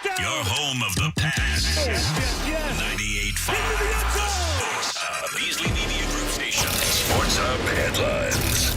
Your home of the past. Yes. 98.5. The Sports Hub. Beasley Media Group Station. Sports Hub headlines.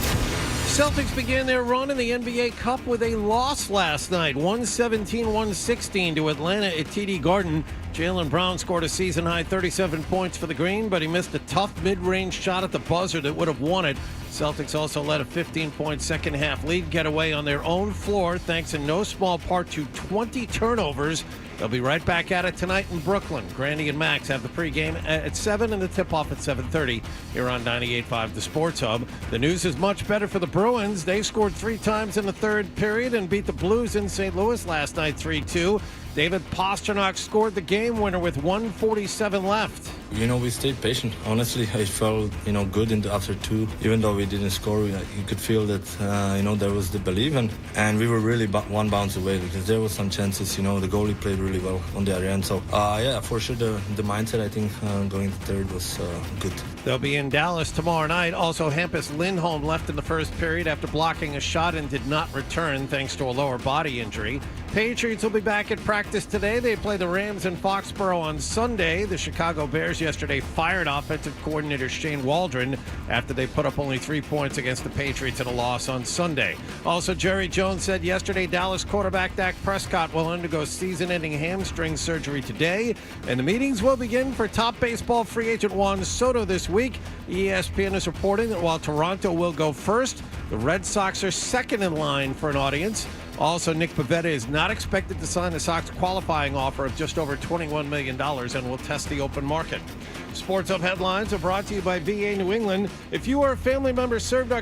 Celtics began their run in the NBA Cup with a loss last night, 117-116 to Atlanta at TD Garden. Jaylen Brown scored a season-high 37 points for the Green, but he missed a tough mid-range shot at the buzzer that would have won it. Celtics also let a 15-point second-half lead get away on their own floor, thanks in no small part to 20 turnovers. They'll be right back at it tonight in Brooklyn. Grandy and Max have the pregame at 7 and the tip-off at 7:30 here on 98.5 The Sports Hub. The news is much better for the Bruins. They scored 3 times in the third period and beat the Blues in St. Louis last night 3-2. David Pastrnak scored the game winner with 1:47 left. We stayed patient. Honestly, I felt, good after 2. Even though we didn't score, you could feel that, there was the belief. And we were really one bounce away because there was some chances. The goalie played really well on the other end. So, for sure, the mindset, I think, going to third was good. They'll be in Dallas tomorrow night. Also, Hampus Lindholm left in the first period after blocking a shot and did not return thanks to a lower body injury. Patriots will be back at practice today. They play the Rams in Foxborough on Sunday. The Chicago Bears yesterday fired offensive coordinator Shane Waldron after they put up only 3 points against the Patriots in a loss on Sunday. Also, Jerry Jones said yesterday Dallas quarterback Dak Prescott will undergo season-ending hamstring surgery today, and the meetings will begin for top baseball free agent Juan Soto this week. ESPN is reporting that while Toronto will go first, the Red Sox are second in line for an audience. Also, Nick Pivetta is not expected to sign the Sox qualifying offer of just over $21 million and will test the open market. Sports Hub headlines are brought to you by VA New England. If you or a family member served our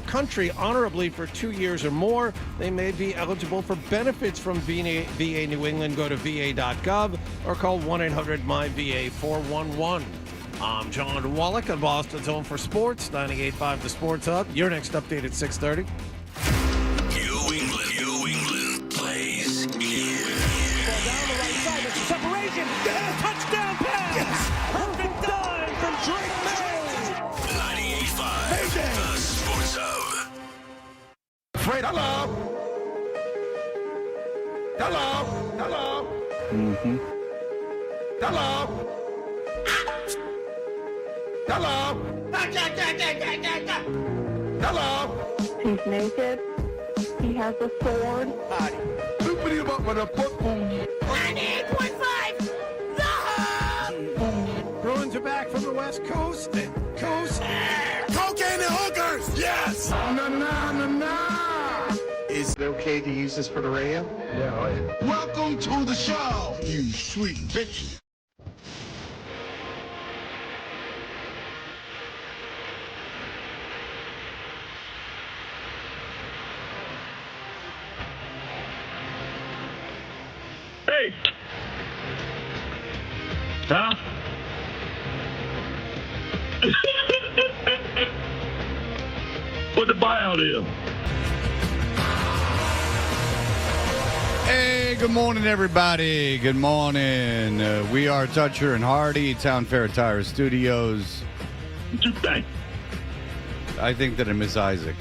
country honorably for 2 years or more, they may be eligible for benefits from VA New England. Go to va.gov or call 1-800-MY-VA-411. I'm John Wallach on Boston's Home for Sports, 98.5 The Sports Hub. Your next update at 6:30. New England plays here. Down the right side, there's a separation. Touchdown pass. Yes. Perfect dive from Drake May. 98.5 The Sports Hub. Fred, hello. Hello. Mm-hmm. Hello. Hello. Hello. He's naked. He has a sword. Loopity up with a football. 98.5. The Hub. Bruins are back from the West Coast. Cocaine and hookers. Yes. Na. Is it okay to use this for the radio? Yeah. Welcome to the show, you sweet bitch. Hey! Huh? What the buyout is? Hey, good morning, everybody. Good morning. We are Toucher and Hardy, Town Fair Tire Studios. What you think? I think that I miss Isaac.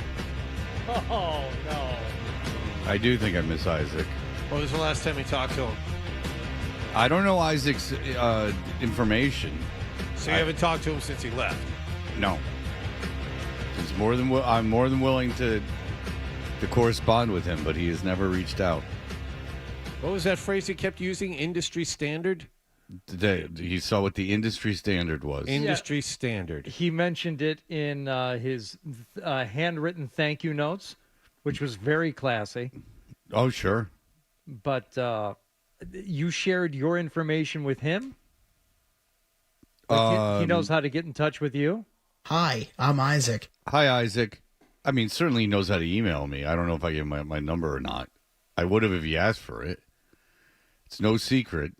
Oh, no. I do think I miss Isaac. When was the last time you talked to him? I don't know Isaac's information. So you haven't talked to him since he left? No. I'm more than willing to correspond with him, but he has never reached out. What was that phrase he kept using? Industry standard? He saw what the industry standard was. Industry standard. He mentioned it in his handwritten thank you notes, which was very classy. Oh, sure. But you shared your information with him? He knows how to get in touch with you? Hi, I'm Isaac. Hi, Isaac. I mean, certainly he knows how to email me. I don't know if I gave him my number or not. I would have if he asked for it. It's no secret.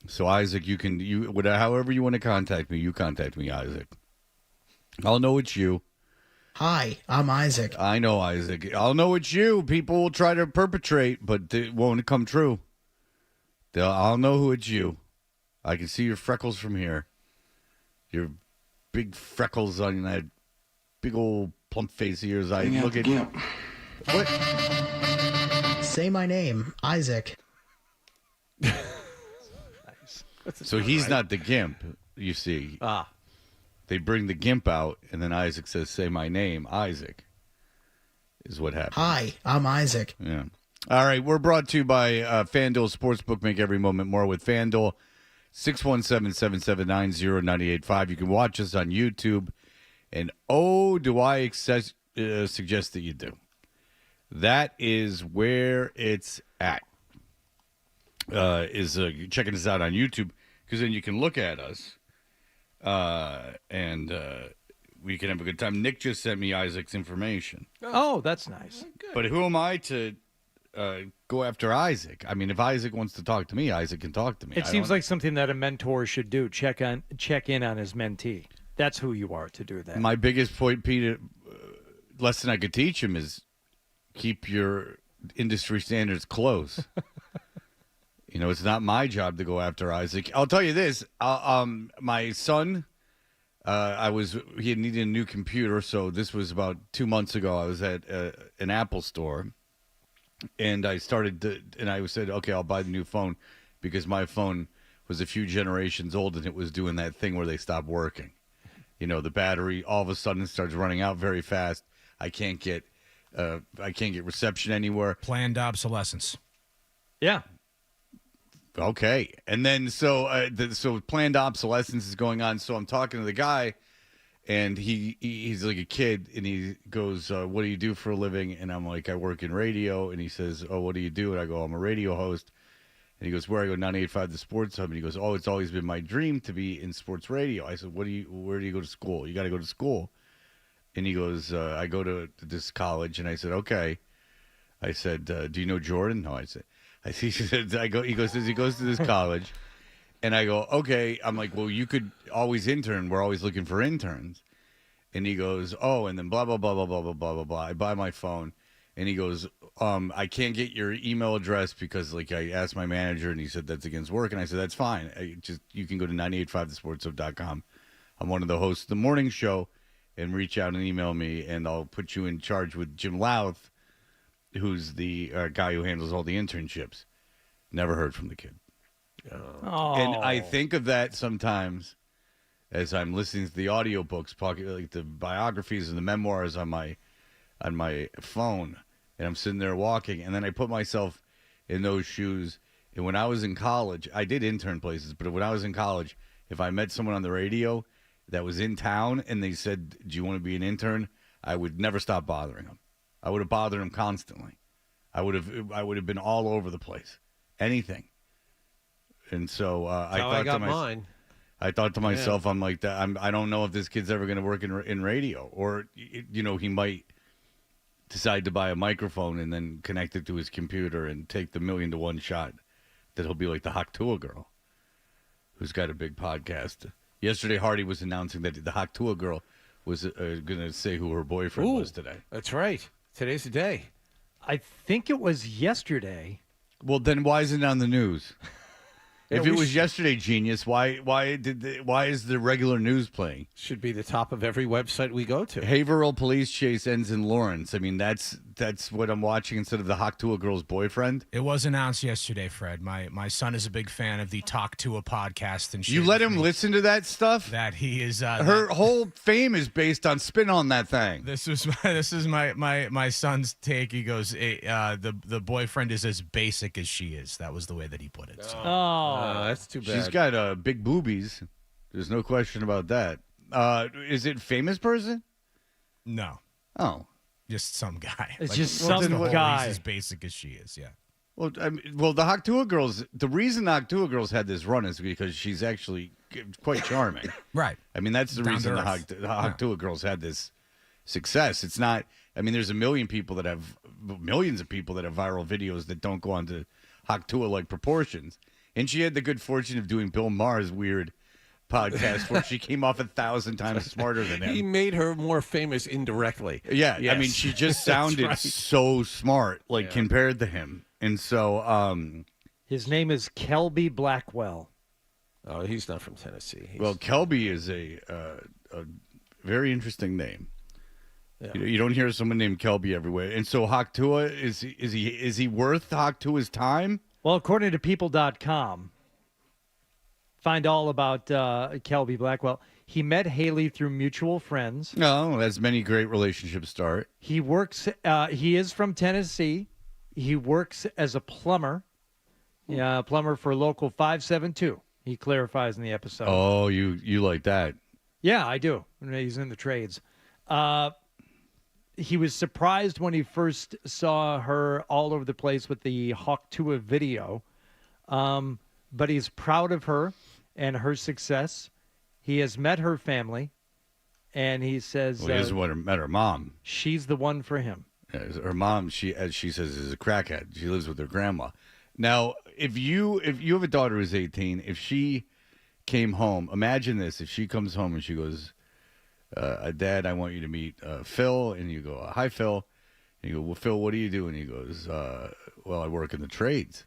So, Isaac, however you want to contact me, you contact me, Isaac. I'll know it's you. Hi, I'm Isaac. I know, Isaac. I'll know it's you. People will try to perpetrate, but it won't come true. I'll know who it's you. I can see your freckles from here. Your big freckles on that big old plump face of yours. I look at you. What? Say my name, Isaac. So he's not the gimp, you see. They bring the gimp out, and then Isaac says, say my name, Isaac, is what happens. Hi, I'm Isaac. Yeah. All right, we're brought to you by FanDuel Sportsbook. Make every moment more with FanDuel. 617-779-0985. You can watch us on YouTube. And do I suggest that you do. That is where it's at. Checking us out on YouTube, because then you can look at us and we can have a good time. Nick just sent me Isaac's information. Oh, that's nice. But who am I to go after Isaac? I mean, if Isaac wants to talk to me, Isaac can talk to me. It seems like something that a mentor should do. Check in on his mentee. That's who you are to do that. My biggest point, Peter, lesson I could teach him is keep your industry standards close. It's not my job to go after Isaac. I'll tell you this. My son, he needed a new computer, so this was about 2 months ago. I was at an Apple store, and I said, okay, I'll buy the new phone, because my phone was a few generations old, and it was doing that thing where they stop working. The battery all of a sudden starts running out very fast. I can't get reception anywhere. Planned obsolescence. Yeah. Okay. And then so planned obsolescence is going on. So I'm talking to the guy, and he's like a kid, and he goes, what do you do for a living? And I'm like, I work in radio. And he says, oh, what do you do? And I go, I'm a radio host. And he goes, where? I go, 98.5 The Sports Hub. And he goes, oh, it's always been my dream to be in sports radio. I said, where do you go to school? You got to go to school. And he goes, I go to this college. And I said, okay. I said, do you know Jordan? No, he goes to this college. And I go, okay. I'm like, well, you could always intern. We're always looking for interns. And he goes, oh, and then blah, blah, blah, blah, blah, blah, blah, blah, blah. I buy my phone. And he goes, I can't get your email address because, I asked my manager, and he said that's against work. And I said, that's fine. You can go to 985thesportshub.com. I'm one of the hosts of the morning show, and reach out and email me, and I'll put you in charge with Jim Louth, who's the guy who handles all the internships. Never heard from the kid. Oh. And I think of that sometimes as I'm listening to the audiobooks, like the biographies and the memoirs on my phone. And I'm sitting there walking, and then I put myself in those shoes. And when I was in college, I did intern places, but when I was in college, if I met someone on the radio that was in town and they said, do you want to be an intern? I would never stop bothering them. I would have bothered them constantly. I would have been all over the place. Anything. And so I thought to myself, I'm like, I don't know if this kid's ever going to work in radio, or he might decide to buy a microphone and then connect it to his computer and take the 1,000,000-to-1 shot that he'll be like the Hawk Tuah girl, who's got a big podcast. Yesterday, Hardy was announcing that the Hawk Tuah girl was going to say who her boyfriend was today. That's right. Today's the day. I think it was yesterday. Well, then why isn't it on the news? If it was yesterday, genius, why is the regular news playing? Should be the top of every website we go to. Haverhill police chase ends in Lawrence. I mean, that's what I'm watching instead of the Hawk Tuah girl's boyfriend. It was announced yesterday, Fred. My son is a big fan of the Talk Tuah podcast, and you let him listen to that stuff. That he is. Her whole fame is based on spin on that thing. This is my son's take. He goes, the boyfriend is as basic as she is. That was the way that he put it. So. That's too bad. She's got big boobies. There's no question about that. Is it famous person? No. Oh. Just some guy. It's just some guy. He's as basic as she is, yeah. Well, the Hawk Tuah girls, the reason the Hawk Tuah girls had this run is because she's actually quite charming. Right. I mean, that's the reason the Hawk Tuah girls had this success. It's not, there's millions of people that have viral videos that don't go on to Hawk Tuah-like proportions. And she had the good fortune of doing Bill Maher's weird podcast where she came off 1,000 times smarter than him. He made her more famous indirectly. Yeah, yes. She just sounded so smart, compared to him. And so, his name is Kelby Blackwell. Oh, he's not from Tennessee. Well, Kelby is a very interesting name. Yeah. You don't hear someone named Kelby everywhere. And so, Hawk Tuah, is he worth Hawk Tuah's time? Well, according to People.com, find all about Kelby Blackwell. He met Haley through mutual friends. No, as many great relationships start. He works. He is from Tennessee. He works as a plumber. Yeah, plumber for local 572. He clarifies in the episode. Oh, you like that? Yeah, I do. He's in the trades. He was surprised when he first saw her all over the place with the Hawk Tuah video. But he's proud of her and her success. He has met her family, and he says Well, he hasn't met her mom. She's the one for him. Her mom, as she says, is a crackhead. She lives with her grandma. Now, if you have a daughter who's 18, if she came home, imagine this: if she comes home and she goes, "Dad, I want you to meet Phil," and you go, "Hi, Phil," and you go, "Well, Phil, what do you do?" And he goes, "Well, I work in the trades."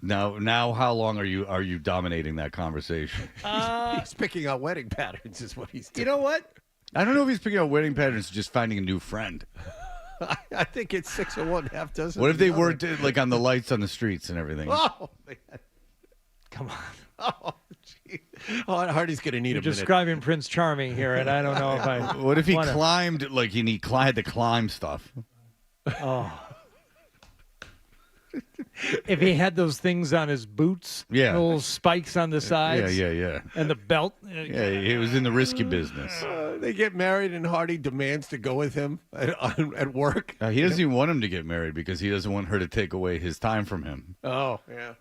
Now, how long are you dominating that conversation? He's picking out wedding patterns, is what he's doing. You know what? I don't know if he's picking out wedding patterns, or just finding a new friend. I think it's 6 of one, half dozen. What if they worked like on the lights on the streets and everything? Oh, man. Come on. Oh, gee. Oh, Hardy's going to need You're a minute. describing Prince Charming here, and I don't know if I. What if he wanna... climbed, like, and he had to climb stuff? Oh. If he had those things on his boots, Yeah. little spikes on the sides, Yeah. and the belt. Yeah, he was in the risky business. They get married, and Hardy demands to go with him at work. He doesn't even want him to get married because he doesn't want her to take away his time from him. Oh, yeah.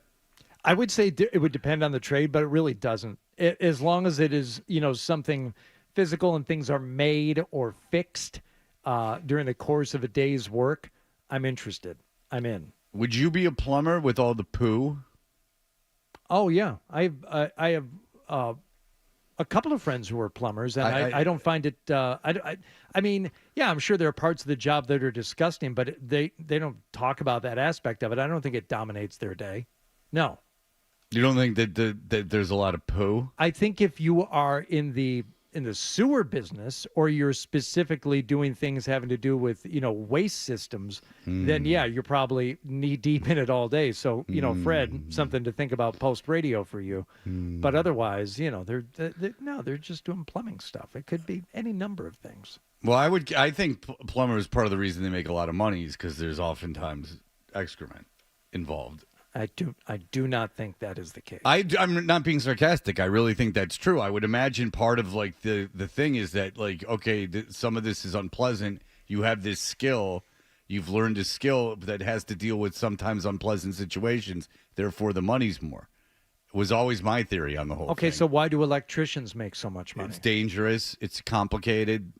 I would say it would depend on the trade, but it really doesn't. As long as it is, something physical and things are made or fixed during the course of a day's work, I'm interested. I'm in. Would you be a plumber with all the poo? Oh yeah, I have a couple of friends who are plumbers, and I don't find it. I mean, yeah, I'm sure there are parts of the job that are disgusting, but they don't talk about that aspect of it. I don't think it dominates their day. No. You don't think that there's a lot of poo? I think if you are in the sewer business, or you're specifically doing things having to do with, waste systems, then yeah, you're probably knee deep in it all day. So, Fred, something to think about post radio for you. But otherwise, they're just doing plumbing stuff. It could be any number of things. Well, I think plumbers, part of the reason they make a lot of money is because there's oftentimes excrement involved. I do not think that is the case. I'm not being sarcastic. I really think that's true. I would imagine part of like the thing is that, like, okay, some of this is unpleasant. You have this skill. You've learned a skill that has to deal with sometimes unpleasant situations. Therefore, the money's more. It was always my theory on the whole thing. Okay, so why do electricians make so much money? It's dangerous. It's complicated.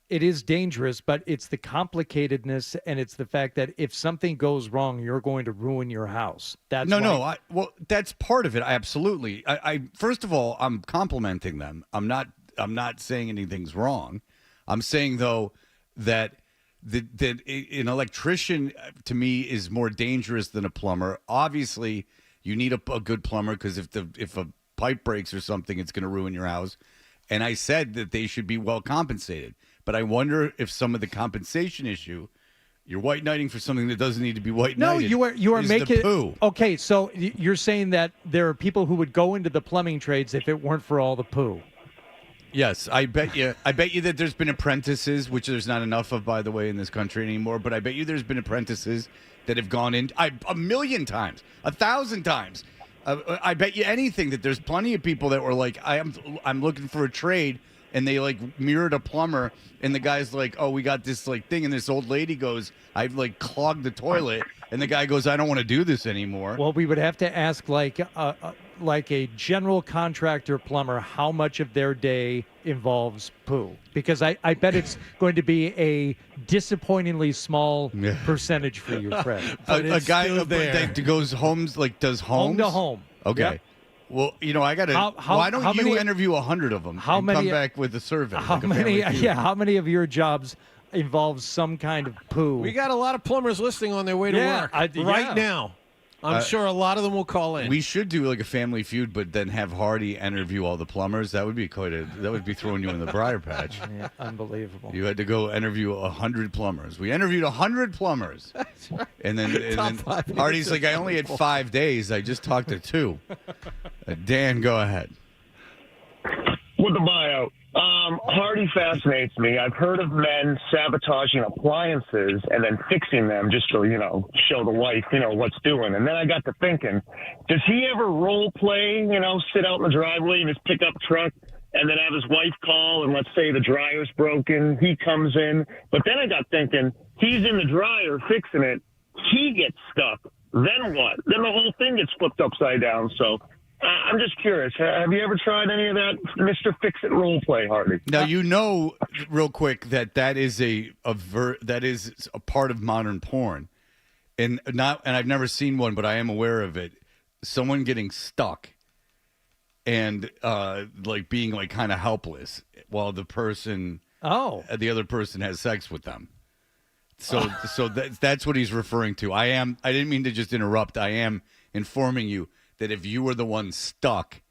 It is dangerous, but it's the complicatedness, and it's the fact that if something goes wrong, you're going to ruin your house. That's well, that's part of it. I first of all, I'm complimenting them. I'm not saying anything's wrong. I'm saying though that an electrician to me is more dangerous than a plumber. Obviously, you need a good plumber because if a pipe breaks or something, it's going to ruin your house. And I said that they should be well compensated. But I wonder if some of the compensation issue, you're white knighting for something that doesn't need to be white knighted. No, you are making the poo. Okay, so you're saying that there are people who would go into the plumbing trades if it weren't for all the poo. Yes, I bet you that there's been apprentices, which there's not enough of, by the way, in this country anymore. But I bet you there's been apprentices that have gone in a million times, 1,000 times. I bet you anything that there's plenty of people that were like, I'm looking for a trade. And they like mirrored a plumber, and the guy's like, "Oh, we got this like thing," and this old lady goes, "I've like clogged the toilet," and the guy goes, "I don't want to do this anymore." Well, we would have to ask like a general contractor plumber how much of their day involves poo, because I bet it's going to be a disappointingly small percentage for you, Fred. A guy that goes homes, like does homes home to home. Okay. Yep. Well, I got to. Why don't you interview 100 of them and come back with a survey? How many of your jobs involve some kind of poo? We got a lot of plumbers listening on their way to work right now. I'm sure a lot of them will call in. We should do like a Family Feud, but then have Hardy interview all the plumbers. That would be that would be throwing you in the briar patch. Yeah, unbelievable. You had to go interview 100 plumbers. We interviewed 100 plumbers. That's right. And then Hardy's like, I only had 5 days. I just talked to 2. Dan, go ahead. With the buyout. Hardy fascinates me. I've heard of men sabotaging appliances and then fixing them just to, show the wife, what's doing. And then I got to thinking, does he ever role play, sit out in the driveway in his pickup truck and then have his wife call and let's say the dryer's broken, he comes in. But then I got thinking, he's in the dryer fixing it, he gets stuck. Then what? Then the whole thing gets flipped upside down. So I'm just curious. Have you ever tried any of that Mr. Fix-It role play, Hardy? Now, real quick, that is a part of modern porn. And I've never seen one, but I am aware of it. Someone getting stuck and like being like kind of helpless while the other person has sex with them. So that's what he's referring to. I didn't mean to just interrupt. I am informing you that if you were the one stuck,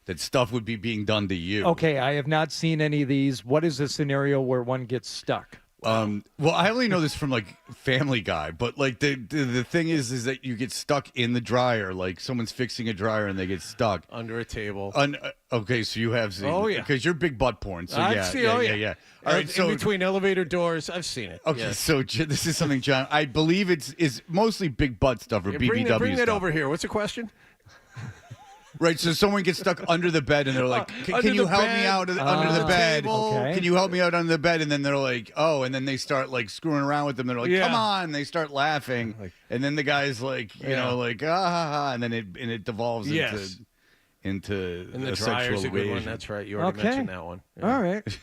that stuff would be being done to you. Okay, I have not seen any of these. What is a scenario where one gets stuck? Well, I only know this from like Family Guy, but like the thing is that you get stuck in the dryer, like someone's fixing a dryer and they get stuck under a table. Okay, so you have seen. Oh yeah, because you're big butt porn. So yeah. All right, so in between elevator doors, I've seen it. Okay, yes. So this is something, John. I believe it's mostly big butt stuff or BBW bring that stuff. over here. What's the question? Right, so someone gets stuck under the bed, and they're like, "Can you help me out under the bed? Okay. Can you help me out under the bed?" And then they're like, "Oh," and then they start like screwing around with them. They're like, "Come on!" And they start laughing, and then the guy's like, like and then it devolves into and the a dryer's sexual a good one. evasion. That's right. You already mentioned that one. Yeah. All right.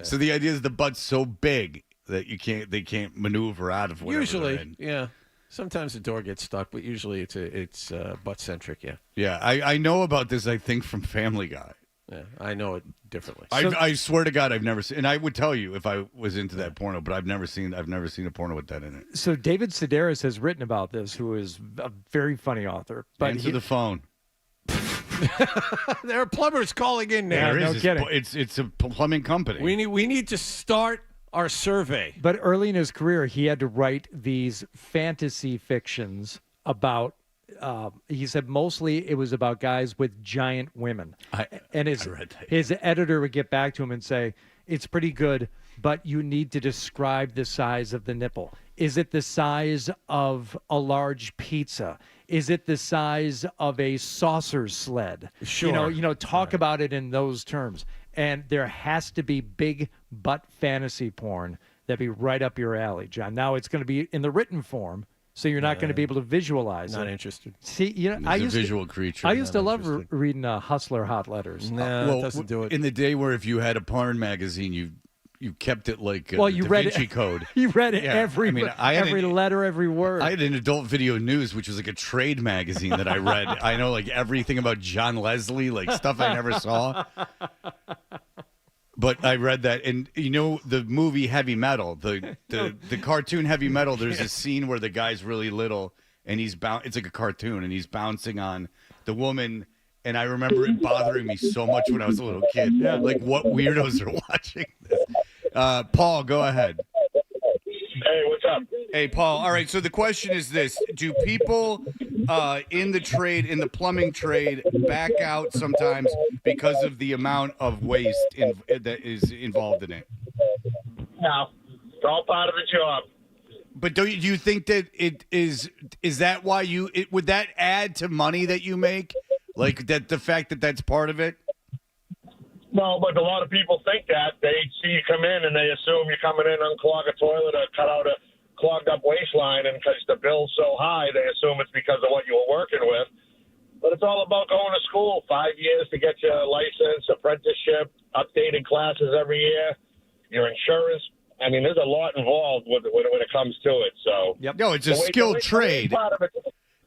So the idea is the butt's so big that they can't maneuver out of whatever Usually, they're in. yeah. Sometimes the door gets stuck, but usually it's butt centric. Yeah. Yeah, I know about this. I think from Family Guy. Yeah, I know it differently. I swear to God, I've never seen, and I would tell you if I was into that porno, but I've never seen a porno with that in it. So David Sedaris has written about this, who is a very funny author. But Answer the phone. There are plumbers calling in now. No kidding. It's a plumbing company. We need to start our survey. But early in his career, he had to write these fantasy fictions about. He said mostly it was about guys with giant women. And his editor would get back to him and say, "It's pretty good, but you need to describe the size of the nipple. Is it the size of a large pizza? Is it the size of a saucer sled? Sure. Talk about it in those terms. And there has to be big butt fantasy porn that'd be right up your alley, John. Now it's going to be in the written form, so you're not going to be able to visualize it. Not interested. See, I used a visual creature. I used to love reading Hustler hot letters. No, it doesn't do it. In the day where if you had a porn magazine, you kept it like you Da read Vinci it, Code. You read it every letter, every word. I had an Adult Video News, which was like a trade magazine that I read. I know like everything about John Leslie, like stuff I never saw. But I read that, and the movie Heavy Metal, the cartoon Heavy Metal. There's a scene where the guy's really little, and it's like a cartoon, and he's bouncing on the woman. And I remember it bothering me so much when I was a little kid. Yeah. Like, what weirdos are watching this? Paul, go ahead. Hey, what's up? Hey, Paul. All right, so the question is this. Do people in the plumbing trade back out sometimes because of the amount of waste that is involved in it? No. It's all part of the job. But do you think that it is that why would that add to money that you make? Like that, the fact that that's part of it? No, but a lot of people think that. They see you come in and they assume you're coming in, unclog a toilet or cut out a clogged up waistline, and because the bill's so high, they assume it's because of what you were working with. But it's all about going to school, 5 years to get your license, apprenticeship, updated classes every year, your insurance. I mean, there's a lot involved when it comes to it. So, No, it's a skilled trade.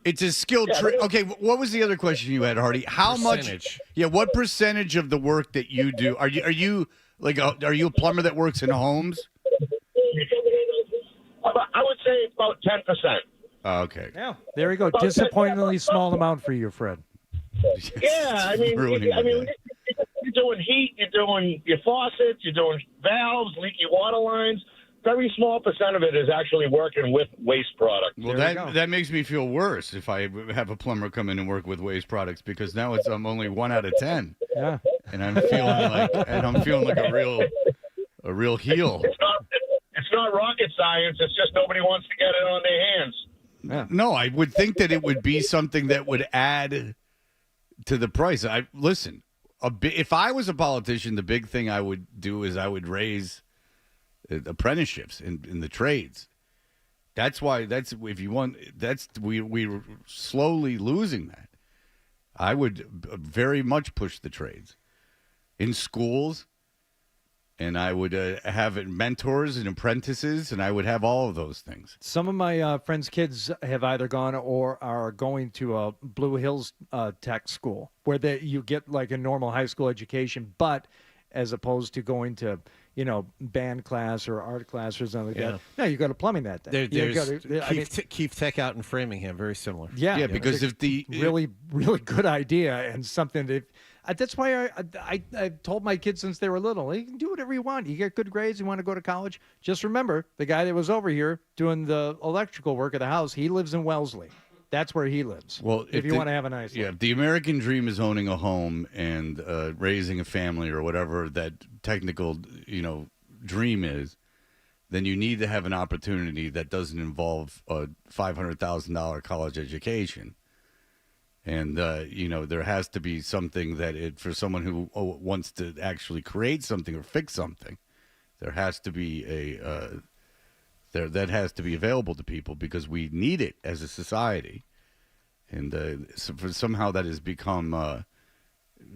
It's a skilled trade. Okay, what was the other question you had, Hardy? How much? Yeah, what percentage of the work that you do are you a plumber that works in homes? I would say about 10%. Oh, okay. Yeah, there you go. Disappointingly small amount for you, Fred. Yeah, I mean, ruining my day. you're doing heat, you're doing your faucets, you're doing valves, leaky water lines. Very small percent of it is actually working with waste products. Well, that makes me feel worse if I have a plumber come in and work with waste products, because now I'm only 1 out of 10. Yeah, and I'm feeling like a real heel. It's not rocket science. It's just nobody wants to get it on their hands. Yeah. No, I would think that it would be something that would add to the price. Listen. If I was a politician, the big thing I would do is I would raise apprenticeships in the trades. We're slowly losing that. I would very much push the trades in schools, and I would have mentors and apprentices, and I would have all of those things. Some of my friends' kids have either gone or are going to a Blue Hills tech school where you get like a normal high school education, but as opposed to going to, band class or art class or something like that. No, you go to plumbing that day. There's Keith Tech out in Framingham, very similar. Yeah, because if really good idea and something that that's why I told my kids since they were little, you can do whatever you want. You get good grades, you want to go to college. Just remember, the guy that was over here doing the electrical work of the house, he lives in Wellesley. That's where he lives. Well, if you want to have a nice life. If the American dream is owning a home and raising a family or whatever that technical, dream is, then you need to have an opportunity that doesn't involve a $500,000 college education. And, there has to be something for someone who wants to actually create something or fix something, there has to be that has to be available to people because we need it as a society. And somehow that has become,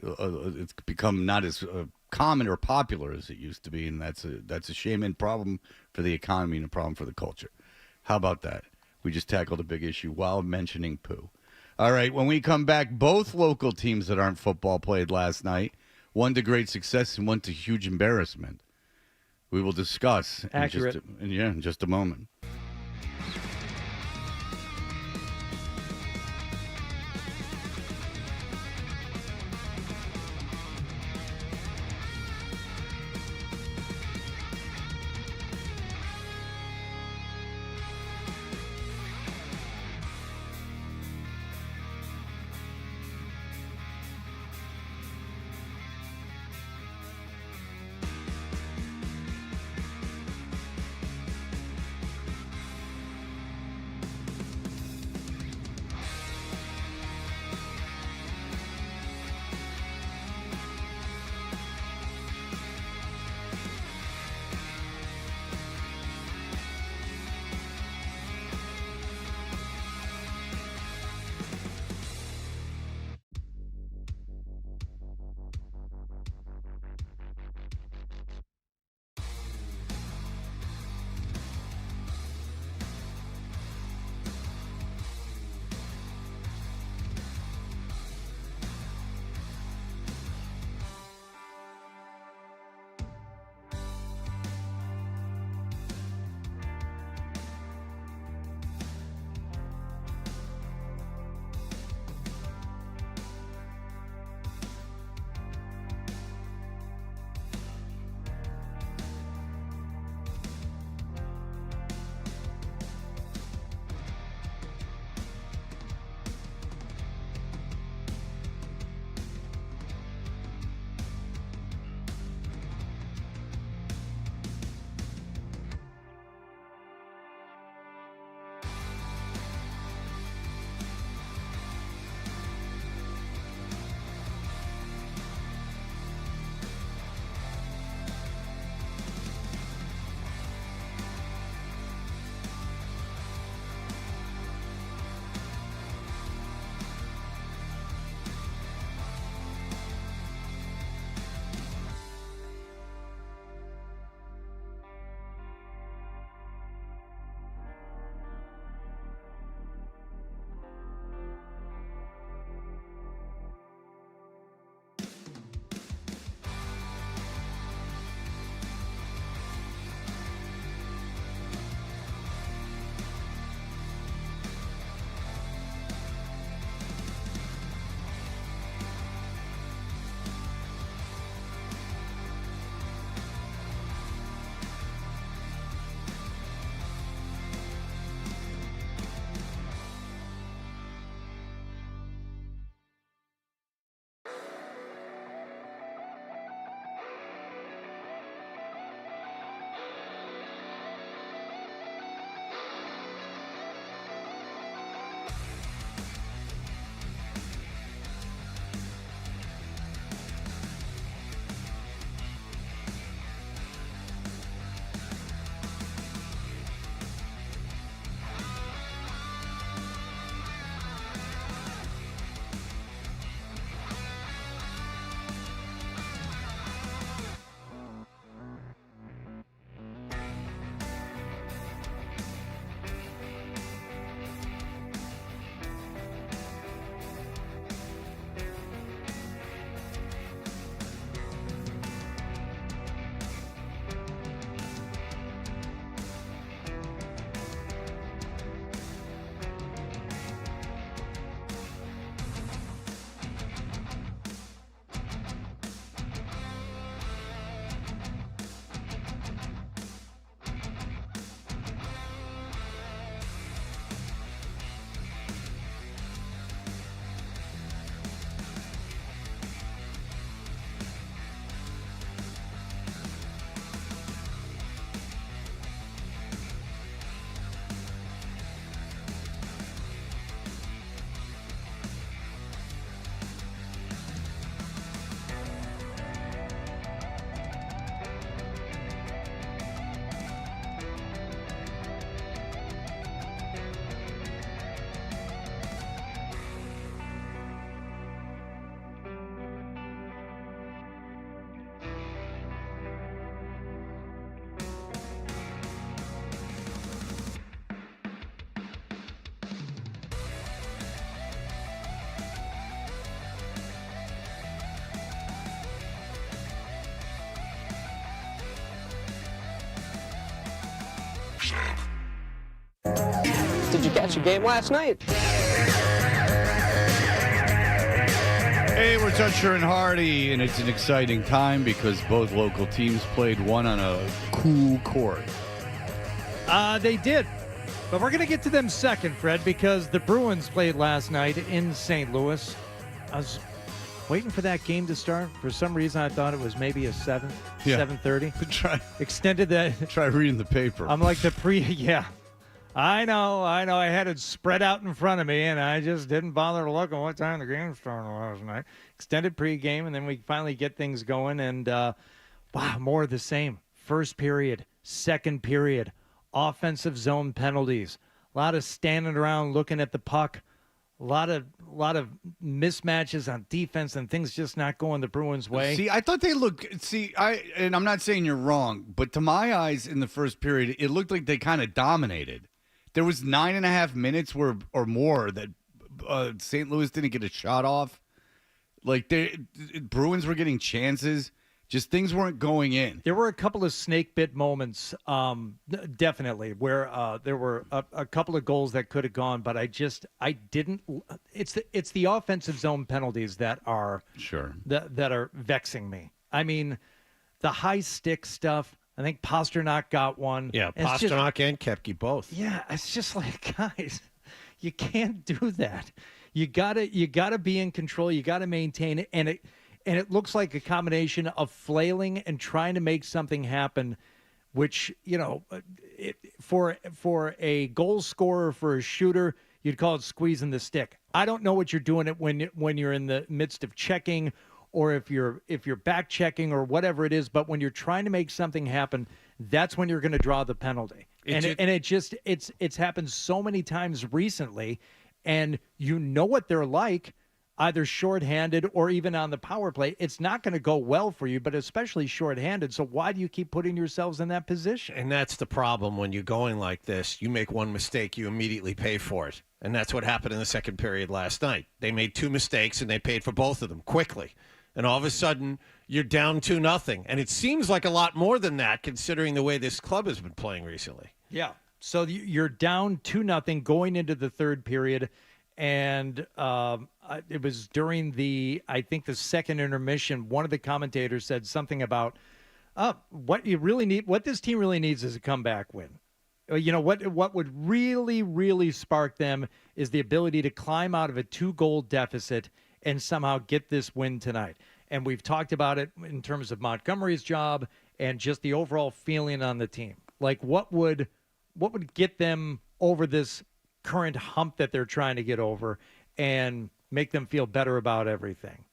it's become not as common or popular as it used to be. And that's a shame and problem for the economy and a problem for the culture. How about that? We just tackled a big issue while mentioning poo. All right, when we come back, both local teams that aren't football played last night, one to great success and one to huge embarrassment. We will discuss in just a moment. catch a game last night. Hey, we're Toucher and Hardy, and it's an exciting time because both local teams played one on a cool court. They did. But we're going to get to them second, Fred, because the Bruins played last night in St. Louis. I was waiting for that game to start. For some reason, I thought it was maybe a 7:30. Extended that. Try reading the paper. I'm like yeah. I know. I had it spread out in front of me, and I just didn't bother to look at what time the game started last night. Extended pregame, and then we finally get things going, and wow, more of the same. First period, second period, offensive zone penalties, a lot of standing around looking at the puck, a lot of mismatches on defense, and things just not going the Bruins' way. See, I thought they looked. And I'm not saying you're wrong, but to my eyes, in the first period, it looked like they kind of dominated. There was 9.5 minutes or more that St. Louis didn't get a shot off. Like Bruins were getting chances, just things weren't going in. There were a couple of snake bit moments, definitely, where there were a couple of goals that could have gone, but I didn't. It's the offensive zone penalties that are that are vexing me. I mean, the high stick stuff. I think Pastrnak got one. Yeah, Pastrnak and Koepke both. Yeah, it's just like, guys, you can't do that. You gotta be in control. You gotta maintain it, and it looks like a combination of flailing and trying to make something happen, which for a goal scorer, for a shooter, you'd call it squeezing the stick. I don't know what you're doing it when you're in the midst of checking, or if you're back checking or whatever it is, but when you're trying to make something happen, that's when you're going to draw the penalty. It's happened so many times recently, and you know what they're like, either shorthanded or even on the power play. It's not going to go well for you, but especially shorthanded. So why do you keep putting yourselves in that position? And that's the problem when you're going like this. You make one mistake, you immediately pay for it. And that's what happened in the second period last night. They made two mistakes, and they paid for both of them quickly. And all of a sudden, you're down 2-0. And it seems like a lot more than that, considering the way this club has been playing recently. Yeah. So you're down 2-0 going into the third period. And it was during the second intermission, one of the commentators said something about what this team really needs is a comeback win. What would really, really spark them is the ability to climb out of a 2-goal deficit and somehow get this win tonight. And we've talked about it in terms of Montgomery's job and just the overall feeling on the team. Like what would get them over this current hump that they're trying to get over and make them feel better about everything.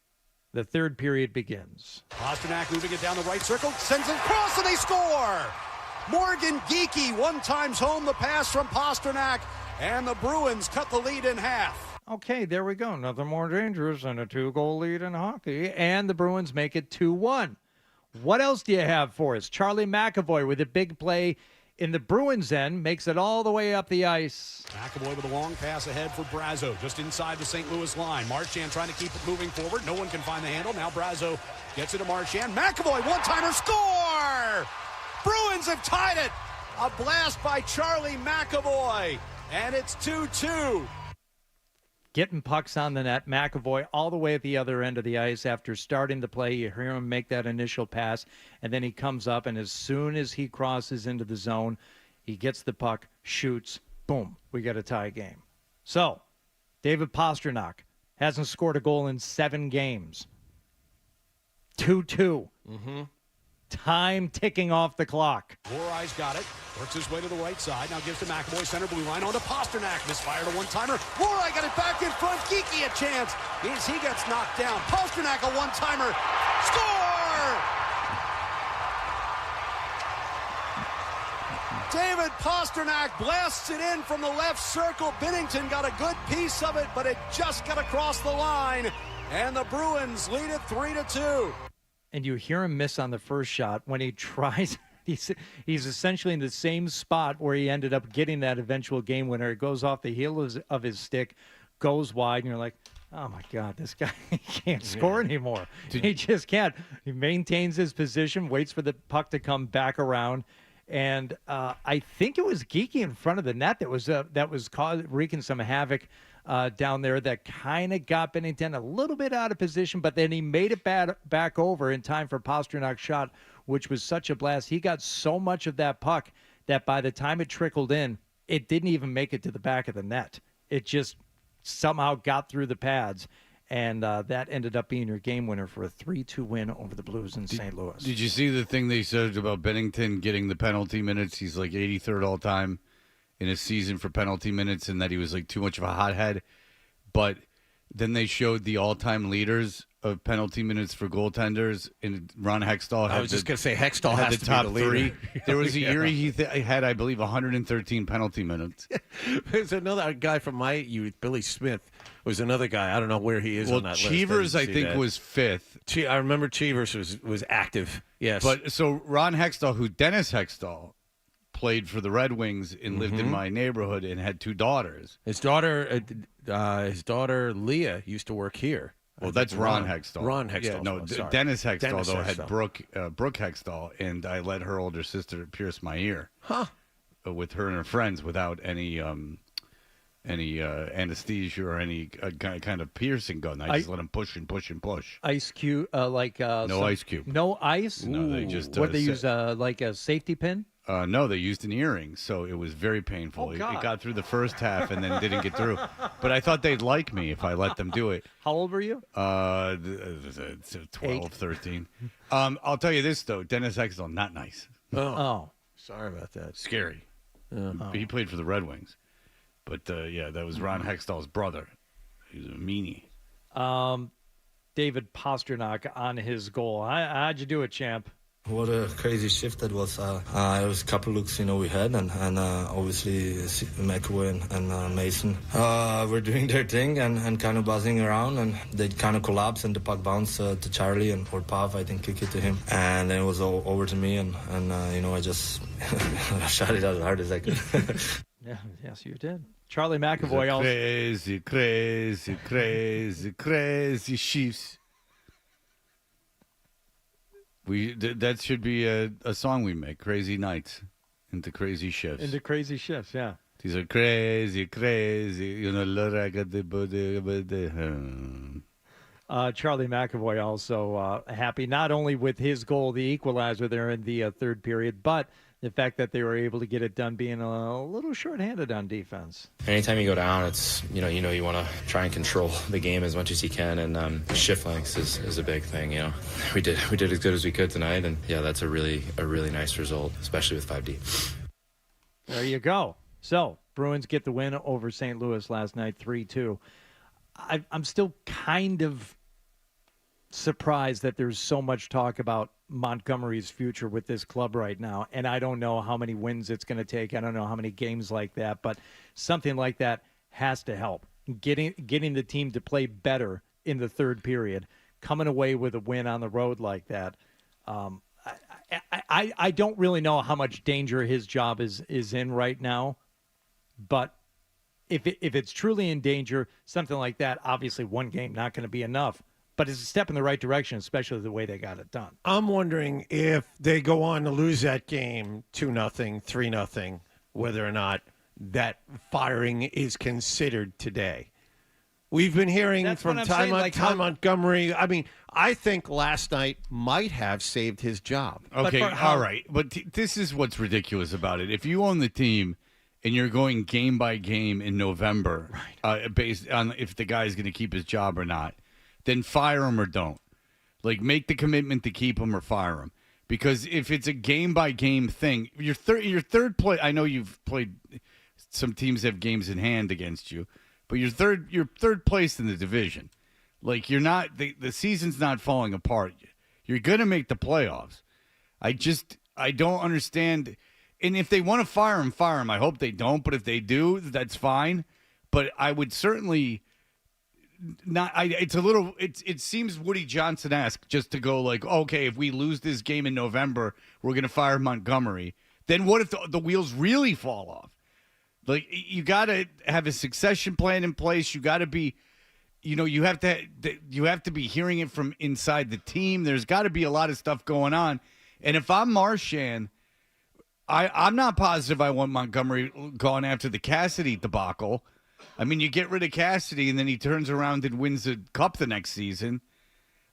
The third period begins. Pastrnak moving it down the right circle, sends it across, and they score! Morgan Geekie one times home the pass from Pastrnak, and the Bruins cut the lead in half. Okay, there we go. Nothing more dangerous than a 2-goal lead in hockey. And the Bruins make it 2-1. What else do you have for us? Charlie McAvoy with a big play in the Bruins end, makes it all the way up the ice. McAvoy with a long pass ahead for Brazo, just inside the St. Louis line. Marchand trying to keep it moving forward. No one can find the handle. Now Brazo gets it to Marchand. McAvoy, one-timer, score! Bruins have tied it. A blast by Charlie McAvoy. And it's 2-2. Getting pucks on the net. McAvoy all the way at the other end of the ice after starting the play. You hear him make that initial pass, and then he comes up, and as soon as he crosses into the zone, he gets the puck, shoots, boom, we got a tie game. So, David Pastrnak hasn't scored a goal in 7 games. 2-2. Mm-hmm. Time ticking off the clock. Warey's got it. Works his way to the right side. Now gives to McAvoy, center blue line on to Pastrnak. Misfired a one-timer. Warey got it back in front. Geekie a chance as he gets knocked down. Pastrnak a one-timer. Score! David Pastrnak blasts it in from the left circle. Binnington got a good piece of it, but it just got across the line. And the Bruins lead it 3-2. And you hear him miss on the first shot when he tries. He's essentially in the same spot where he ended up getting that eventual game winner. It goes off the heel of his stick, goes wide, and you're like, oh, my God, this guy can't score anymore. He just can't. He maintains his position, waits for the puck to come back around, And I think it was Geeky in front of the net that was wreaking some havoc down there that kind of got Bennington a little bit out of position, but then he made it back over in time for Pasternak's shot, which was such a blast. He got so much of that puck that by the time it trickled in, it didn't even make it to the back of the net. It just somehow got through the pads, and that ended up being your game winner for a 3-2 win over the Blues in St. Louis. Did you see the thing they said about Bennington getting the penalty minutes? He's like 83rd all time in a season for penalty minutes, and that he was like too much of a hothead. But then they showed the all-time leaders of penalty minutes for goaltenders, and Ron Hextall had I was just going to say Hextall had has the to top be the leader. three. There was a Yeah. year he had, I believe, 113 penalty minutes. There's another guy from my youth, Billy Smith, was another guy. I don't know where he is on that list. Cheevers, I think, was fifth. I remember Cheevers was active. Yes, But so Ron Hextall, who Dennis Hextall played for the Red Wings and lived in my neighborhood and had two daughters. his daughter Leah used to work here. Well, that's Ron Hextall. Ron Hextall. Yeah, no, sorry. Dennis Hextall, Dennis though, Hextall. had Brooke Hextall, and I let her older sister pierce my ear. Huh. With her and her friends without any anesthesia or any kind of piercing gun. I just let them push and push and push. Ice cube, No ice cube. No ice? No, they just... What, they use like a safety pin? No, they used an earring, so it was very painful. Oh, It God. got through the first half and then didn't get through. But I thought they'd like me if I let them do it. How old were you? 12, 13. I'll tell you this, though. Dennis Hextall, not nice. Oh. Sorry about that. Scary. He played for the Red Wings. But, yeah, that was Ron Hextall's brother. He was a meanie. David Pastrnak on his goal. How'd you do it, champ? What a crazy shift that was. There was a couple looks, we had, and obviously McAvoy and Mason were doing their thing and kind of buzzing around, and they kind of collapsed, and the puck bounced to Charlie, or Pav, I think, kicked it to him, and then it was over to me, and I just shot it as hard as I could. Yeah, yes, you did. Charlie McAvoy also. Crazy Chiefs. That should be a song we make. Crazy nights into crazy shifts. Into crazy shifts, yeah. These are crazy. Charlie McAvoy also happy, not only with his goal, the equalizer there in the third period, but the fact that they were able to get it done being a little shorthanded on defense. Anytime you go down, it's you want to try and control the game as much as you can, and shift lengths is a big thing. We did as good as we could tonight, and yeah, that's a really nice result, especially with 5D. There you go. So Bruins get the win over St. Louis last night, 3-2. I'm still kind of surprised that there's so much talk about Montgomery's future with this club right now, and I don't know how many wins it's going to take. I don't know how many games like that, but something like that has to help. Getting the team to play better in the third period, coming away with a win on the road like that. I don't really know how much danger his job is in right now, but if it's truly in danger, something like that, obviously one game not going to be enough. But it's a step in the right direction, especially the way they got it done. I'm wondering if they go on to lose that game 2-0, 3-0, whether or not that firing is considered today. We've been hearing from Ty Montgomery. I mean, I think last night might have saved his job. Okay, all right. But this is what's ridiculous about it. If you own the team and you're going game by game in November, based on if the guy's going to keep his job or not, then fire him or don't. Like, make the commitment to keep him or fire him. Because if it's a game-by-game thing, your third play, I know you've played, some teams have games in hand against you, but you're third place in the division. Like, you're not, the season's not falling apart. You're going to make the playoffs. I don't understand. And if they want to fire him, fire him. I hope they don't, but if they do, that's fine. But I would certainly... It seems Woody Johnson-esque just to go like, okay, if we lose this game in November, we're going to fire Montgomery. Then what if the wheels really fall off? Like, you got to have a succession plan in place. You got to be, you have to be hearing it from inside the team. There's got to be a lot of stuff going on. And if I'm Marchand, I'm not positive I want Montgomery gone after the Cassidy debacle. I mean, you get rid of Cassidy, and then he turns around and wins the cup the next season.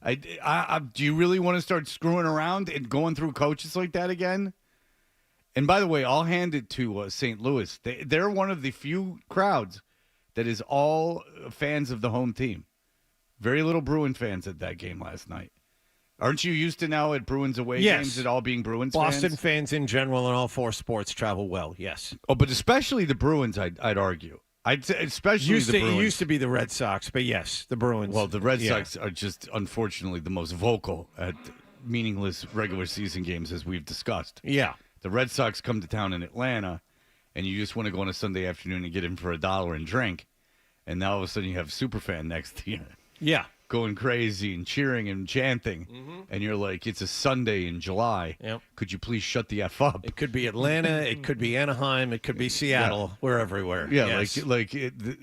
Do you really want to start screwing around and going through coaches like that again? And by the way, I'll hand it to St. Louis. They're one of the few crowds that is all fans of the home team. Very little Bruin fans at that game last night. Aren't you used to now at Bruins away games it all being Bruins Boston fans? fans in general in all four sports travel well, yes. Oh, but especially the Bruins, I'd argue. I'd say especially the Bruins. It used to be the Red Sox, but yes, the Bruins. Well, the Red Sox are just, unfortunately, the most vocal at meaningless regular season games, as we've discussed. Yeah. The Red Sox come to town in Atlanta, and you just want to go on a Sunday afternoon and get in for $1 and drink, and now all of a sudden you have Superfan next to you. Yeah. Going crazy and cheering and chanting, and you're like, it's a Sunday in July. Yep. Could you please shut the F up? It could be Atlanta, it could be Anaheim, it could be Seattle. Yeah. We're everywhere. Yeah, yes.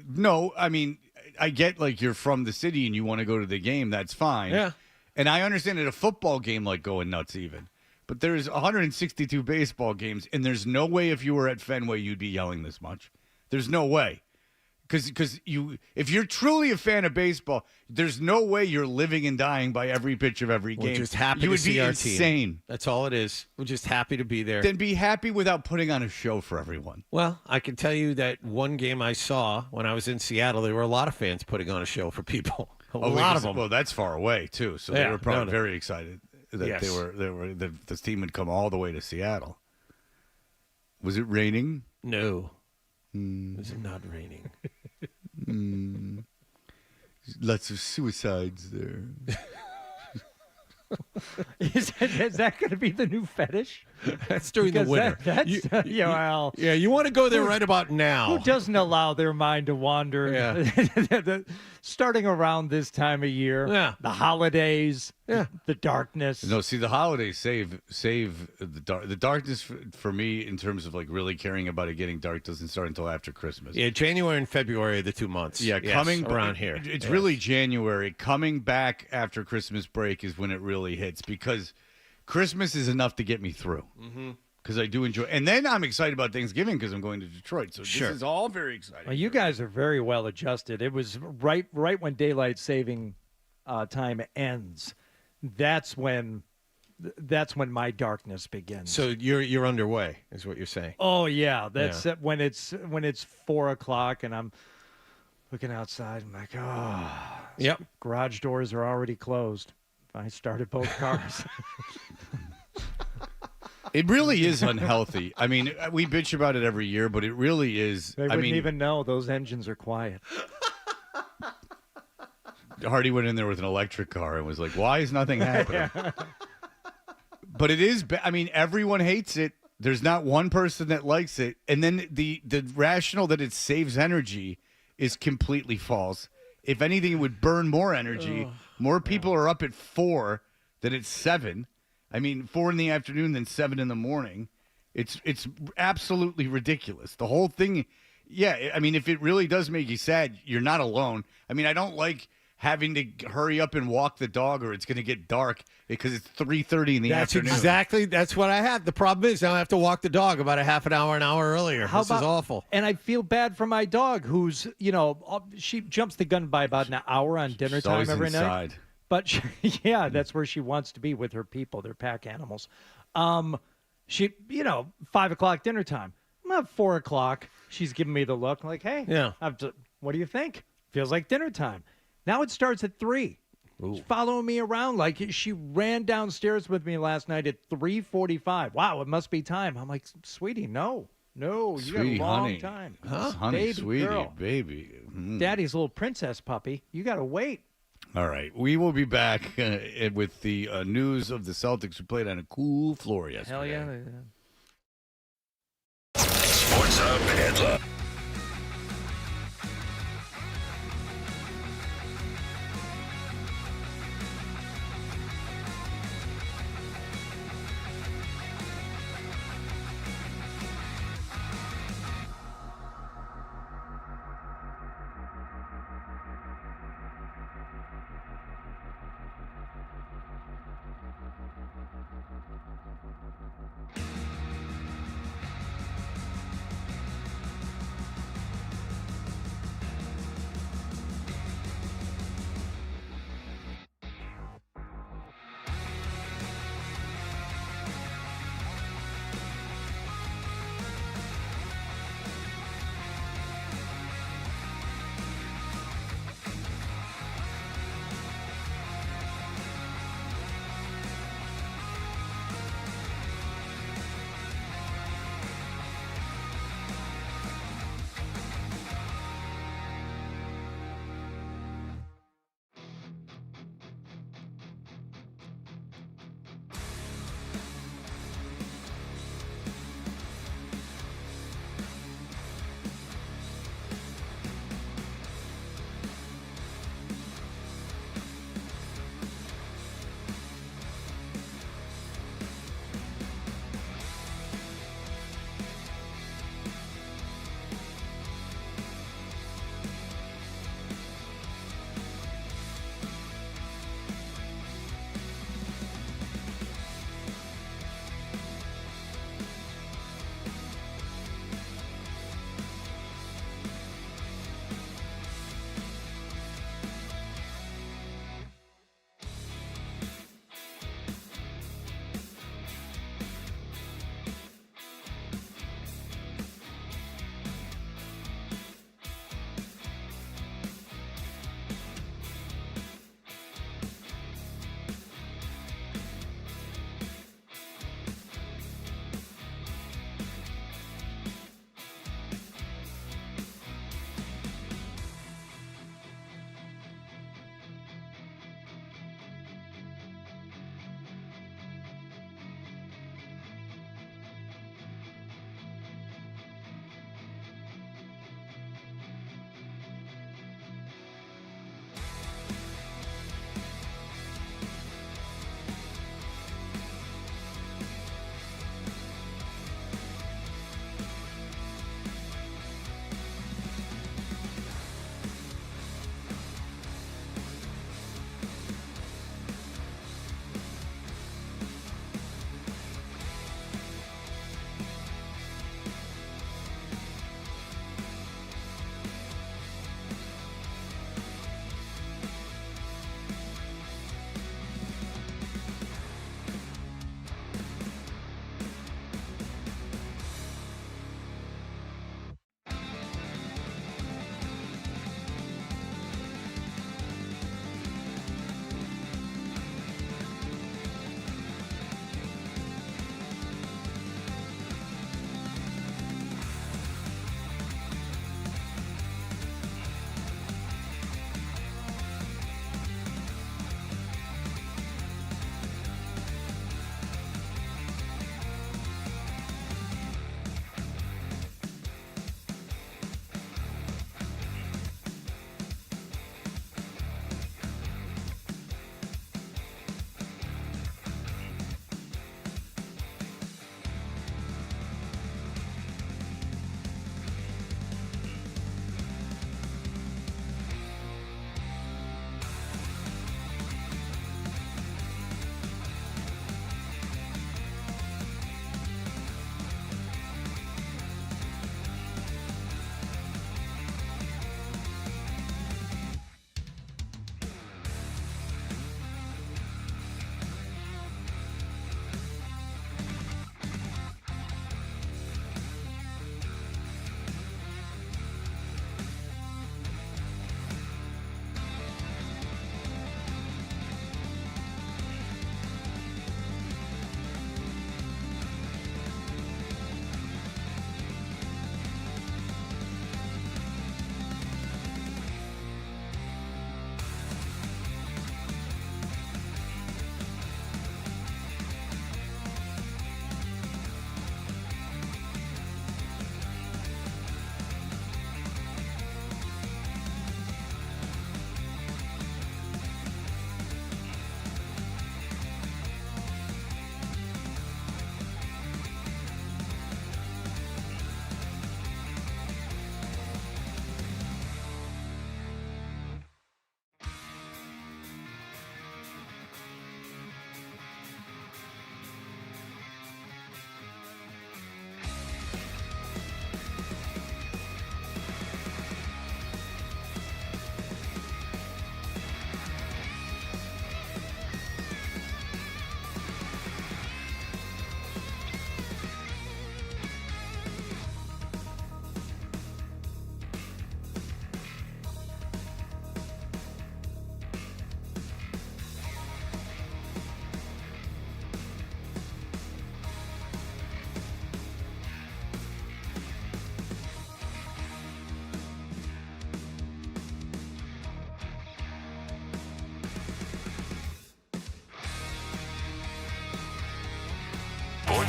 No, I mean, I get like you're from the city and you want to go to the game. That's fine. Yeah. And I understand at a football game, like going nuts even. But there's 162 baseball games, and there's no way if you were at Fenway you'd be yelling this much. There's no way. Because if you're truly a fan of baseball, there's no way you're living and dying by every pitch of every game. We're just happy you to would see be our insane. team. That's all it is. We're just happy to be there. Then be happy without putting on a show for everyone. Well, I can tell you that one game I saw when I was in Seattle, there were a lot of fans putting on a show for people. A lot of them. Well, that's far away too, so they were probably very excited that yes. that this team would come all the way to Seattle. Was it raining? No. It was not raining. Lots of suicides there. Is that going to be the new fetish? That's during the winter. You want to go there right about now. Who doesn't allow their mind to wander? Yeah. Starting around this time of year. Yeah. The holidays. Yeah. The darkness. No, see, the holidays save the darkness for me in terms of like really caring about it getting dark doesn't start until after Christmas. Yeah, January and February are the 2 months. Yeah, coming around here. It's really January. Coming back after Christmas break is when it really hits because Christmas is enough to get me through. Because I do enjoy, and then I'm excited about Thanksgiving because I'm going to Detroit. So this is all very exciting. Well, you guys are very well adjusted. It was right when daylight saving time ends. That's when my darkness begins. So you're underway, is what you're saying. Oh yeah, that's when it's 4:00 and I'm looking outside. I'm like, yep. Garage doors are already closed. I started both cars. It really is unhealthy. I mean, we bitch about it every year, but it really is. They wouldn't even know those engines are quiet. Hardy went in there with an electric car and was like, why is nothing happening? But it is, I mean, everyone hates it. There's not one person that likes it. And then the rationale that it saves energy is completely false. If anything, it would burn more energy. More people are up at 4 than at 7. I mean, 4 in the afternoon than 7 in the morning. It's absolutely ridiculous. The whole thing, I mean, if it really does make you sad, you're not alone. I mean, I don't like having to hurry up and walk the dog or it's going to get dark because it's 3:30 in the afternoon. That's what I had. The problem is now I have to walk the dog about a half an hour, an hour earlier. This is awful. And I feel bad for my dog who's, she jumps the gun by about an hour on dinner time every night. But that's where she wants to be with her people, their pack animals. She, 5 o'clock dinner time. I'm at 4 o'clock. She's giving me the look like, hey, what do you think? Feels like dinner time. Now it starts at 3. She's following me around like she ran downstairs with me last night at 3:45. Wow, it must be time. I'm like, sweetie, no, you got a long time. Huh? Honey, baby sweetie, girl. baby. Daddy's little princess puppy. You got to wait. All right. We will be back with the news of the Celtics who played on a cool floor yesterday. Hell yeah. Sports Hub Headline.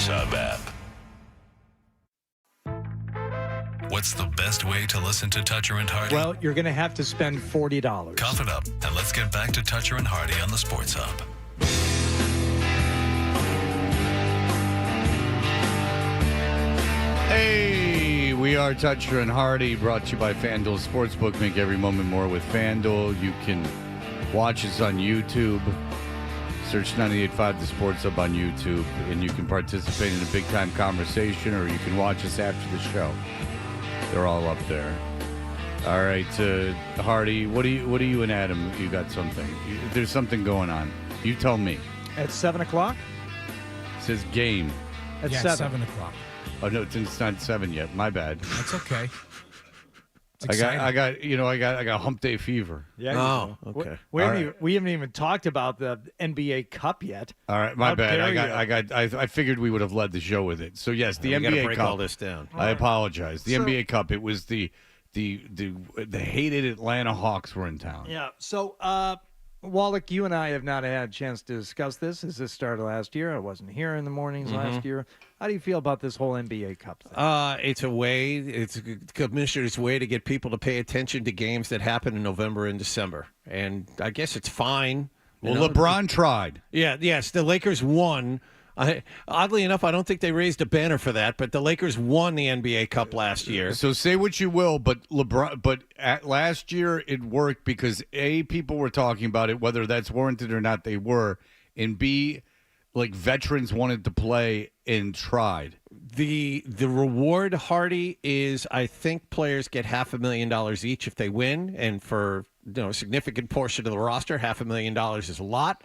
Sports Hub app. What's the best way to listen to Toucher and Hardy? Well, you're going to have to spend $40. Cough it up, and let's get back to Toucher and Hardy on the Sports Hub. Hey, we are Toucher and Hardy, brought to you by FanDuel Sportsbook. Make every moment more with FanDuel. You can watch us on YouTube. Search 98.5 The Sports Hub on YouTube, and you can participate in a big-time conversation, or you can watch us after the show. They're all up there. All right, Hardy, what do you and Adam, you got something. There's something going on. You tell me. At 7 o'clock? It says game. At Yeah, 7 o'clock. Oh, no, it's not 7 yet. My bad. That's okay. I got hump day fever. Yeah. Oh, okay. We haven't even talked about the NBA Cup yet. All right, my How bad. dare you. I figured we would have led the show with it. So yes, the We gotta NBA break Cup. all this down. I apologize. The So- NBA Cup. It was the hated Atlanta Hawks were in town. Yeah. So, Wallach, you and I have not had a chance to discuss this as this started last year. I wasn't here in the mornings last year. How do you feel about this whole NBA Cup thing? It's a commissioner's way to get people to pay attention to games that happen in November and December. And I guess it's fine. Well, LeBron tried. Yeah, yes, the Lakers won. Oddly enough, I don't think they raised a banner for that, but the Lakers won the NBA Cup last year. So say what you will, but last year it worked because A, people were talking about it, whether that's warranted or not, they were, and B, like veterans wanted to play and tried. The reward, Hardy, is I think players get $500,000 each if they win, and for a significant portion of the roster, $500,000 is a lot.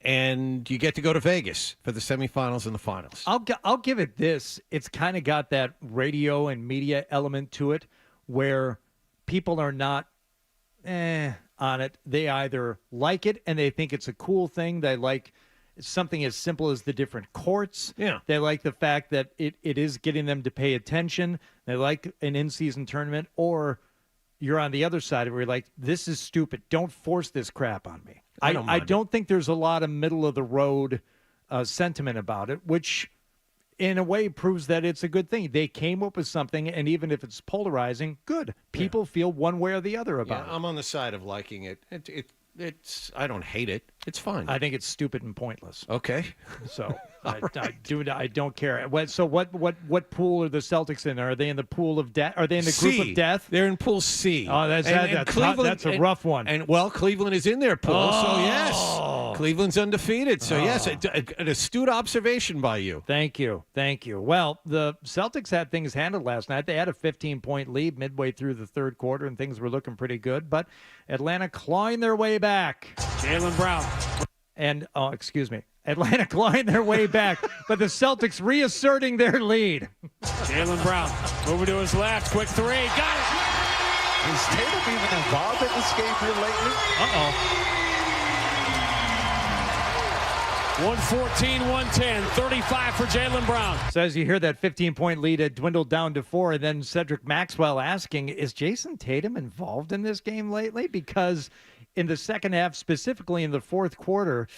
And you get to go to Vegas for the semifinals and the finals. I'll give it this. It's kind of got that radio and media element to it where people are not on it. They either like it and they think it's a cool thing. They like something as simple as the different courts. Yeah. They like the fact that it is getting them to pay attention. They like an in-season tournament. Or you're on the other side of it where you're like, this is stupid. Don't force this crap on me. I don't think there's a lot of middle-of-the-road sentiment about it, which in a way proves that it's a good thing. They came up with something, and even if it's polarizing, good. People feel one way or the other about it. I'm on the side of liking it. It's I don't hate it. It's fine. I think it's stupid and pointless. Okay. So I don't care. So what pool are the Celtics in? Are they in the pool of death? Are they in the group of death? They're in Pool C. Oh, that's a rough one. And Cleveland is in their pool, so yes, Cleveland's undefeated. So yes, an astute observation by you. Thank you. Well, the Celtics had things handled last night. They had a 15-point lead midway through the third quarter, and things were looking pretty good. But Atlanta clawing their way back. Jaylen Brown. And, Atlanta clawing their way back, but the Celtics reasserting their lead. Jaylen Brown moving to his left. Quick three. Got it. Is Tatum even involved in this game here lately? 114-110. 35 for Jaylen Brown. So as you hear that 15-point lead had dwindled down to 4, and then Cedric Maxwell asking, is Jason Tatum involved in this game lately? Because in the second half, specifically in the fourth quarter,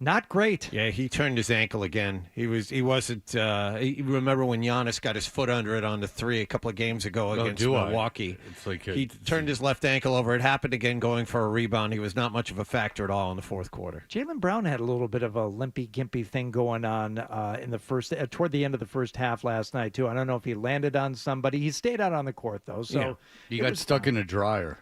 not great. Yeah, he turned his ankle again. He wasn't. You remember when Giannis got his foot under it on the three a couple of games ago against Milwaukee? It's like he turned his left ankle over. It happened again going for a rebound. He was not much of a factor at all in the fourth quarter. Jaylen Brown had a little bit of a limpy-gimpy thing going on in the first toward the end of the first half last night too. I don't know if he landed on somebody. He stayed out on the court though, so he got stuck in a dryer.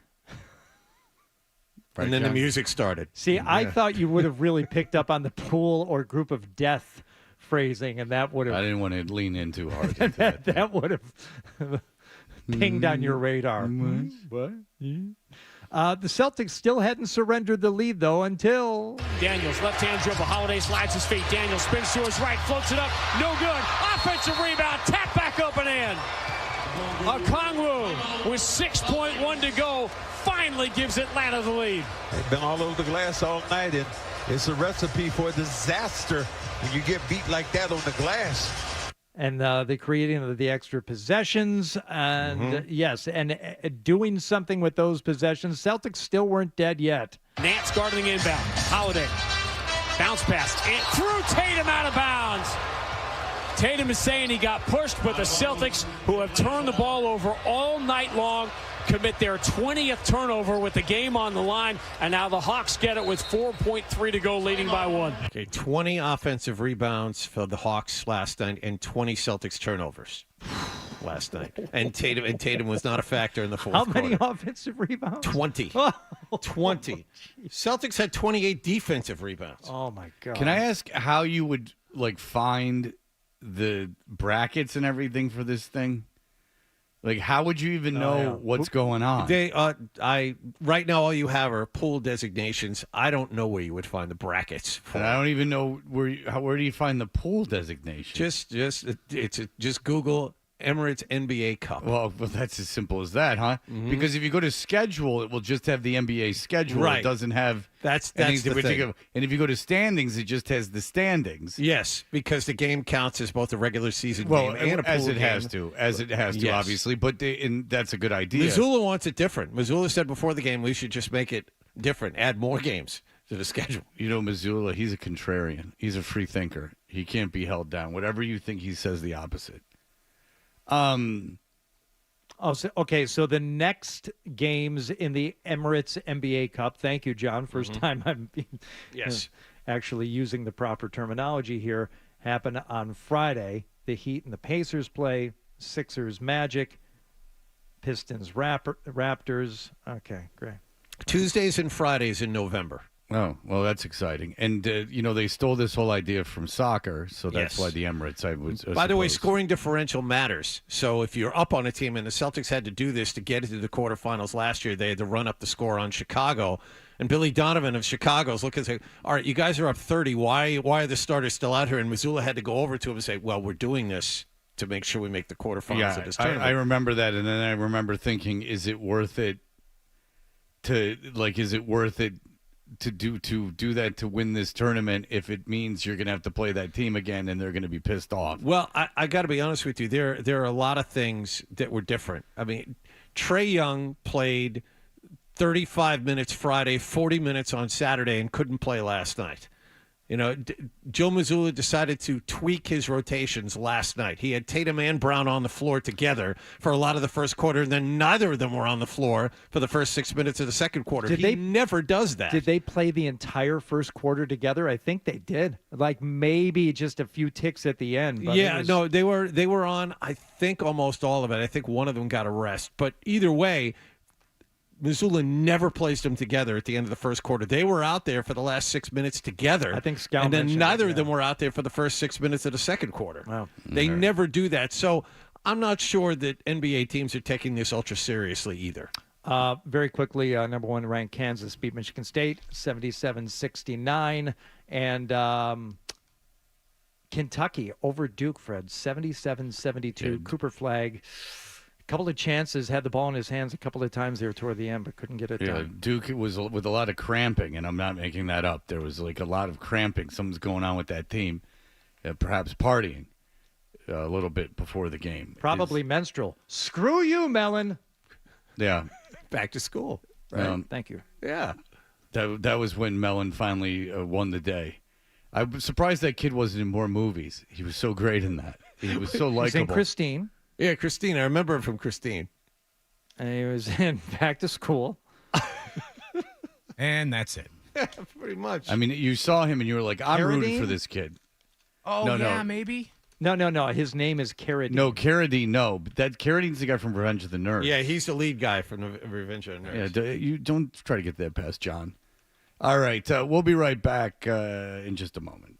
And then the music started. See, I thought you would have really picked up on the pool or group of death phrasing, and that would have. I didn't want to lean in too hard. that would have pinged on your radar. What? The Celtics still hadn't surrendered the lead, though, until Daniels, left-hand dribble. Holiday slides his feet. Daniels spins to his right, floats it up. No good. Offensive rebound. Tap back up and in. Okongwu with 6.1 to go finally gives Atlanta the lead. They've been all over the glass all night, and it's a recipe for disaster when you get beat like that on the glass. And the creating the extra possessions, and yes, and doing something with those possessions. Celtics still weren't dead yet. Nance guarding the inbound. Holiday. Bounce pass. And through Tatum out of bounds. Tatum is saying he got pushed, but the Celtics, who have turned the ball over all night long, commit their 20th turnover with the game on the line, and now the Hawks get it with 4.3 to go, leading by 1. Okay, 20 offensive rebounds for the Hawks last night and 20 Celtics turnovers last night. And Tatum was not a factor in the fourth quarter. How many offensive rebounds? 20. 20. Celtics had 28 defensive rebounds. Oh, my God. Can I ask how you would, find the brackets and everything for this thing? How would you even know what's going on? Right now, all you have are pool designations. I don't know where you would find the brackets. And I don't even know where do you find the pool designation? Just Google Emirates NBA Cup. Well, that's as simple as that, huh? Mm-hmm. Because if you go to schedule, it will just have the NBA schedule. Right. It doesn't have that's anything the thing. And if you go to standings, it just has the standings. Yes, because the game counts as both a regular season game and a pool as it game. has to, Yes. obviously. But that's a good idea. Missoula wants it different. Missoula said before the game we should just make it different, add more games to the schedule. You know, Missoula, he's a contrarian. He's a free thinker. He can't be held down. Whatever you think, he says the opposite. So the next games in the Emirates NBA Cup. Thank you, John. First time I'm actually using the proper terminology here. Happen on Friday. The Heat and the Pacers play. Sixers Magic. Pistons Raptors. Okay, great. Tuesdays and Fridays in November. Oh, well, that's exciting. And, they stole this whole idea from soccer, so that's Yes. why the Emirates, I would By the way, suppose. scoring differential matters. So if you're up on a team, and the Celtics had to do this to get into the quarterfinals last year, they had to run up the score on Chicago. And Billy Donovan of Chicago is looking and say, all right, you guys are up 30. Why are the starters still out here? And Missoula had to go over to him and say, well, we're doing this to make sure we make the quarterfinals of this tournament. I remember that, and then I remember thinking, is it worth it to do that to win this tournament if it means you're going to have to play that team again and they're going to be pissed off? Well, I got to be honest with you. There are a lot of things that were different. I mean, Trae Young played 35 minutes Friday, 40 minutes on Saturday, and couldn't play last night. Joe Mazzulla decided to tweak his rotations last night. He had Tatum and Brown on the floor together for a lot of the first quarter, and then neither of them were on the floor for the first 6 minutes of the second quarter. He never does that. Did they play the entire first quarter together? I think they did. Maybe just a few ticks at the end. But no, they were on, I think, almost all of it. I think one of them got a rest. But either way, Missoula never placed them together at the end of the first quarter. They were out there for the last 6 minutes together. I think Scout and then mentioned neither it, of them were out there for the first 6 minutes of the second quarter. Wow. They never do that. So I'm not sure that NBA teams are taking this ultra seriously either. Very quickly, number one ranked Kansas beat Michigan State 77-69. And Kentucky over Duke, Fred, 77-72. Cooper Flag. Couple of chances, had the ball in his hands a couple of times there toward the end, but couldn't get it done. Duke was with a lot of cramping, and I'm not making that up. There was a lot of cramping. Something's going on with that team, perhaps partying a little bit before the game. Probably menstrual. Screw you, Mellon. Yeah. Back to school. Right? Thank you. Yeah. That was when Mellon finally won the day. I was surprised that kid wasn't in more movies. He was so great in that. He was so likable. He's in Christine. Yeah, Christine. I remember him from Christine. And he was in Back to School. And that's it. Yeah, pretty much. I mean, you saw him and you were like, I'm rooting for this kid. Oh, No. Maybe? No. His name is Carradine. No, Carradine, no. But Carradine's the guy from Revenge of the Nerds. Yeah, he's the lead guy from Revenge of the Nerds. Yeah, you don't try to get that past John. All right, we'll be right back in just a moment.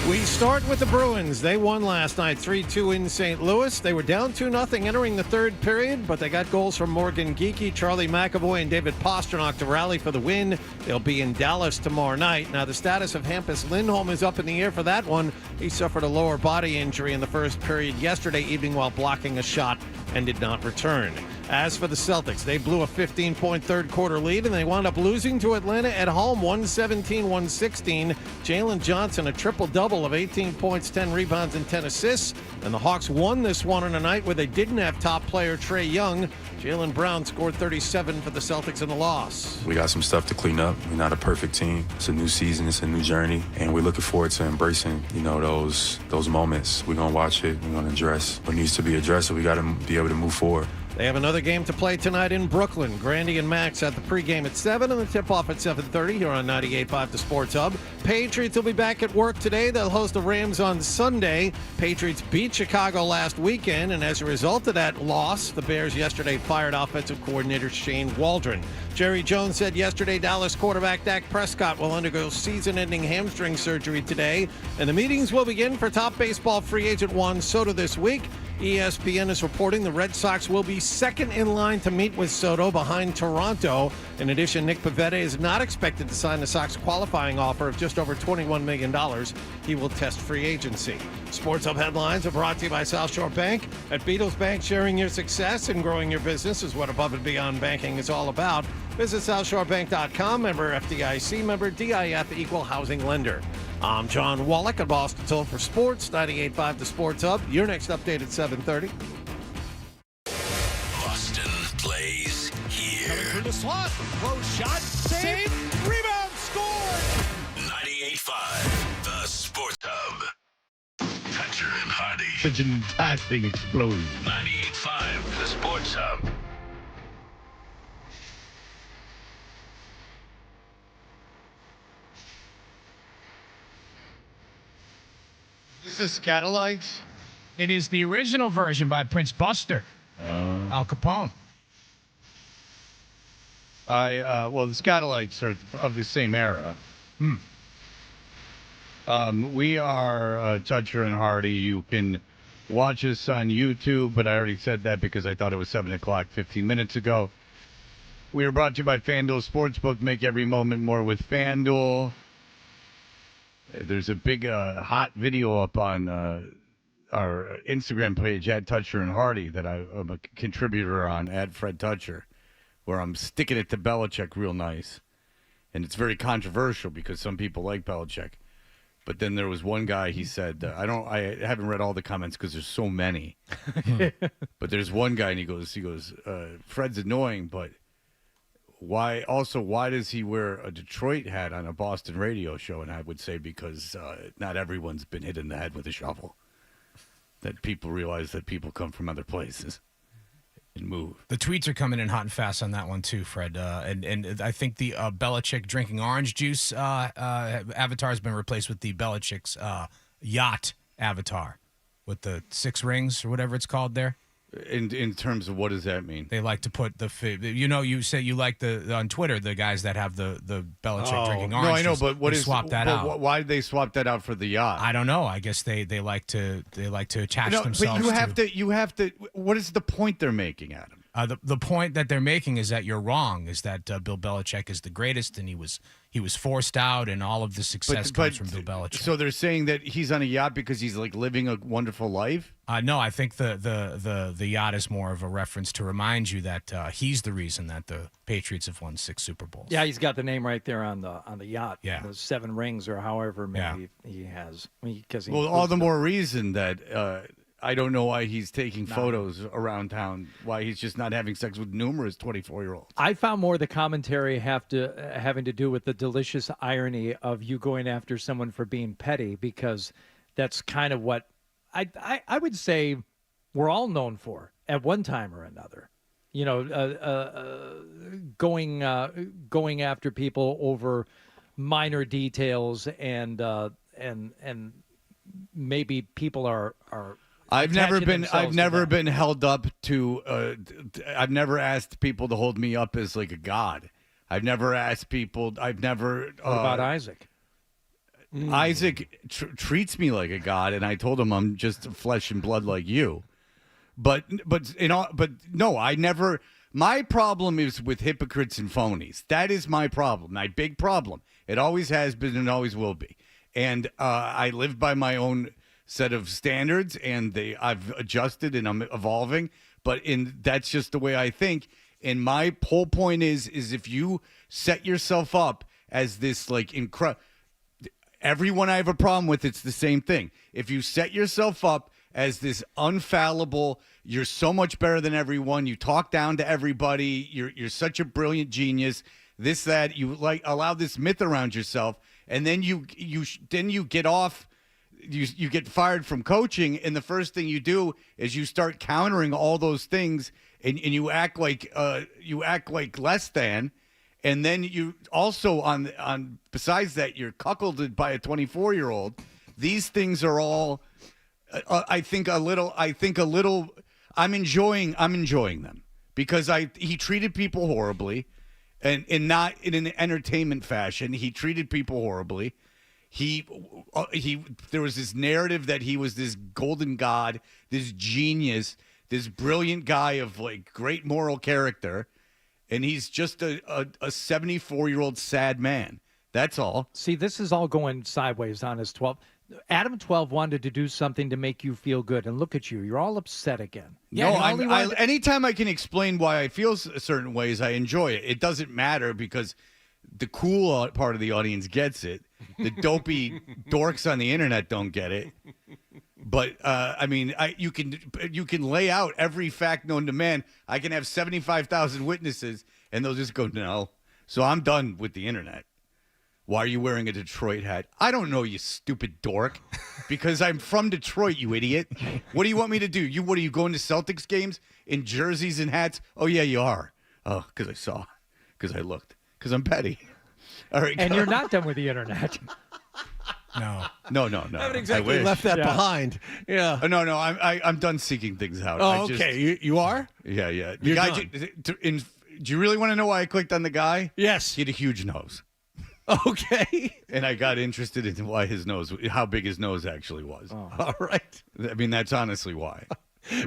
We start with the Bruins. They won last night 3-2 in St. Louis. They were down 2-0 entering the third period, but they got goals from Morgan Geekie, Charlie McAvoy, and David Pastrnak to rally for the win. They'll be in Dallas tomorrow night. Now, the status of Hampus Lindholm is up in the air for that one. He suffered a lower body injury in the first period yesterday evening while blocking a shot and did not return. As for the Celtics, they blew a 15-point third-quarter lead, and they wound up losing to Atlanta at home 117-116. Jalen Johnson, a triple-double of 18 points, 10 rebounds, and 10 assists. And the Hawks won this one on a night where they didn't have top player Trae Young. Jaylen Brown scored 37 for the Celtics in the loss. We got some stuff to clean up. We're not a perfect team. It's a new season. It's a new journey. And we're looking forward to embracing, those moments. We're going to watch it. We're going to address what needs to be addressed. So we got to be able to move forward. They have another game to play tonight in Brooklyn. Grandy and Max at the pregame at 7 and the tip-off at 7:30 here on 98.5 The Sports Hub. Patriots will be back at work today. They'll host the Rams on Sunday. Patriots beat Chicago last weekend, and as a result of that loss, the Bears yesterday fired offensive coordinator Shane Waldron. Jerry Jones said yesterday Dallas quarterback Dak Prescott will undergo season-ending hamstring surgery today, and the meetings will begin for top baseball free agent Juan Soto this week. ESPN is reporting the Red Sox will be second in line to meet with Soto behind Toronto. In addition, Nick Pivetta is not expected to sign the Sox qualifying offer of just over $21 million. He will test free agency. Sports Hub headlines are brought to you by South Shore Bank. At Beatles Bank, sharing your success and growing your business is what Above and Beyond Banking is all about. Visit SouthShoreBank.com, member FDIC, member DIF, equal housing lender. I'm John Wallach at Boston Toll for Sports, 98.5 The Sports Hub. Your next update at 7:30. Boston plays here. Coming through the slot. Close shot. Save. Rebound. Score. 98.5 The Sports Hub. Thatcher and Hardy. Such an fantastic explosion. 98.5 The Sports Hub. This is Catalyte. It is the original version by Prince Buster, Al Capone. Well, the Scatolites are of the same era. We are Toucher and Hardy. You can watch us on YouTube, but I already said that because I thought it was 7 o'clock 15 minutes ago. We are brought to you by FanDuel Sportsbook. Make every moment more with FanDuel. There's a big hot video up on our Instagram page, @Toucher and Hardy, that I'm a contributor on, @FredToucher, where I'm sticking it to Belichick real nice. And it's very controversial because some people like Belichick. But then there was one guy, he said, I haven't read all the comments because there's so many. But there's one guy, and he goes, Fred's annoying, but why does he wear a Detroit hat on a Boston radio show? And I would say because not everyone's been hit in the head with a shovel. That people realize that people come from other places and move. The tweets are coming in hot and fast on that one too, Fred. And I think the Belichick drinking orange juice avatar has been replaced with the Belichick's yacht avatar with the 6 rings or whatever it's called there. In terms of what does that mean? They like to put you say you like on Twitter the guys that have the Belichick drinking orange. No, I know, but swap that out? Why did they swap that out for the yacht? I don't know. I guess they like to attach themselves. But you have to. What is the point they're making, Adam? The point that they're making is that you're wrong. Is that Bill Belichick is the greatest, and he was forced out, and all of the success comes from Bill Belichick. So they're saying that he's on a yacht because he's like living a wonderful life. No, I think the yacht is more of a reference to remind you that he's the reason that the Patriots have won 6 Super Bowls. Yeah, he's got the name right there on the yacht. Yeah, those 7 rings or however many he has. All the more reason that. I don't know why he's taking photos around town, why he's just not having sex with numerous 24-year-olds. I found more the commentary having to do with the delicious irony of you going after someone for being petty, because that's kind of what I would say we're all known for at one time or another. Going after people over minor details and maybe people are I've never been held up to. I've never asked people to hold me up as like a god. I've never asked people. I've never. What about Isaac? Isaac treats me like a god, and I told him I'm just flesh and blood like you. But no, I never. My problem is with hypocrites and phonies. That is my problem, my big problem. It always has been and always will be. And I live by my own set of standards, and I've adjusted and I'm evolving. But that's just the way I think. And my whole point is if you set yourself up as this like incredible, everyone I have a problem with, it's the same thing. If you set yourself up as this unfallible, you're so much better than everyone, you talk down to everybody, you're such a brilliant genius, this, that, you like allow this myth around yourself, and then you get off, you get fired from coaching, and the first thing you do is you start countering all those things, and you act like less than. And then you also on besides that, you're cuckolded by a 24-year-old. These things are all, I think a little. I'm enjoying them because he treated people horribly, and not in an entertainment fashion. He treated people horribly. There was this narrative that he was this golden god, this genius, this brilliant guy of like great moral character. And he's just a 74-year-old sad man. That's all. See, this is all going sideways on his 12. Adam 12 wanted to do something to make you feel good. And look at you. You're all upset again. Yeah, no, anytime I can explain why I feel certain ways, I enjoy it. It doesn't matter because the cool part of the audience gets it. The dopey dorks on the internet don't get it. But I mean, you can lay out every fact known to man. I can have 75,000 witnesses, and they'll just go no. So I'm done with the internet. Why are you wearing a Detroit hat? I don't know, you stupid dork. Because I'm from Detroit, you idiot. What do you want me to do? What are you going to Celtics games in jerseys and hats? Oh yeah, you are. Oh, because I saw, because I looked, because I'm petty. All right, and you're not done with the internet. No. I haven't exactly left that behind. Yeah. No. I'm done seeking things out. Oh, okay. You are? Yeah. The You're guy. done. Do you really want to know why I clicked on the guy? Yes. He had a huge nose. Okay. And I got interested in how big his nose actually was. Oh. All right. I mean, that's honestly why.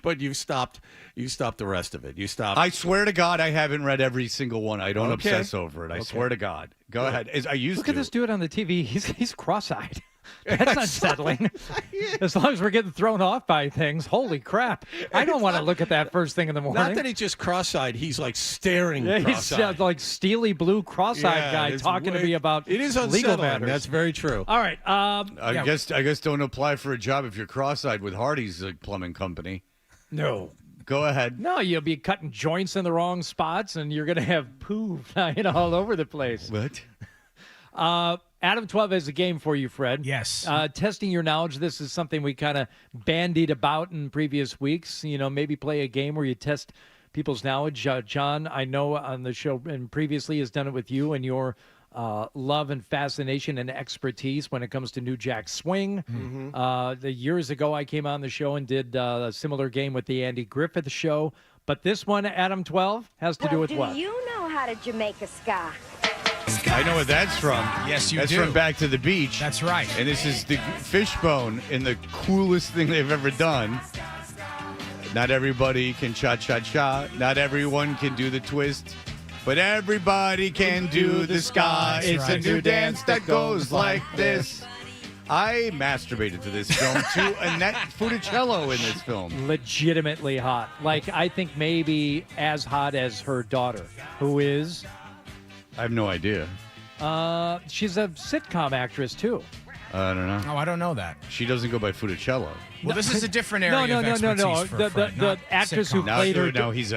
But you stopped the rest of it. You stopped. I swear to God, I haven't read every single one. I don't obsess over it. I swear to God. Go ahead. I used Look to. at this dude on the TV. He's cross-eyed. That's unsettling. As long as we're getting thrown off by things. Holy crap. I don't want to look at that first thing in the morning. Not that he's just cross-eyed. He's like staring cross-eyed. He's like steely blue cross-eyed guy talking to me about it is legal matters. That's very true. All right. I guess don't apply for a job if you're cross-eyed with Hardy's plumbing company. No. Go ahead. No, you'll be cutting joints in the wrong spots, and you're going to have poo flying all over the place. What? Adam 12 has a game for you, Fred. Yes. Testing your knowledge. This is something we kind of bandied about in previous weeks. Maybe play a game where you test people's knowledge. John, I know on the show and previously has done it with you and your love and fascination and expertise when it comes to New Jack Swing. Mm-hmm. The years ago, I came on the show and did a similar game with the Andy Griffith Show. But this one, Adam 12, has to do with what? Do you know how to Jamaica ska? I know what that's from. Yes, That's from Back to the Beach. That's right. And this is the Fishbone in the coolest thing they've ever done. Not everybody can cha-cha-cha. Not everyone can do the twist. But everybody can do the ska. It's a new dance that goes like this. I masturbated to this film, too. Annette Funicello in this film. Legitimately hot. Like, I think maybe as hot as her daughter, who is... I have no idea. She's a sitcom actress, too. I don't know. Oh, I don't know that. She doesn't go by Funicello. Well, this is a different area of expertise for Fred, The actress who played her... Now he's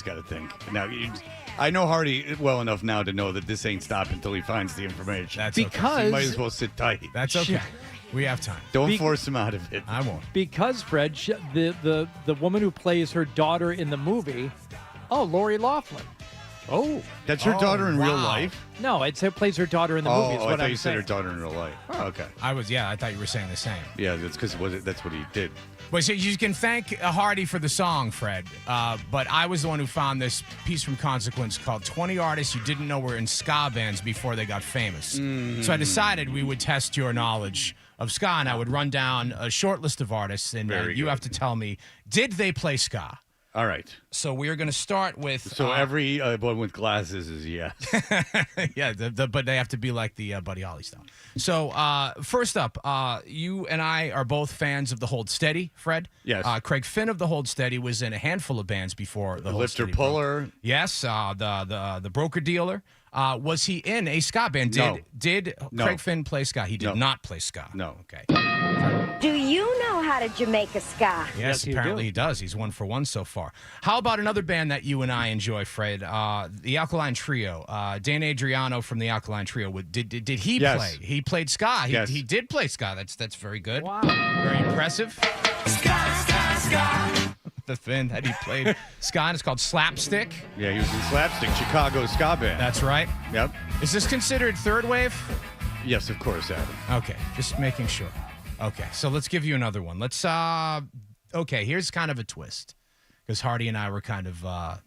got to think. I know Hardy well enough now to know that this ain't stopping until he finds the information. That's because okay. So you might as well sit tight. That's okay. We have time. Don't force him out of it. I won't. Because, Fred, the woman who plays her daughter in the movie, Lori Loughlin. Oh. That's her daughter in real life? No, it plays her daughter in the movie. Is I what thought I'm you said saying. her daughter in real life. Okay. I thought you were saying the same. Yeah, that's because that's what he did. But so you can thank Hardy for the song, Fred. But I was the one who found this piece from Consequence called 20 Artists You Didn't Know Were in Ska Bands Before They Got Famous. So I decided we would test your knowledge of ska, and I would run down a short list of artists, and you have to tell me, did they play ska? All right. So we are going to start with... So every one with glasses is yes. Yeah, but they have to be like the Buddy Holly style. So first up, you and I are both fans of the Hold Steady, Fred. Yes. Craig Finn of the Hold Steady was in a handful of bands before the Hold Lifter Steady Puller. broke. Yes, the Broker Dealer. Was he in a ska band? Did Craig Finn play ska? He did not play ska. No. Okay. Do you know how to Jamaica ska? Yes, apparently he does. He's 1 for 1 so far. How about another band that you and I enjoy, Fred? The Alkaline Trio. Dan Adriano from the Alkaline Trio. Did he play? He played ska. He did play ska. That's very good. Wow. Very impressive. Ska. The band that he played ska, and it's called Slapstick. Yeah, he was in Slapstick, Chicago ska band. That's right. Yep. Is this considered third wave? Yes, of course, Adam. Okay, just making sure. Okay, so let's give you another one. Okay, here's kind of a twist, because Hardy and I were kind of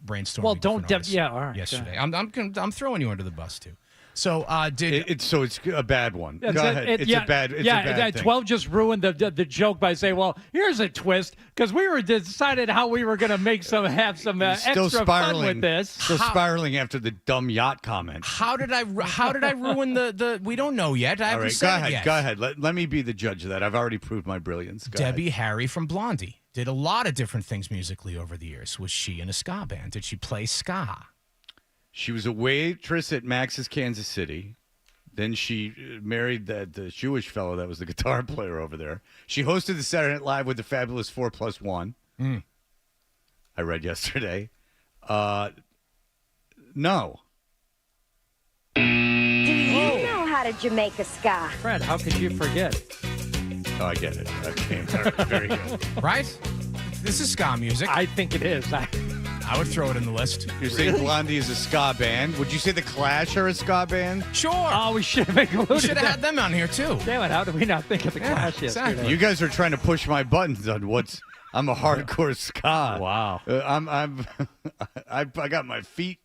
brainstorming. Well, don't. different artists Yeah, all right. yesterday. I'm throwing you under the bus too. So it's a bad one. Go ahead. It's a bad thing. 12 just ruined the joke by saying, "Well, here's a twist," because we were decided how we were going to have some extra fun with this. Still spiraling after the dumb yacht comment. How did I ruin the? We don't know yet. I haven't said it yet. Go ahead. Let me be the judge of that. I've already proved my brilliance. Debbie Harry from Blondie did a lot of different things musically over the years. Was she in a ska band? Did she play ska? She was a waitress at Max's Kansas City. Then she married the Jewish fellow that was the guitar player over there. She hosted the Saturday Night Live with the fabulous 4+1. I read yesterday. No. Do you know how to Jamaica ska? Fred, how could you forget? Oh, I get it. Okay. All right. Very good. Right? This is ska music. I think it is. I would throw it in the list. You're saying Blondie is a ska band? Would you say the Clash are a ska band? Sure. Oh, we should have included We should have had them on here too. Damn it! How did we not think of the Clash yesterday? Exactly. You guys are trying to push my buttons on what's. I'm a hardcore ska. Wow. I got my feet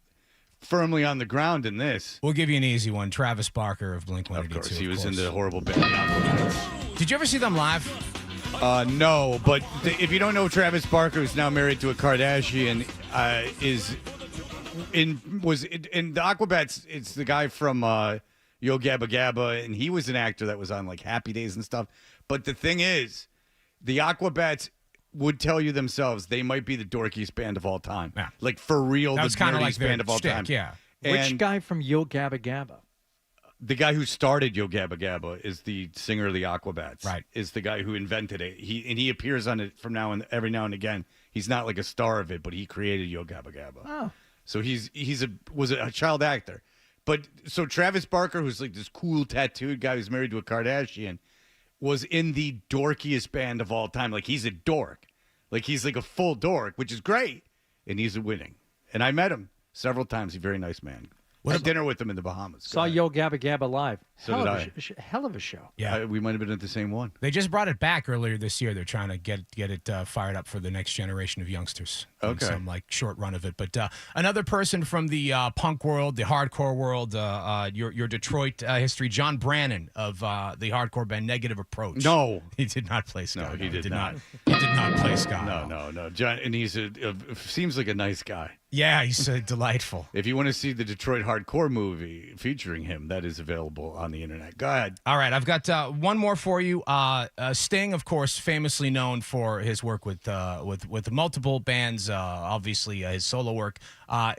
firmly on the ground in this. We'll give you an easy one. Travis Barker of Blink-182. Of course, he was in the horrible band. Did you ever see them live? No, but if you don't know Travis Barker, who's now married to a Kardashian, was in the Aquabats. It's the guy from Yo Gabba Gabba, and he was an actor that was on like Happy Days and stuff. But the thing is, the Aquabats would tell you themselves they might be the dorkiest band of all time. Yeah. Like for real, That the was kind of like nerdiest their band of all shtick, time. Yeah. Which guy from Yo Gabba Gabba? The guy who started Yo Gabba Gabba is the singer of the Aquabats. Right. Is the guy who invented it. He appears on it from every now and again. He's not like a star of it, but he created Yo Gabba Gabba. Oh. So was a child actor. But so Travis Barker, who's like this cool tattooed guy who's married to a Kardashian, was in the dorkiest band of all time. Like he's a dork. Like he's like a full dork, which is great. And he's winning. And I met him several times. He's a very nice man. Had dinner with him in the Bahamas. Saw Yo Gabba Gabba live. So did I. Hell of a show. Yeah. We might have been at the same one. They just brought it back earlier this year. They're trying to get it fired up for the next generation of youngsters. Okay. Some like short run of it. But another person from the punk world, the hardcore world, your Detroit history, John Brannon of the hardcore band Negative Approach. No. He did not play ska. No, he did not. He did not play ska. No. John, and he's seems like a nice guy. Yeah, he's delightful. If you want to see the Detroit hardcore movie featuring him, that is available on the internet. Go ahead. All right, I've got one more for you. Sting, of course, famously known for his work with multiple bands. Obviously, his solo work.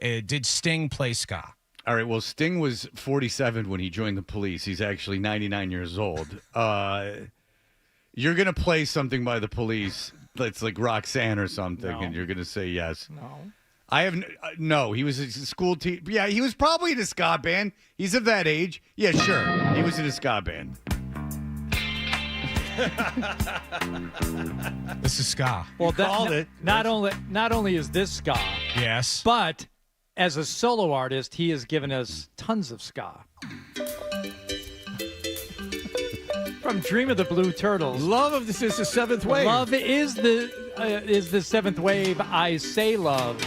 Did Sting play ska? All right. Well, Sting was 47 when he joined the Police. He's actually 99 years old. You're gonna play something by the Police that's like Roxanne or something, and you're gonna say yes. No. I have no. He was a school teacher. Yeah, he was probably in a ska band. He's of that age. Yeah, sure. He was in a ska band. This is ska. Well, called it. Not only is this ska, yes, but as a solo artist, he has given us tons of ska. From Dream of the Blue Turtles. Love of this is the seventh wave. Love is the seventh wave. I say love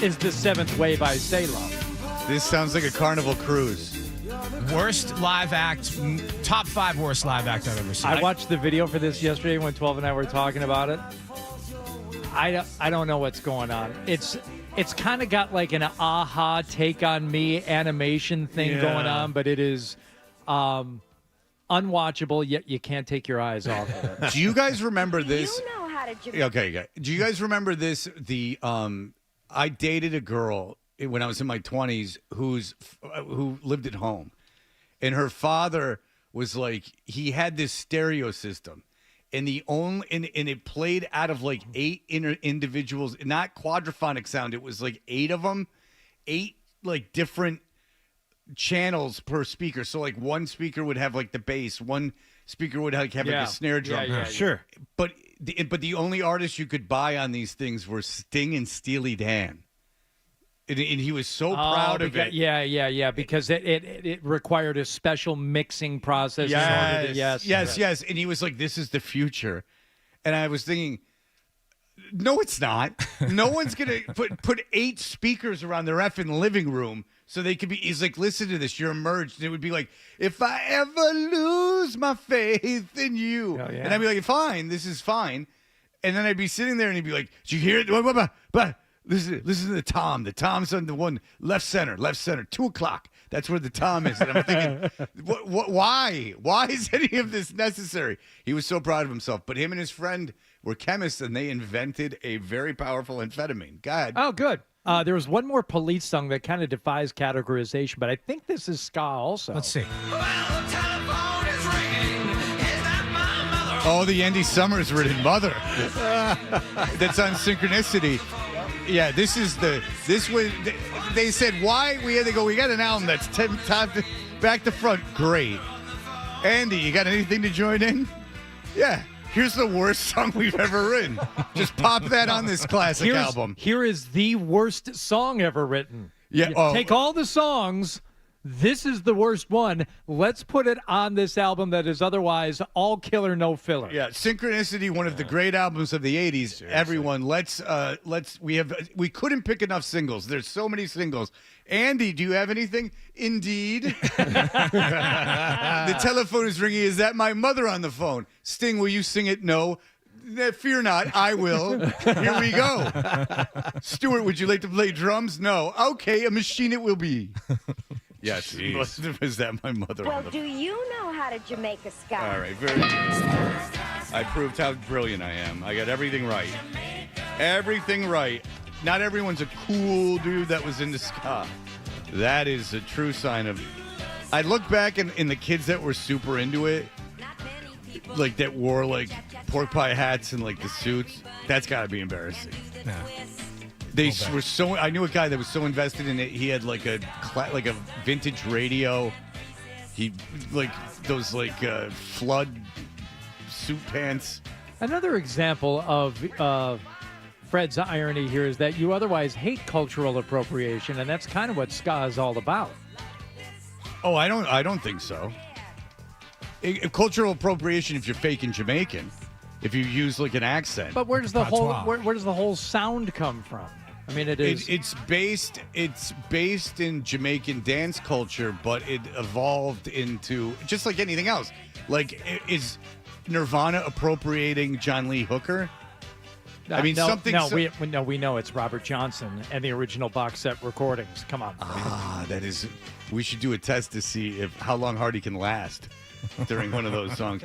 is the seventh wave. I say love. This sounds like a Carnival cruise. Worst live act, top 5 worst live act I've ever seen. I watched the video for this yesterday when 12 and I were talking about it. I don't know what's going on. It's kind of got like an aha take on me animation thing going on, but it is unwatchable, yet you can't take your eyes off of it. Do you guys remember this? You know how to Okay. Do you guys remember this? I dated a girl when I was in my 20s who lived at home, and her father was like, he had this stereo system, and it played out of like 8 individuals, not quadraphonic sound. It was like 8 of them, 8 like different channels per speaker. So like one speaker would have like the bass, one speaker would have like a snare drum. Sure. But the only artists you could buy on these things were Sting and Steely Dan. And he was so proud of it. Yeah, because it required a special mixing process. Yes. And he was like, this is the future. And I was thinking, no, it's not. No one's going to put 8 speakers around their effing living room so they could be. He's like, listen to this. You're emerged. And it would be like, if I ever lose my faith in you. Oh, yeah. And I'd be like, fine, this is fine. And then I'd be sitting there and he'd be like, did you hear it? But listen to the tom. The tom's on the one left center, 2 o'clock. That's where the tom is. And I'm thinking, why? Why is any of this necessary? He was so proud of himself. But him and his friend were chemists, and they invented a very powerful amphetamine. God. Oh, good. There was one more Police song that kind of defies categorization, but I think this is ska also. Let's see. Oh, the Andy Summers written Mother. That's on Synchronicity. Yeah, they said, why? They go, we got an album that's 10 top back to front. Great. Andy, you got anything to join in? Yeah. Here's the worst song we've ever written. Just pop that on this classic album. Here is the worst song ever written. Yeah. Take all the songs. This is the worst one. Let's put it on this album that is otherwise all killer, no filler. Yeah, Synchronicity, one of the great albums of the 80s. Seriously. Everyone, we couldn't pick enough singles. There's so many singles. Andy, do you have anything? Indeed. The telephone is ringing. Is that my mother on the phone? Sting, will you sing it? No. Fear not, I will. Here we go. Stuart, would you like to play drums? No. Okay, a machine it will be. Yes, was that my mother? Well, do you know how to Jamaica ska? All right, very good. I proved how brilliant I am. I got everything right. Everything right. Not everyone's a cool dude that was into ska. That is a true sign of. I look back in the kids that were super into it, like that wore like pork pie hats and like the suits. That's got to be embarrassing. Yeah. They were so. I knew a guy that was so invested in it. He had like a vintage radio. He like those flood suit pants. Another example of Fred's irony here is that you otherwise hate cultural appropriation, and that's kind of what ska is all about. Oh, I don't think so. Cultural appropriation if you're faking Jamaican, if you use like an accent. But where does the whole sound come from? I mean, it's based in Jamaican dance culture, but it evolved into just like anything else. Like, is Nirvana appropriating John Lee Hooker? I mean, something. No, we know it's Robert Johnson and the original box set recordings. Come on. That is. We should do a test to see how long Hardy can last during one of those songs.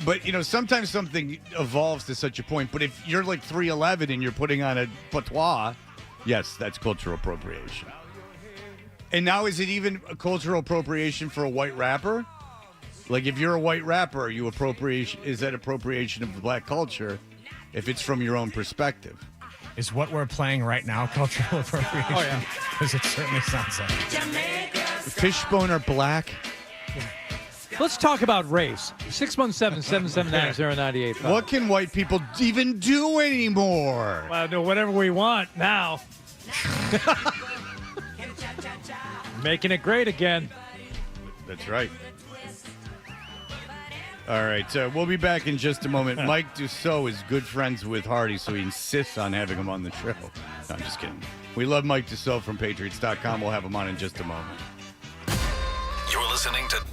But sometimes something evolves to such a point. But if you're like 3'11" and you're putting on a patois, yes, that's cultural appropriation. And now, is it even a cultural appropriation for a white rapper? Like, if you're a white rapper, is that appropriation of the black culture? If it's from your own perspective. Is what we're playing right now cultural appropriation? Oh, yeah. Because it certainly sounds like Fishbone are black. Let's talk about race. 617-779-0985. What can white people even do anymore? Well, do whatever we want now. making it great again. That's right. All right, we'll be back in just a moment. Mike Dussault is good friends with Hardy, so he insists on having him on the show. No, I'm just kidding. We love Mike Dussault from Patriots.com. We'll have him on in just a moment. You're listening to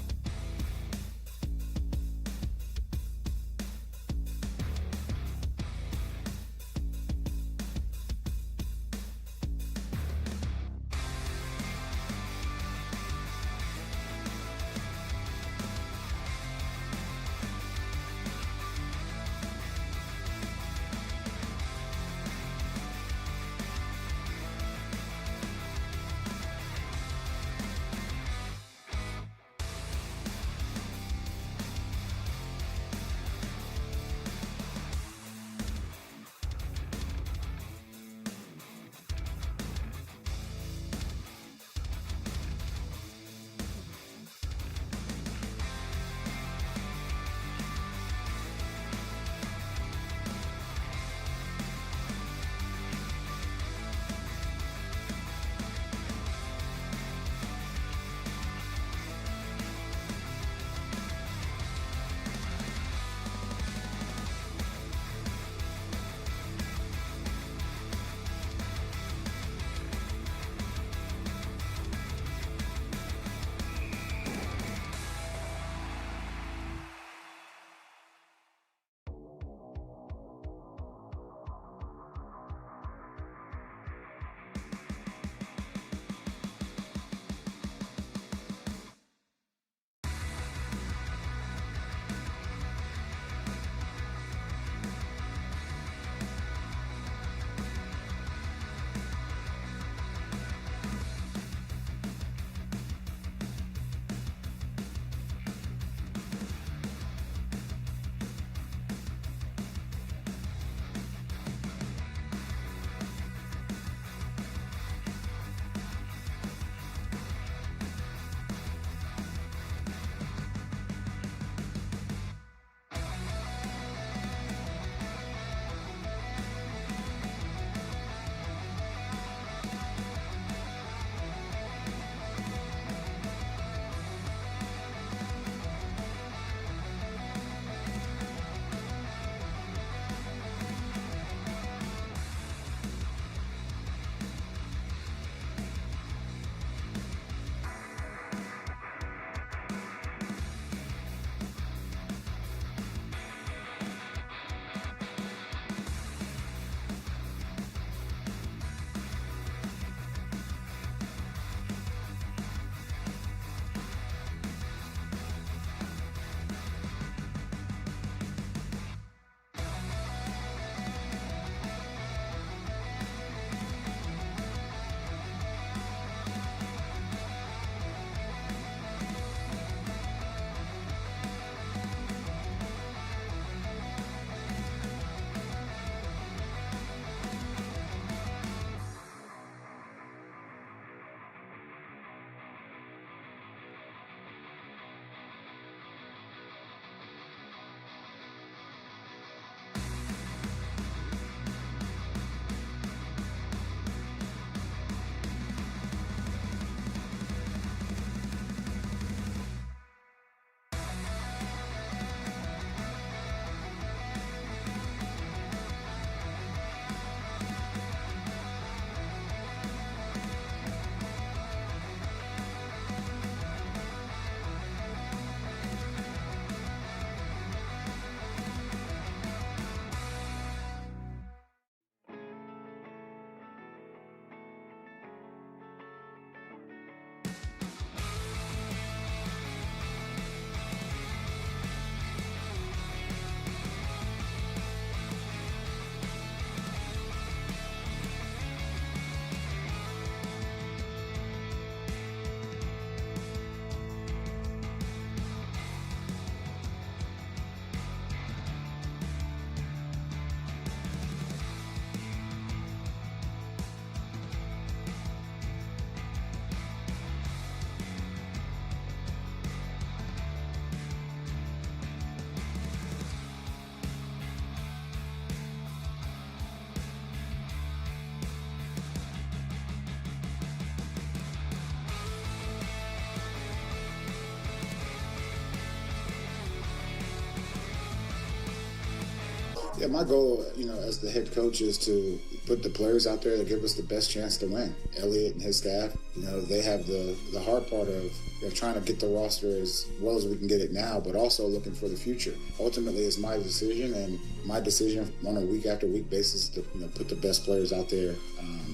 Yeah, my goal, as the head coach is to put the players out there that give us the best chance to win. Elliott and his staff, they have the hard part of trying to get the roster as well as we can get it now, but also looking for the future. Ultimately, it's my decision, and my decision on a week after week basis to put the best players out there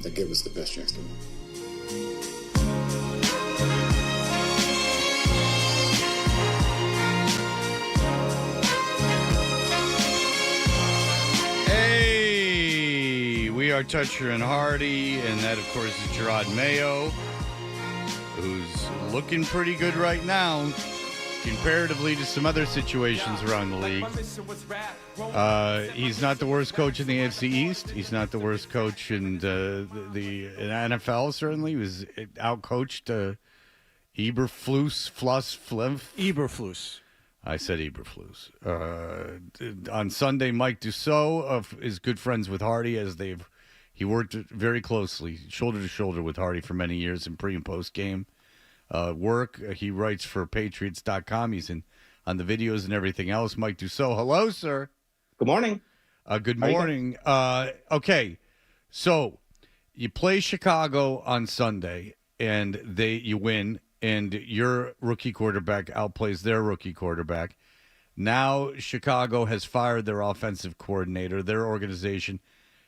that give us the best chance to win. We are Toucher and Hardy, and that, of course, is Gerard Mayo, who's looking pretty good right now, comparatively to some other situations around the league. He's not the worst coach in the AFC East. He's not the worst coach in the NFL, certainly. He was out-coached Eberflus. I said Eberflus. On Sunday, Mike Dussault is good friends with Hardy, as he worked very closely, shoulder to shoulder with Hardy for many years in pre and post game work. He writes for Patriots.com. He's on the videos and everything else. Mike Dussault, hello, sir. Good morning. Good morning. Okay, so you play Chicago on Sunday, and you win, and your rookie quarterback outplays their rookie quarterback. Now Chicago has fired their offensive coordinator. Their organization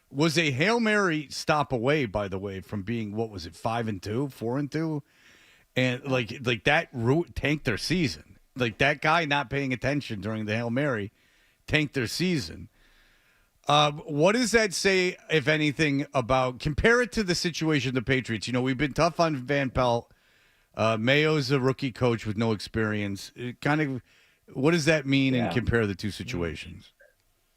was a Hail Mary stop away, by the way, from being, 5-2, 4-2? And like that tanked their season. Like that guy not paying attention during the Hail Mary tanked their season. What does that say, if anything, compare it to the situation of the Patriots? We've been tough on Van Pelt. Mayo's a rookie coach with no experience. What does that mean, and compare the two situations?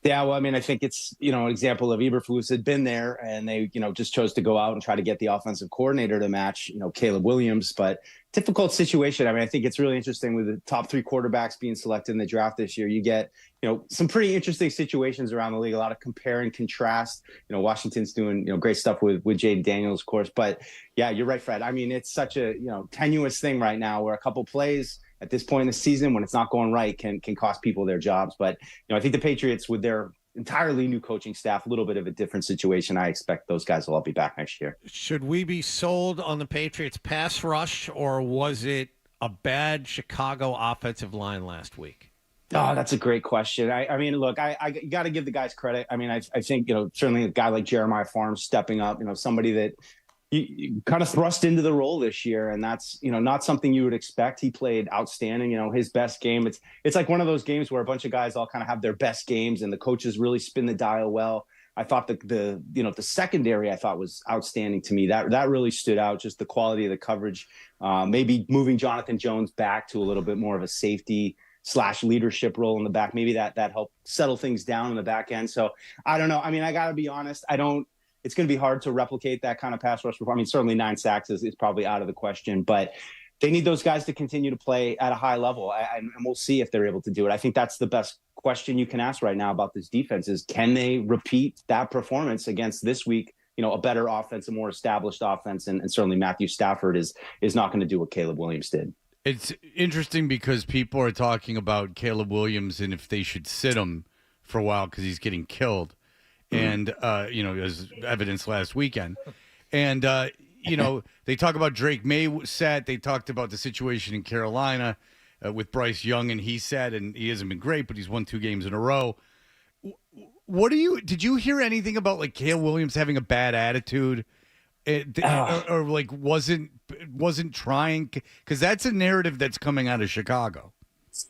Yeah, well, I think it's, an example of Eberflus had been there, and they, just chose to go out and try to get the offensive coordinator to match, Caleb Williams. But difficult situation. I think it's really interesting with the top 3 quarterbacks being selected in the draft this year. You get, some pretty interesting situations around the league, a lot of compare and contrast. Washington's doing, great stuff with Jaden Daniels, of course. But yeah, you're right, Fred. It's such a, tenuous thing right now where a couple plays at this point in the season, when it's not going right, can cost people their jobs. But I think the Patriots, with their entirely new coaching staff, a little bit of a different situation. I expect those guys will all be back next year. Should we be sold on the Patriots pass rush, or was it a bad Chicago offensive line last week? Oh, that's a great question. Look, I got to give the guys credit. I think, certainly a guy like Jeremiah Farms stepping up, somebody that you kind of thrust into the role this year, and that's not something you would expect. He played outstanding. His best game. It's like one of those games where a bunch of guys all kind of have their best games, and the coaches really spin the dial well. I thought the secondary I thought was outstanding to me. That really stood out. Just the quality of the coverage. Maybe moving Jonathan Jones back to a little bit more of a safety / leadership role in the back. Maybe that helped settle things down in the back end. So I don't know. I got to be honest. It's going to be hard to replicate that kind of pass rush performance. Certainly 9 sacks is probably out of the question, but they need those guys to continue to play at a high level, and we'll see if they're able to do it. I think that's the best question you can ask right now about this defense is, can they repeat that performance against this week, a better offense, a more established offense, and certainly Matthew Stafford is not going to do what Caleb Williams did. It's interesting because people are talking about Caleb Williams and if they should sit him for a while because he's getting killed. And, as evidence last weekend. And, they talk about Drake May set. They talked about the situation in Carolina with Bryce Young, and he said, and he hasn't been great, but he's won 2 games in a row. Did you hear anything about, Caleb Williams having a bad attitude? Or wasn't trying? Because that's a narrative that's coming out of Chicago.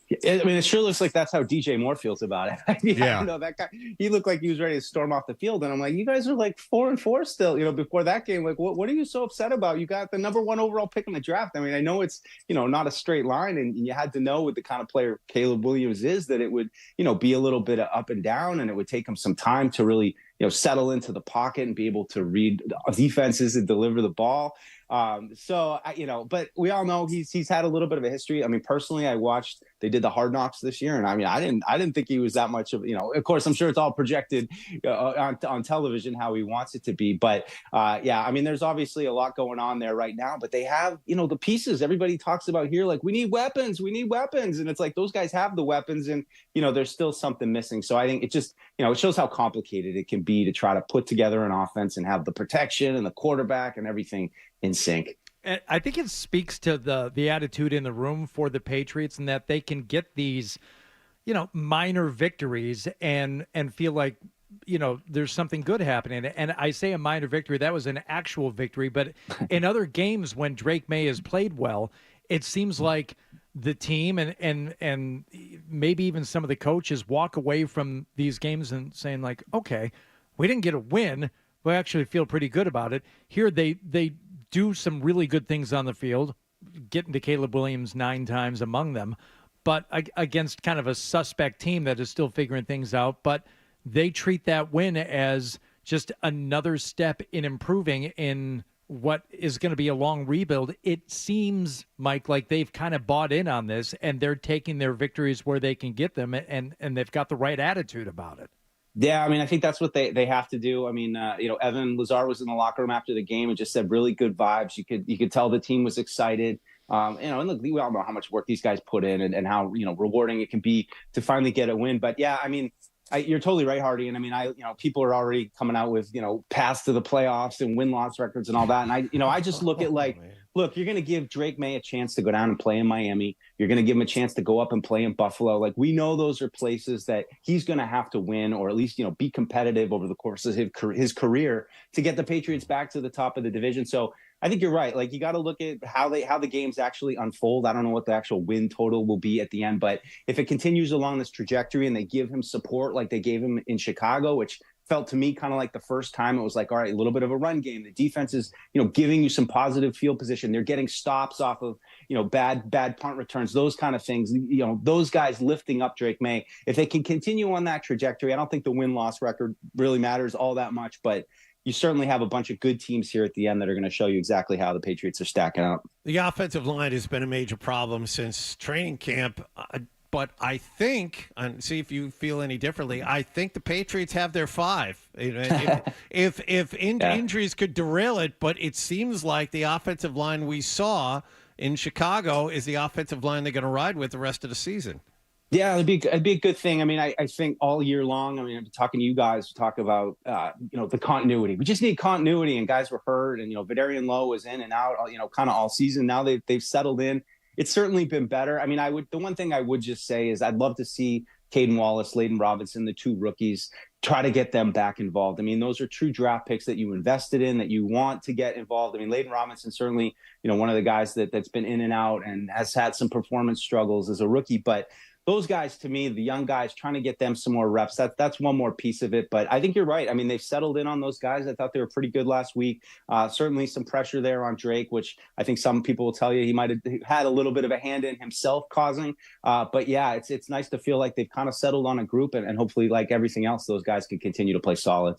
It sure looks like that's how DJ Moore feels about it. I don't know, that guy, he looked like he was ready to storm off the field. And I'm like, you guys are 4-4 still, before that game. What are you so upset about? You got the number 1 overall pick in the draft. I know it's, not a straight line, and you had to know with the kind of player Caleb Williams is that it would, be a little bit of up and down, and it would take him some time to really, settle into the pocket and be able to read defenses and deliver the ball. But we all know he's had a little bit of a history. I mean, personally, I watched, they did the Hard Knocks this year, and I mean, I didn't think he was that much of, of course, I'm sure it's all projected on television how he wants it to be. But I mean, there's obviously a lot going on there right now, but they have, the pieces everybody talks about here, like we need weapons. And it's like those guys have the weapons, and, there's still something missing. So I think it just, it shows how complicated it can be to try to put together an offense and have the protection and the quarterback and everything in sync. And I think it speaks to the attitude in the room for the Patriots, and that they can get these, minor victories and feel like, there's something good happening. And I say a minor victory, that was an actual victory. But in other games when Drake May has played well, it seems like the team and maybe even some of the coaches walk away from these games and saying like, okay, we didn't get a win. We actually feel pretty good about it. Here they do some really good things on the field, getting to Caleb Williams 9 times among them, but against kind of a suspect team that is still figuring things out. But they treat that win as just another step in improving in what is going to be a long rebuild. It seems, Mike, like they've kind of bought in on this, and they're taking their victories where they can get them, and they've got the right attitude about it. Yeah, I mean, I think that's what they have to do. I mean, Evan Lazar was in the locker room after the game and just said really good vibes. You could tell the team was excited. And look, we all know how much work these guys put in and how, rewarding it can be to finally get a win. But yeah, I mean, you're totally right, Hardy. And I mean, people are already coming out with, paths to the playoffs and win-loss records and all that. And I just look at like, look, you're going to give Drake May a chance to go down and play in Miami. You're going to give him a chance to go up and play in Buffalo. Like, we know those are places that he's going to have to win, or at least, be competitive over the course of his career to get the Patriots back to the top of the division. So I think you're right. Like, you got to look at how the games actually unfold. I don't know what the actual win total will be at the end, but if it continues along this trajectory and they give him support like they gave him in Chicago, which felt to me kind of like the first time, it was like, all right, a little bit of a run game. The defense is, giving you some positive field position. They're getting stops off of, bad punt returns, those kind of things. Those guys lifting up Drake May. If they can continue on that trajectory, I don't think the win-loss record really matters all that much, but you certainly have a bunch of good teams here at the end that are going to show you exactly how the Patriots are stacking up. The offensive line has been a major problem since training camp. But I think, and see if you feel any differently, I think the Patriots have their 5. If injuries could derail it, but it seems like the offensive line we saw in Chicago is the offensive line they're going to ride with the rest of the season. Yeah, it'd be a good thing. I mean, I think all year long, I've been talking to you guys, talk about, the continuity. We just need continuity, and guys were hurt, and, Vidarian Lowe was in and out, kind of all season. Now they've settled in. It's certainly been better. I mean, the one thing I would just say is I'd love to see Caden Wallace, Layden Robinson, the 2 rookies, try to get them back involved. I mean, those are true draft picks that you invested in, that you want to get involved. I mean, Layden Robinson, certainly, one of the guys that's been in and out and has had some performance struggles as a rookie, but those guys, to me, the young guys, trying to get them some more reps, that's one more piece of it. But I think you're right. I mean, they've settled in on those guys. I thought they were pretty good last week. Certainly some pressure there on Drake, which I think some people will tell you he might have had a little bit of a hand in himself causing. But yeah, it's nice to feel like they've kind of settled on a group, and hopefully, like everything else, those guys can continue to play solid.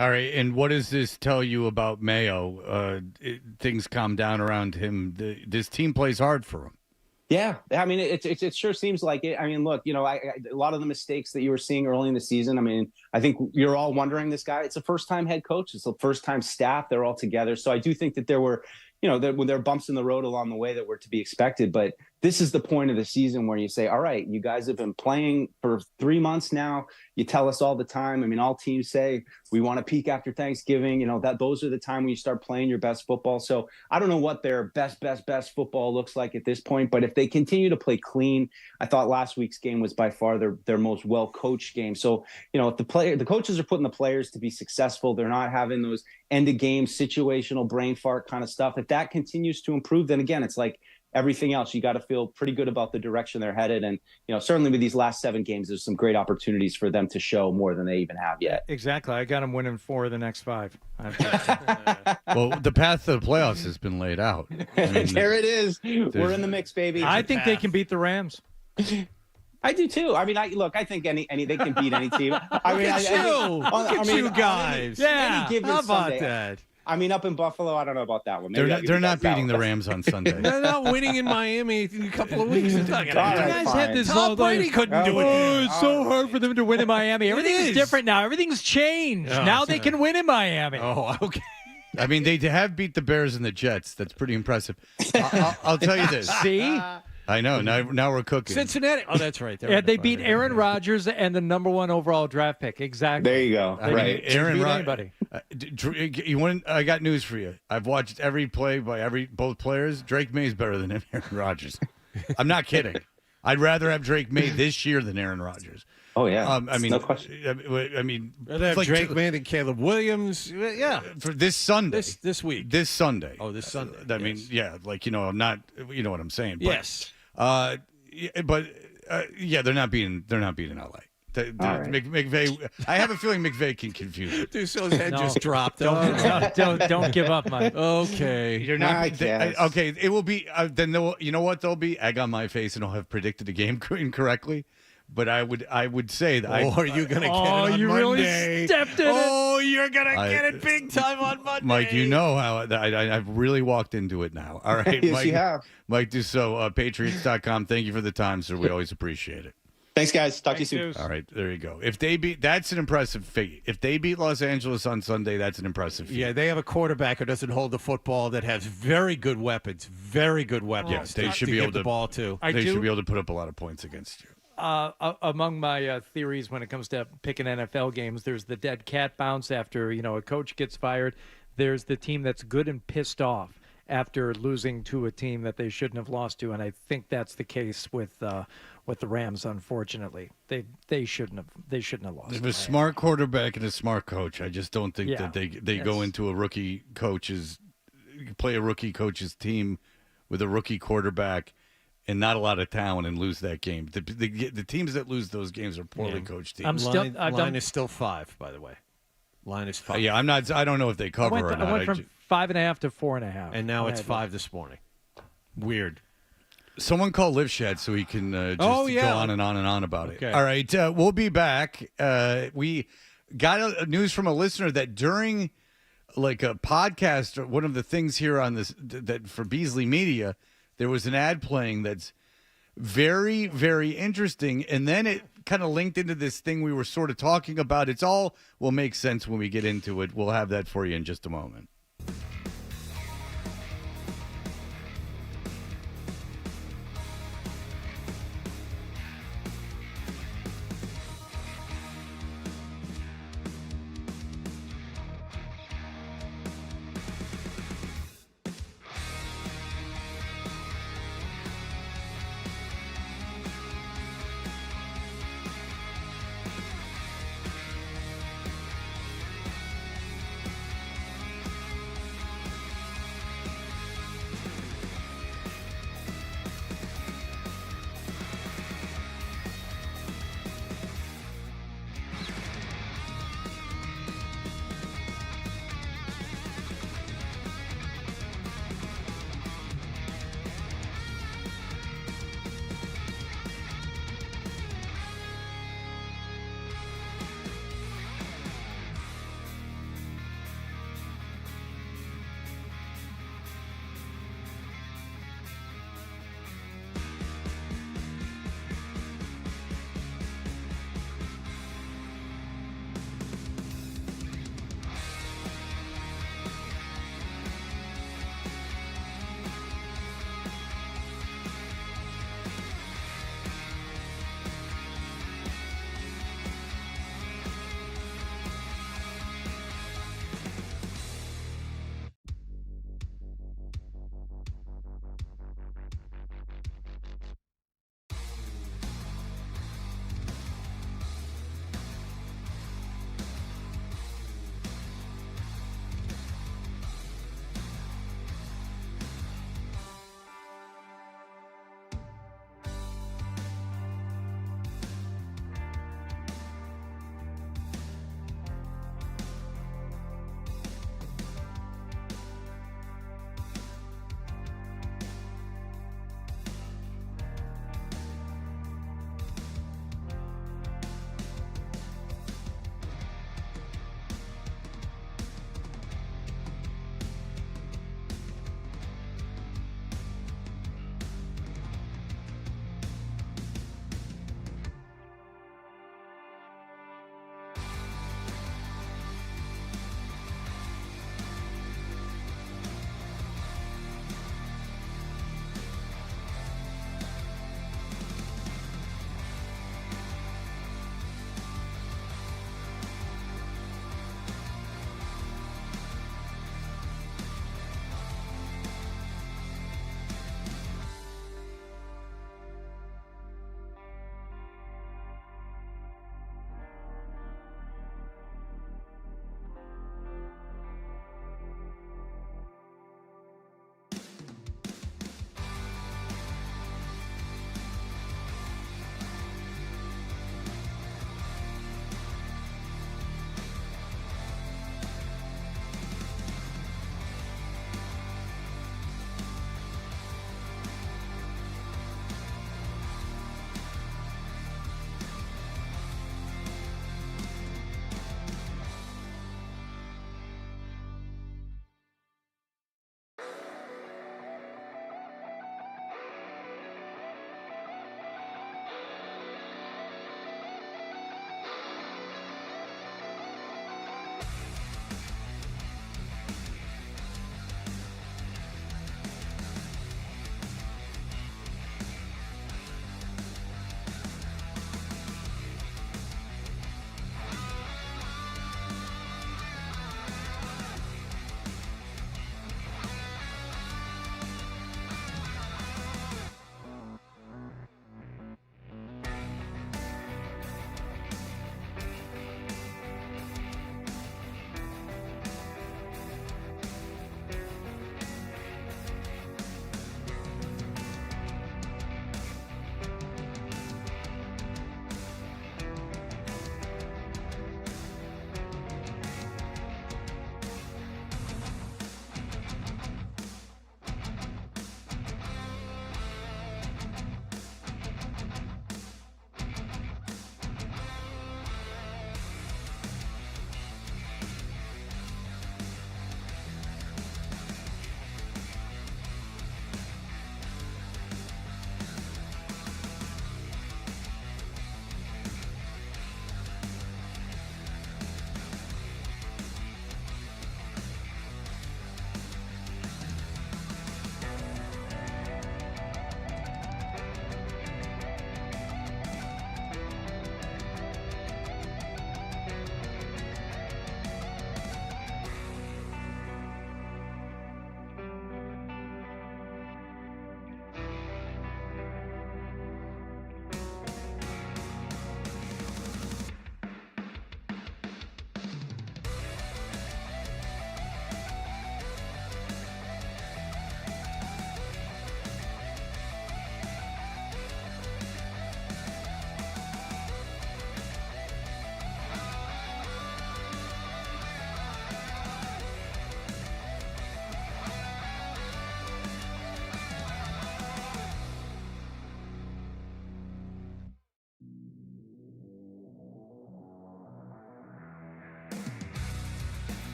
All right, and what does this tell you about Mayo? Things calm down around him. This team plays hard for him. Yeah, I mean, it sure seems like it. I mean, look, a lot of the mistakes that you were seeing early in the season, I mean, I think you're all wondering, this guy, it's a first-time head coach. It's a first-time staff. They're all together. So I do think that there were, there were bumps in the road along the way that were to be expected. But this is the point of the season where you say, all right, you guys have been playing for 3 months now. You tell us all the time. I mean, all teams say we want to peak after Thanksgiving, that those are the time when you start playing your best football. So I don't know what their best football looks like at this point, but if they continue to play clean, I thought last week's game was by far their most well-coached game. So, if the coaches are putting the players to be successful, they're not having those end of game situational brain fart kind of stuff. If that continues to improve, then again, it's like everything else, you got to feel pretty good about the direction they're headed. And, certainly with these last 7 games, there's some great opportunities for them to show more than they even have yet. Exactly. I got them winning 4 of the next 5. Well, the path to the playoffs has been laid out. I mean, there it is. We're in the mix, baby. I think they can beat the Rams. I do too. I mean, I think any they can beat any team. I mean, Look at you guys. Yeah. Any given How about Sunday, that? I mean, up in Buffalo, I don't know about that one. Maybe They're not beating the Rams on Sunday. They're not winning in Miami in a couple of weeks. You guys had this Tom Brady couldn't do it. Oh, it's so hard for them to win in Miami. Everything's different now. Everything's changed. Now they can win in Miami. Oh, okay. I mean, they have beat the Bears and the Jets. That's pretty impressive. I'll tell you this. See? I know. Now we're cooking. Cincinnati. Oh, that's right. Yeah, they beat Aaron Rodgers and the #1 overall draft pick. Exactly. There you go. Right. Aaron anybody. You want? I got news for you. I've watched every play by both players. Drake May's better than Aaron Rodgers. I'm not kidding. I'd rather have Drake May this year than Aaron Rodgers. Oh yeah. I mean, no question. I mean, Rather have Drake May than Caleb Williams. Yeah. For this Sunday. This week. This Sunday. Oh, this Sunday. I mean, yeah, like I'm not. You know what I'm saying? But, Yes. Yeah, they're not beating LA. McVay. I have a feeling McVay can confuse it. Dussault's head just dropped. Don't give up, Mike. Okay. You're not. Okay, it will be. Then you know what they'll be? Egg on my face, and I'll have predicted the game incorrectly. But I would say that. Are you gonna get it on you Monday? really stepped in it. Oh, you're gonna get it big time on Monday. Mike, you know how I've really walked into it now. All right, Yes, Mike, you have. Mike Dussault, Patriots.com. Thank you for the time, sir. We always appreciate it. Thanks, guys. Talk to you soon. All right, there you go. If they beat, that's an impressive feat. If they beat Los Angeles on Sunday, that's an impressive feat. Yeah, they have a quarterback who doesn't hold the football that has very good weapons. Very good weapons. Yes, they should be able to the ball too. They should be able to put up a lot of points against you. Among my theories when it comes to picking NFL games, there's the dead cat bounce after a coach gets fired. There's the team that's good and pissed off after losing to a team that they shouldn't have lost to, and I think that's the case with the Rams. Unfortunately, they shouldn't have lost. They have a smart quarterback and a smart coach. I just don't think that they go into play a rookie coach's team with a rookie quarterback and not a lot of talent and lose that game. The teams that lose those games are poorly coached teams. Line is still 5, by the way. Line is 5. Yeah, I don't know if they cover or not. I went from 5.5 to 4.5, and now it's 5 this morning. Weird. Someone call Liveshed so he can just go on and on and on about it. All right, we'll be back. We got news from a listener that during like a podcast, one of the things here on this that for Beasley Media, there was an ad playing that's very, very interesting, and then it kind of linked into this thing we were sort of talking about. It's all will make sense when we get into it. We'll have that for you in just a moment.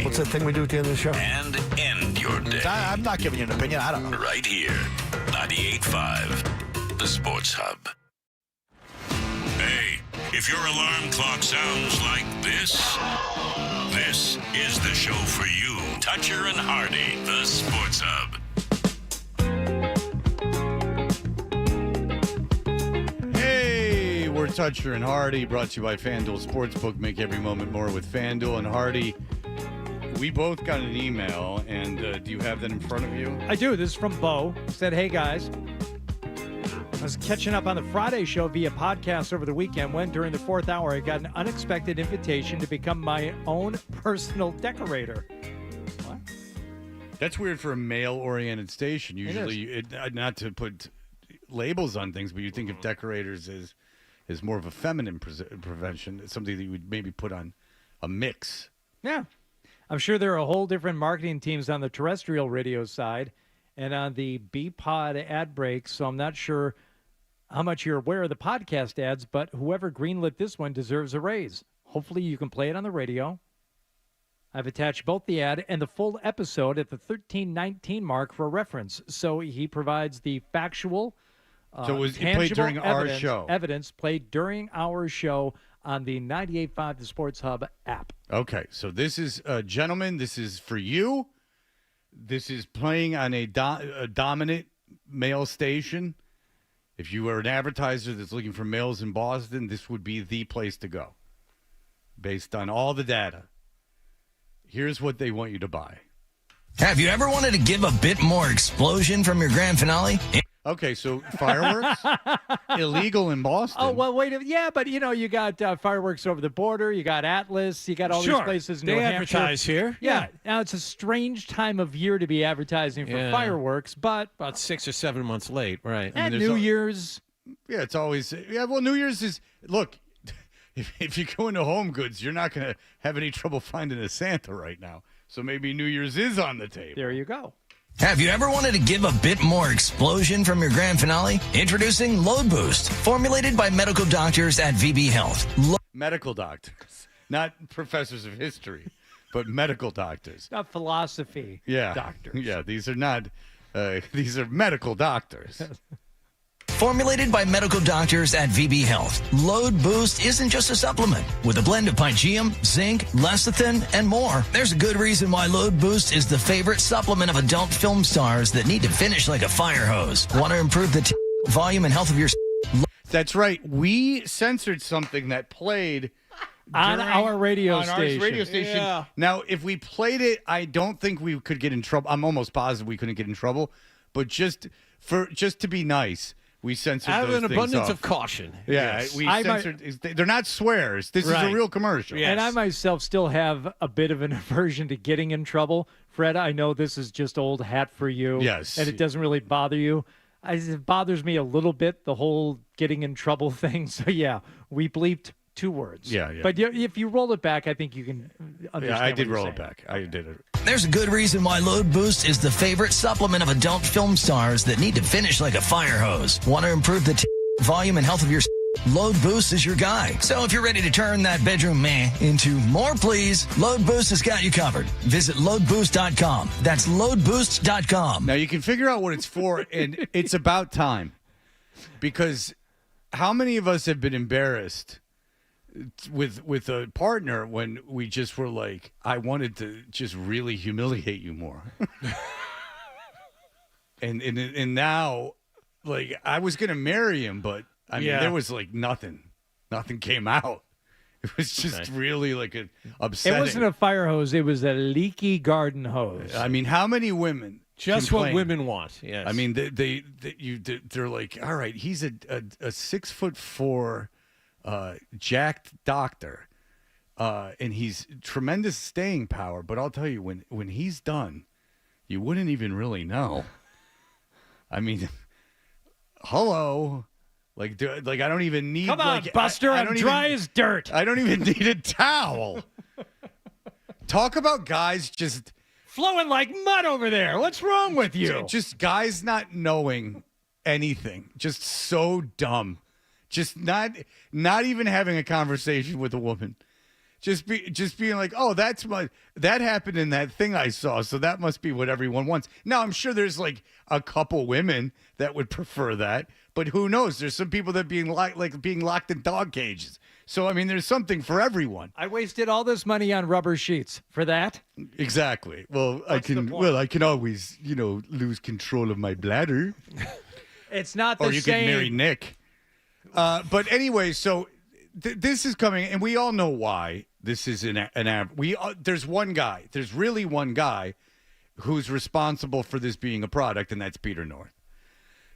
What's that thing we do at the end of the show? And end your day. I'm not giving you an opinion. I don't know. Right here, 98.5, the Sports Hub. Hey, if your alarm clock sounds like this is the show for you. Toucher and Hardy, the Sports Hub. Hey, we're Toucher and Hardy, brought to you by FanDuel Sportsbook. Make every moment more with FanDuel. And Hardy, we both got an email, and do you have that in front of you? I do. This is from Bo. He said, hey, guys. I was catching up on the Friday show via podcast over the weekend when, during the fourth hour, I got an unexpected invitation to become my own personal decorator. What? That's weird for a male-oriented station. Usually, not to put labels on things, but you think of decorators as more of a feminine profession. It's something that you would maybe put on a mix. Yeah. I'm sure there are a whole different marketing teams on the terrestrial radio side and on the B-Pod ad break, so I'm not sure how much you're aware of the podcast ads, but whoever greenlit this one deserves a raise. Hopefully you can play it on the radio. I've attached both the ad and the full episode at the 1319 mark for reference. So he provides the factual, it played during our show. Evidence played during our show on the 98.5 The Sports Hub app. Okay, so this is, gentlemen, this is for you. This is playing on a dominant male station. If you are an advertiser that's looking for males in Boston, this would be the place to go based on all the data. Here's what they want you to buy. Have you ever wanted to give a bit more explosion from your grand finale? Okay, so fireworks, illegal in Boston. Oh, well, wait. Yeah, but, you got fireworks over the border. You got Atlas. You got all these places in New Hampshire. Advertise here. Yeah. Now, it's a strange time of year to be advertising for fireworks, but... About 6 or 7 months late, right. And New Year's. Yeah, it's always... Yeah, well, New Year's is... Look, if you go into Home Goods, you're not going to have any trouble finding a Santa right now. So maybe New Year's is on the table. There you go. Have you ever wanted to give a bit more explosion from your grand finale? Introducing Load Boost, formulated by medical doctors at VB Health. Medical doctors, not professors of history, but medical doctors. Not philosophy doctors. Yeah, these are not, these are medical doctors. Formulated by medical doctors at VB Health, Load Boost isn't just a supplement. With a blend of pygeum, zinc, lecithin, and more, there's a good reason why Load Boost is the favorite supplement of adult film stars that need to finish like a fire hose. Want to improve the volume and health of your... That's right. We censored something that played... On our radio station. Yeah. Now, if we played it, I don't think we could get in trouble. I'm almost positive we couldn't get in trouble. But just to be nice... We censored out of those an things abundance off. of caution. Yeah, yes. we censored. They're not swears. This is a real commercial. Yes. And I myself still have a bit of an aversion to getting in trouble. Fred, I know this is just old hat for you. Yes. And it doesn't really bother you. It bothers me a little bit, the whole getting in trouble thing. So, yeah, we bleeped 2 words. Yeah. But if you roll it back, I think you can understand. Yeah, I did what roll you're it saying. back. I did it. There's a good reason why Load Boost is the favorite supplement of adult film stars that need to finish like a fire hose. Want to improve the volume and health of your... Load Boost is your guy. So if you're ready to turn that bedroom meh into more please, Load Boost has got you covered. Visit loadboost.com. That's loadboost.com. Now you can figure out what it's for, and it's about time. Because how many of us have been embarrassed with a partner when we just were like, I wanted to just really humiliate you more. and now, like, I was going to marry him, but I mean, there was like nothing came out. It was just really like upsetting. It wasn't a fire hose. It was a leaky garden hose. I mean, how many women just complain? What women want? Yes. I mean, they're like, all right, he's a 6'4" jacked doctor, and he's tremendous staying power. But I'll tell you, when he's done, you wouldn't even really know. I mean, hello, like I don't even need. Come on, Buster, I'm dry as dirt. I don't even need a towel. Talk about guys just flowing like mud over there. What's wrong with you? Just guys not knowing anything. Just so dumb. Just not even having a conversation with a woman. Just being like, oh, that happened in that thing I saw, so that must be what everyone wants. Now, I'm sure there's like a couple women that would prefer that, but who knows? There's some people that being locked in dog cages. So I mean, there's something for everyone. I wasted all this money on rubber sheets for that. Exactly. Well, I can always, lose control of my bladder. It's not the same. Or you can marry Nick. But anyway, so this is coming, and we all know why. This is an there's one guy. There's really one guy who's responsible for this being a product, and that's Peter North.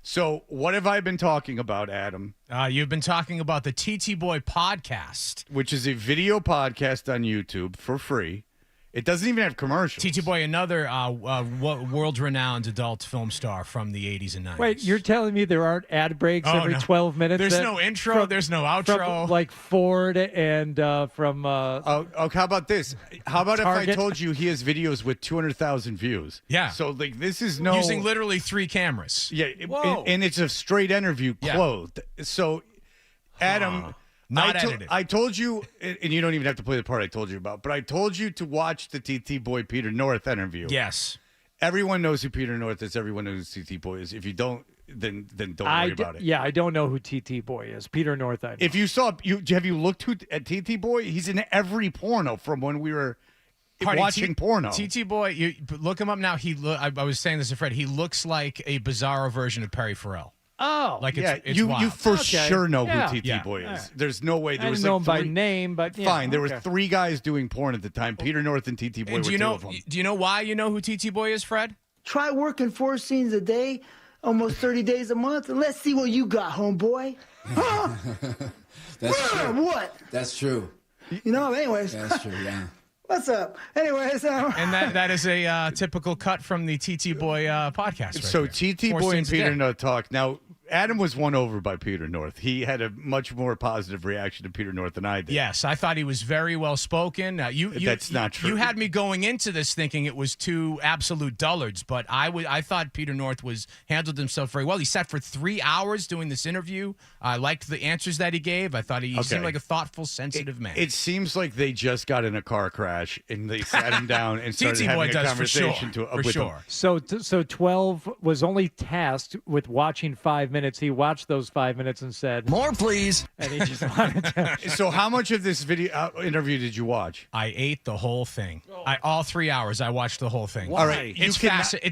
So what have I been talking about, Adam? You've been talking about the TT Boy podcast, which is a video podcast on YouTube for free. It doesn't even have commercials. TT Boy, another world-renowned adult film star from the 80s and 90s. Wait, you're telling me there aren't ad breaks every 12 minutes? There's no intro. There's no outro. From, like Ford and from... how about this? How about Target? if I told you he has videos with 200,000 views? Yeah. So, like, this is no... Using literally 3 cameras. Yeah, Whoa. and it's a straight interview clothed. So, Adam... Not edited. I told you, and you don't even have to play the part I told you about, but I told you to watch the TT Boy Peter North interview. Yes. Everyone knows who Peter North is. Everyone knows who TT Boy is. If you don't, then don't worry about it. Yeah, I don't know who TT Boy is. Peter North, I know. If you saw, have you looked at TT Boy? He's in every porno from when we were watching porno. TT Boy, you look him up now. I was saying this to Fred. He looks like a bizarro version of Perry Farrell. Oh, like it's you wild. for sure know who TT Yeah. Boy is. Right. There's no way. I There was didn't know like him by name, but yeah, fine. There were okay. 3 guys doing porn at the time. Peter North and TT Boy And were two of them. Do you know why you know who TT Boy is, Fred? Try working 4 scenes a day, almost 30 days a month, and let's see what you got, homeboy. Huh? That's true. What? That's true. You know, anyways. That's true, yeah. What's up? Anyways. And that is a typical cut from the TT Boy podcast. Right So there. TT 4 Boy and scenes a Peter day. North talk. Now, Adam was won over by Peter North. He had a much more positive reaction to Peter North than I did. Yes, I thought he was very well spoken. That's not true. You had me going into this thinking it was 2 absolute dullards, but I thought Peter North handled himself very well. He sat for 3 hours doing this interview. I liked the answers that he gave. I thought he seemed like a thoughtful, sensitive man. It seems like they just got in a car crash and they sat him down and started having a conversation with him. So 12 was only tasked with watching 5 minutes. He watched those 5 minutes and said, "More, please." And he just wanted to. So how much of this video interview did you watch? I ate the whole thing. All 3 hours, I watched the whole thing. Why? All right, It's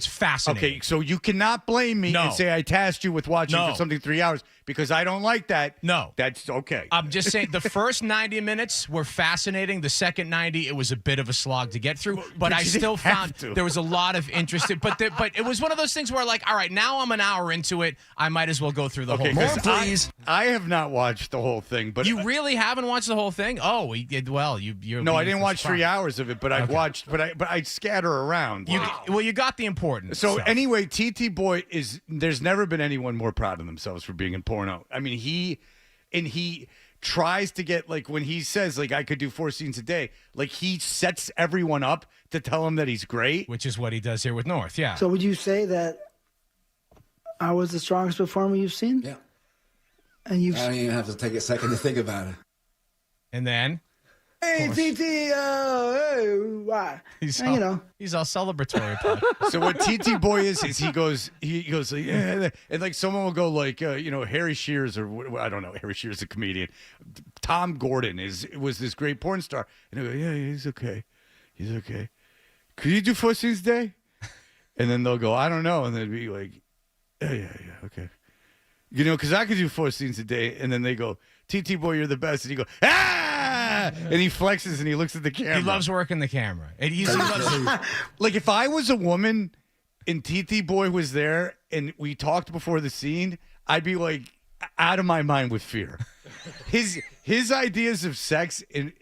fascinating. Okay, so you cannot blame me and say I tasked you with watching for something 3 hours because I don't like that. No. That's okay. I'm just saying the first 90 minutes were fascinating. The second 90, it was a bit of a slog to get through, but I still found there was a lot of interest. But it was one of those things where like, all right, now I'm an hour into it. I might as well go through the whole thing. More, please. I have not watched the whole thing, but you really haven't watched the whole thing? Oh, you're no, I didn't watch 3 hours of it, but I watched, but I scatter around. You got the important. So anyway, TT Boy there's never been anyone more proud of themselves for being in porno. I mean, he tries to get, like, when he says, like, I could do 4 scenes a day, like, he sets everyone up to tell him that he's great. Which is what he does here with North, yeah. So would you say that I was the strongest performer you've seen? Yeah. And I don't even have to take a second to think about it. And then? Hey, TT, hey, why? He's And, all celebratory. So what TT Boy is he goes like, yeah, and like someone will go like, Harry Shears or I don't know, Harry Shears is a comedian. Tom Gordon was this great porn star, and he'll go, yeah, he's okay. Could you do 4 scenes a day? And then they'll go, I don't know, and they'd be like, yeah, okay. Because I could do 4 scenes a day, and then they go, TT Boy, you're the best, and he go, ah, and he flexes and he looks at the camera. He loves working the camera. And he loves like if I was a woman and TT Boy was there and we talked before the scene, I'd be like out of my mind with fear. His ideas of sex and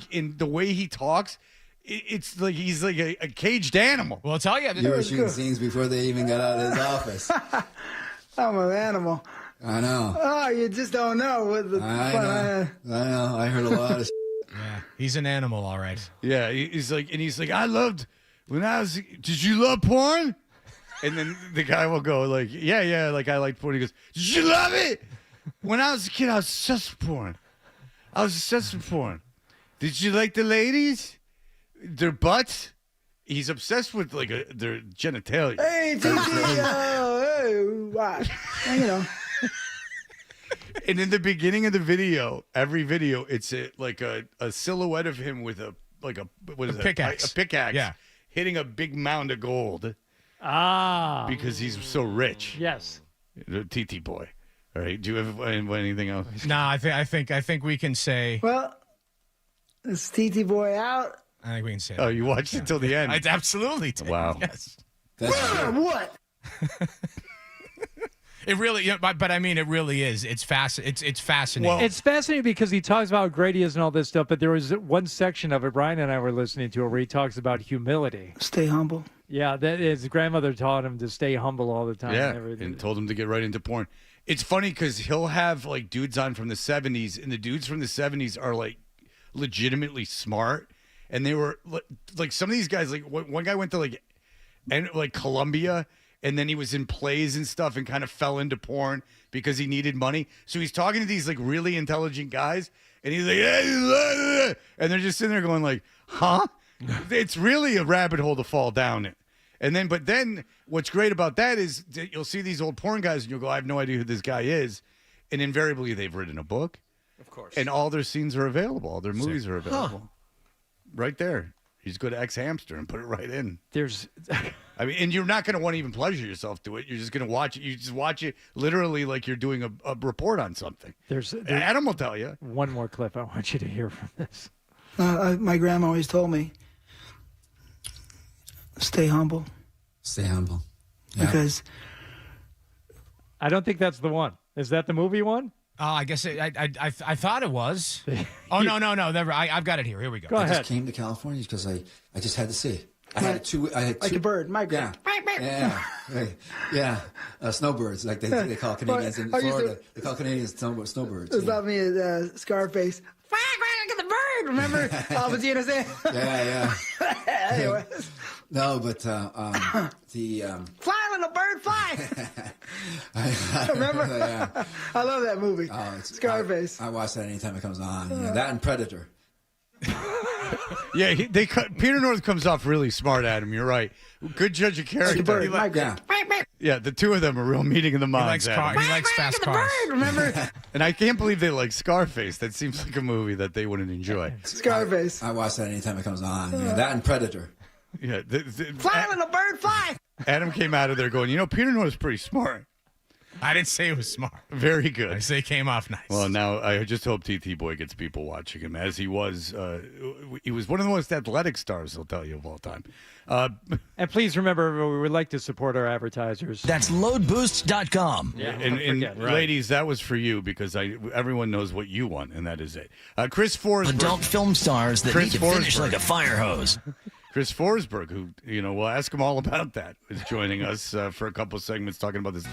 in the way he talks, it's like he's like a caged animal. Well, I'll tell you. You were shooting scenes before they even got out of his office. I'm an animal. I know. Oh, you just don't know what the I know. I heard a lot of Yeah, he's an animal, all right. Yeah, he's like, I loved when I was. Did you love porn? And then the guy will go like, yeah, like I liked porn. He goes, did you love it? When I was a kid, I was obsessed with porn. Did you like the ladies? Their butts? He's obsessed with like their genitalia. Hey, TT, hey, what? You know. And in the beginning of the video, every video, it's like a silhouette of him with a pickaxe. A pickaxe, Yeah. hitting a big mound of gold. Because he's so rich. Yes. TT boy. All right. Do you have anything else? No, I think we can say. Well, is TT boy out? I think we can say. Oh, you watched it till the end. I absolutely did. Wow. Yes. What? It really, but I mean, it really is. It's It's fascinating. It's fascinating because he talks about how great he is and all this stuff. But there was one section of it Brian and I were listening to where he talks about humility. Stay humble. Yeah, that his grandmother taught him to stay humble all the time. Yeah, and everything. and told him to get right into porn. It's funny because he'll have like dudes on from the 70s, and the dudes from the 70s are like legitimately smart. And they were like some of these guys, like one guy went to like Columbia, and then he was in plays and stuff and kind of fell into porn because he needed money. So he's talking to these like really intelligent guys, and he's like, hey, and they're just sitting there going like, huh? It's really a rabbit hole to fall down in. But then what's great about that is that you'll see these old porn guys and you'll go, I have no idea who this guy is. And invariably they've written a book. Of course. And all their scenes are available. All their movies are available. Right there. You just go to X Hamster and put it right in. I mean, and you're not going to want to even pleasure yourself to it. You're just going to watch it. You just watch it literally like you're doing a report on something. There's Adam will tell you. One more clip I want you to hear from this. My grandma always told me, stay humble. Stay humble. Yeah. Because I don't think that's the one. Is that the movie one? Oh, I guess I thought it was. Oh no, never. I've got it here. Here we go. I just came to California because I just had to see. I had two. Like a bird, migrate. Yeah. Snowbirds, like they call Canadians in Florida. They call Canadians snowbirds. It's not me, Scarface. Look at the bird. Remember Albertino saying? Yeah. Anyway. No, but the Fly, little bird, fly. Remember? Yeah. I love that movie. Scarface. I watch that anytime it comes on. Yeah, that and Predator. Yeah, Peter North comes off really smart, Adam. You're right. Good judge of character. Yeah, the two of them are real meeting in the minds. He likes fast cars. Remember? And I can't believe they like Scarface. That seems like a movie that they wouldn't enjoy. Scarface. I watch that anytime it comes on. Yeah, that and Predator. Yeah, Fly, little bird, fly. Adam came out of there going, Peter North's pretty smart. I didn't say it was smart. Very good. I say it came off nice. Well, now I just hope TT Boy gets people watching him, as he was one of the most athletic stars, they'll tell you, of all time. And please remember, we would like to support our advertisers. That's loadboost.com. Yeah, and ladies, that was for you because everyone knows what you want, and that is it. Chris Forsberg. Adult film stars that need to finish like a fire hose. Chris Forsberg, who, we'll ask him all about that, is joining us for a couple of segments talking about this.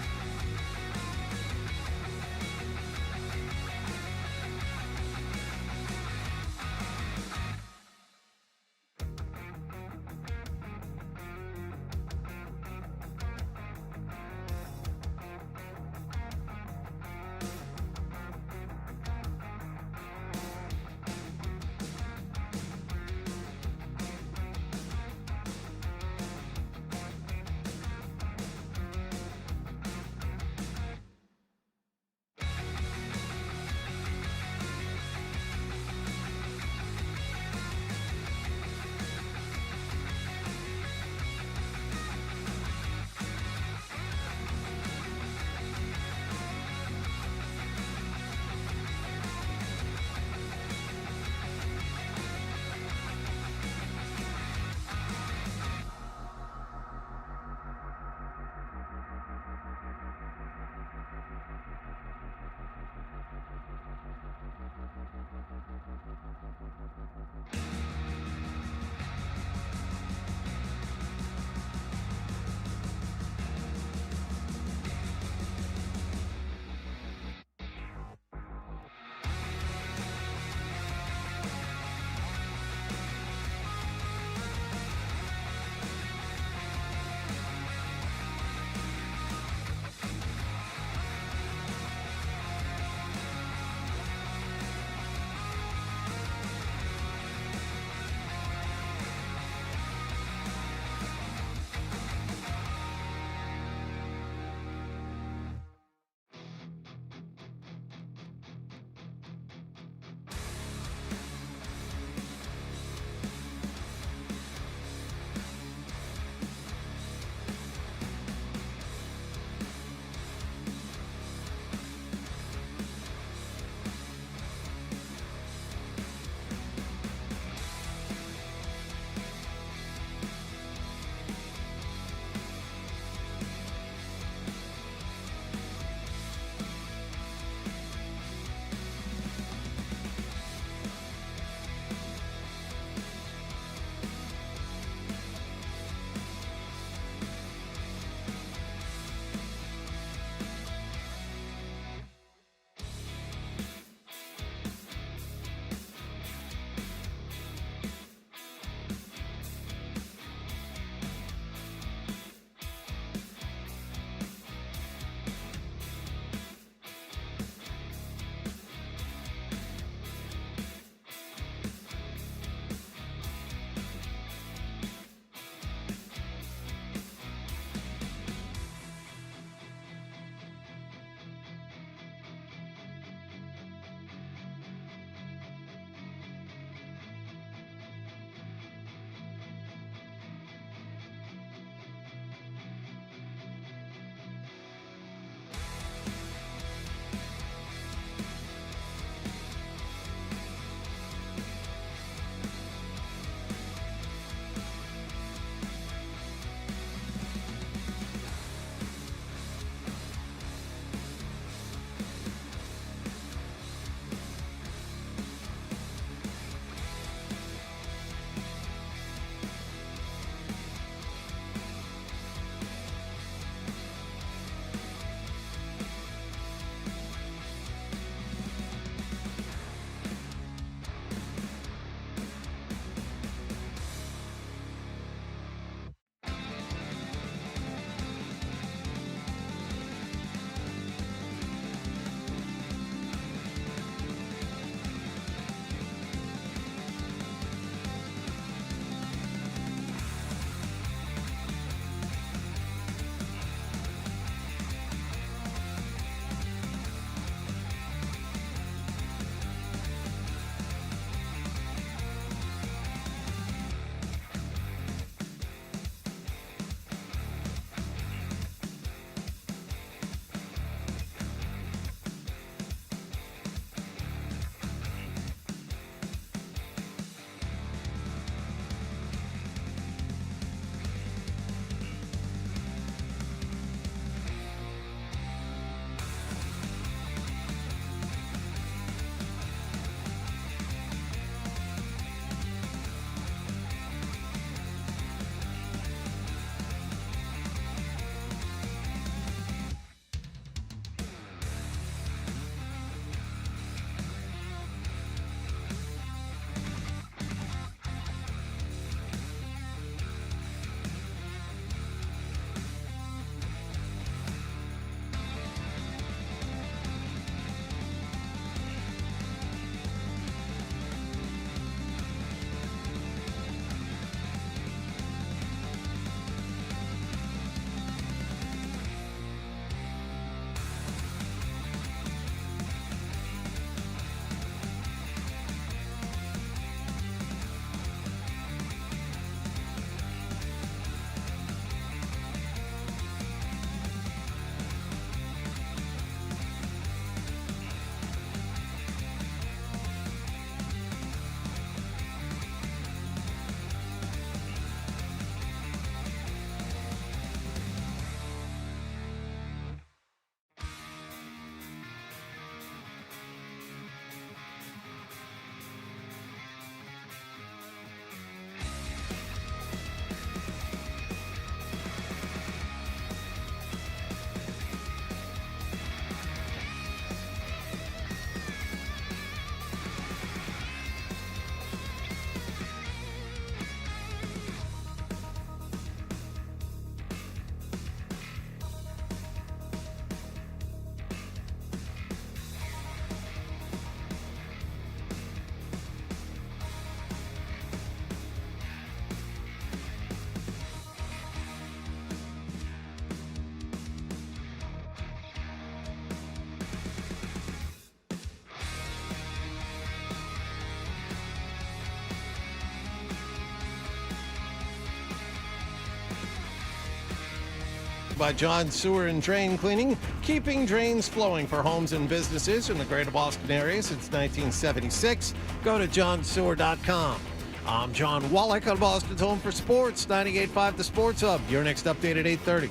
by John Sewer and Drain Cleaning, keeping drains flowing for homes and businesses in the greater Boston area since 1976. Go to johnsewer.com. I'm John Wallach on Boston's Home for Sports, 98.5 The Sports Hub. Your next update at 8:30.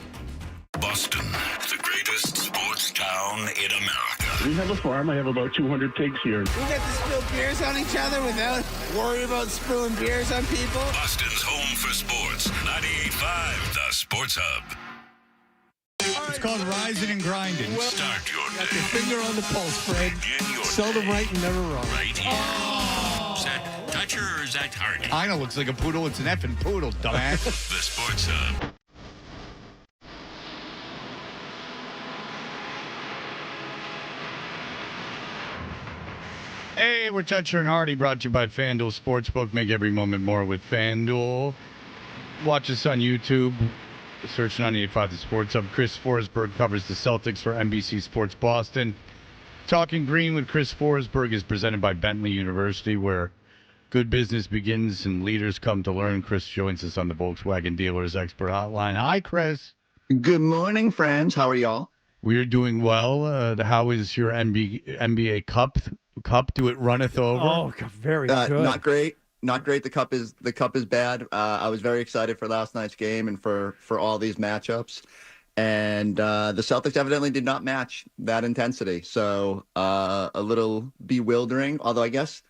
Boston, the greatest sports town in America. We have a farm. I have about 200 pigs here. We get to spill beers on each other without worrying about spilling beers on people. Boston's Home for Sports, 98.5 The Sports Hub. It's called rising and grinding. Start your Got day. your finger on the pulse, Fred. Begin your Seldom day right and never wrong. right here. Is that Toucher or is that Hardy? I know, looks like a poodle. It's an effing poodle, dumbass. The Sports Hub. Hey, we're Toucher and Hardy, brought to you by FanDuel Sportsbook. Make every moment more with FanDuel. Watch us on YouTube. Search 98.5 The Sports Hub. Chris Forsberg covers the Celtics for NBC Sports Boston. Talking Green with Chris Forsberg is presented by Bentley University, where good business begins and leaders come to learn. Chris joins us on the Volkswagen Dealers Expert Hotline. Hi, Chris. Good morning, friends. How are y'all? We're doing well. How is your NBA Cup? Do it runneth over? Oh, very good. Not great. Not great. The cup is bad. I was very excited for last night's game and for all these matchups. And the Celtics evidently did not match that intensity. So a little bewildering. Although I guess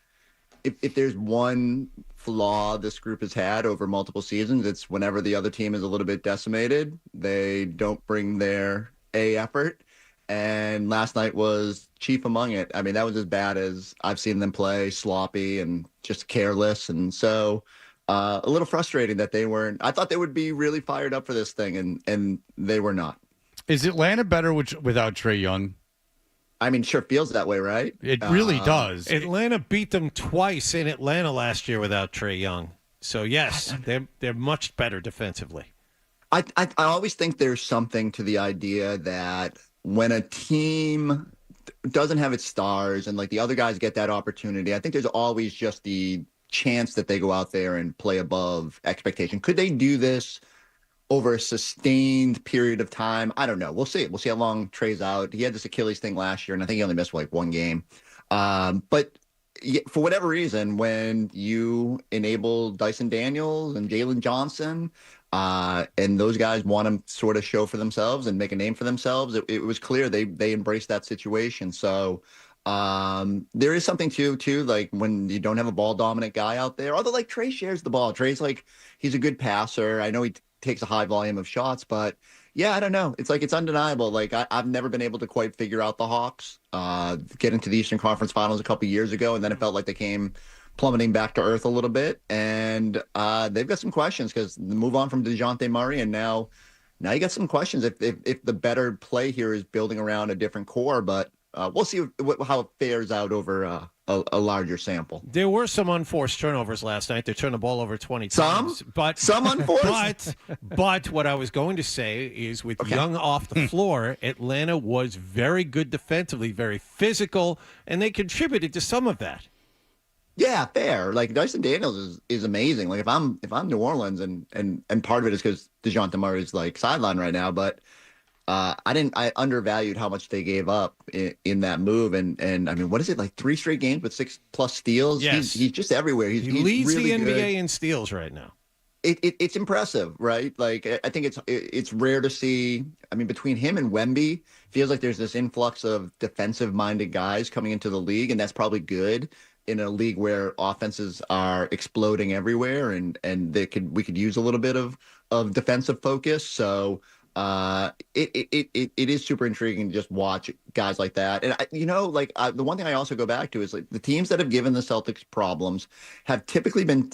if there's one flaw this group has had over multiple seasons, it's whenever the other team is a little bit decimated, they don't bring their A effort. And last night was chief among it. I mean, that was as bad as I've seen them play, sloppy and just careless. And so a little frustrating that they weren't. I thought they would be really fired up for this thing, and they were not. Is Atlanta better without Trae Young? I mean, sure feels that way, right? It really does. Atlanta beat them twice in Atlanta last year without Trae Young. So, yes, they're much better defensively. I always think there's something to the idea that when a team doesn't have its stars and like the other guys get that opportunity, I think there's always just the chance that they go out there and play above expectation. Could they do this over a sustained period of time? I don't know. We'll see. We'll see how long Trae's out. He had this Achilles thing last year, and I think he only missed like one game. But for whatever reason, when you enable Dyson Daniels and Jalen Johnson, and those guys want to sort of show for themselves and make a name for themselves, it was clear they embraced that situation. So there is something too, like when you don't have a ball dominant guy out there, although like Trae shares the ball. Trae's like, he's a good passer. I know he takes a high volume of shots, but yeah, I don't know. It's like, it's undeniable. Like I've never been able to quite figure out the Hawks, get into the Eastern Conference Finals a couple years ago. And then it felt like they came plummeting back to earth a little bit. And they've got some questions because the move on from DeJounte Murray. And now you got some questions if the better play here is building around a different core, but we'll see how it fares out over a larger sample. There were some unforced turnovers last night. They turned the ball over 20 times. Some unforced? But what I was going to say is with Young off the floor, Atlanta was very good defensively, very physical, and they contributed to some of that. Yeah, fair. Like Dyson Daniels is amazing. Like if I'm New Orleans and part of it is because DeJounte Murray's like sideline right now, but I undervalued how much they gave up in that move. And I mean, what is it, like 3 straight games with 6+ steals? Yes. He's just everywhere. He leads really the NBA good. in steals right now. It's impressive, right? Like I think it's rare to see. I mean, between him and Wemby, feels like there's this influx of defensive-minded guys coming into the league, and that's probably good in a league where offenses are exploding everywhere, and we could use a little bit of defensive focus. So it is super intriguing to just watch guys like that. And the one thing I also go back to is like the teams that have given the Celtics problems have typically been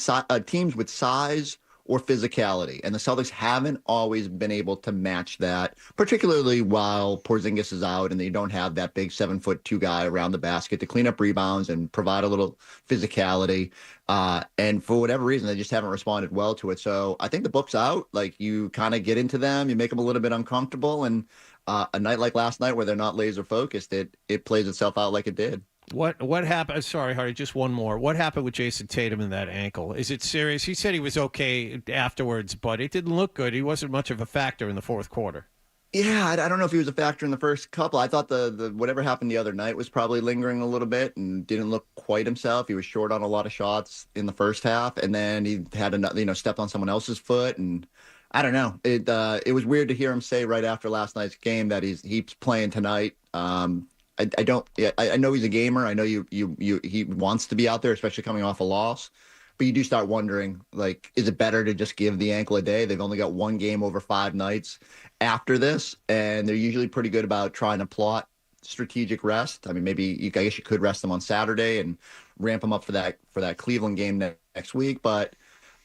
teams with size or physicality, and the Celtics haven't always been able to match that, particularly while Porzingis is out and they don't have that big 7'2" guy around the basket to clean up rebounds and provide a little physicality. And for whatever reason, they just haven't responded well to it. So I think the book's out. Like you kind of get into them, you make them a little bit uncomfortable, and a night like last night where they're not laser focused, it plays itself out like it did. What happened? Sorry, Hardy, just one more. What happened with Jason Tatum in that ankle? Is it serious? He said he was okay afterwards, but it didn't look good. He wasn't much of a factor in the fourth quarter. Yeah, I don't know if he was a factor in the first couple. I thought the whatever happened the other night was probably lingering a little bit and didn't look quite himself. He was short on a lot of shots in the first half, and then he had another, stepped on someone else's foot, and I don't know. It was weird to hear him say right after last night's game that he's playing tonight. I know he's a gamer. I know he wants to be out there, especially coming off a loss. But you do start wondering, like, is it better to just give the ankle a day? They've only got one game over 5 nights after this, and they're usually pretty good about trying to plot strategic rest. I mean, I guess you could rest them on Saturday and ramp them up for that Cleveland game next week. But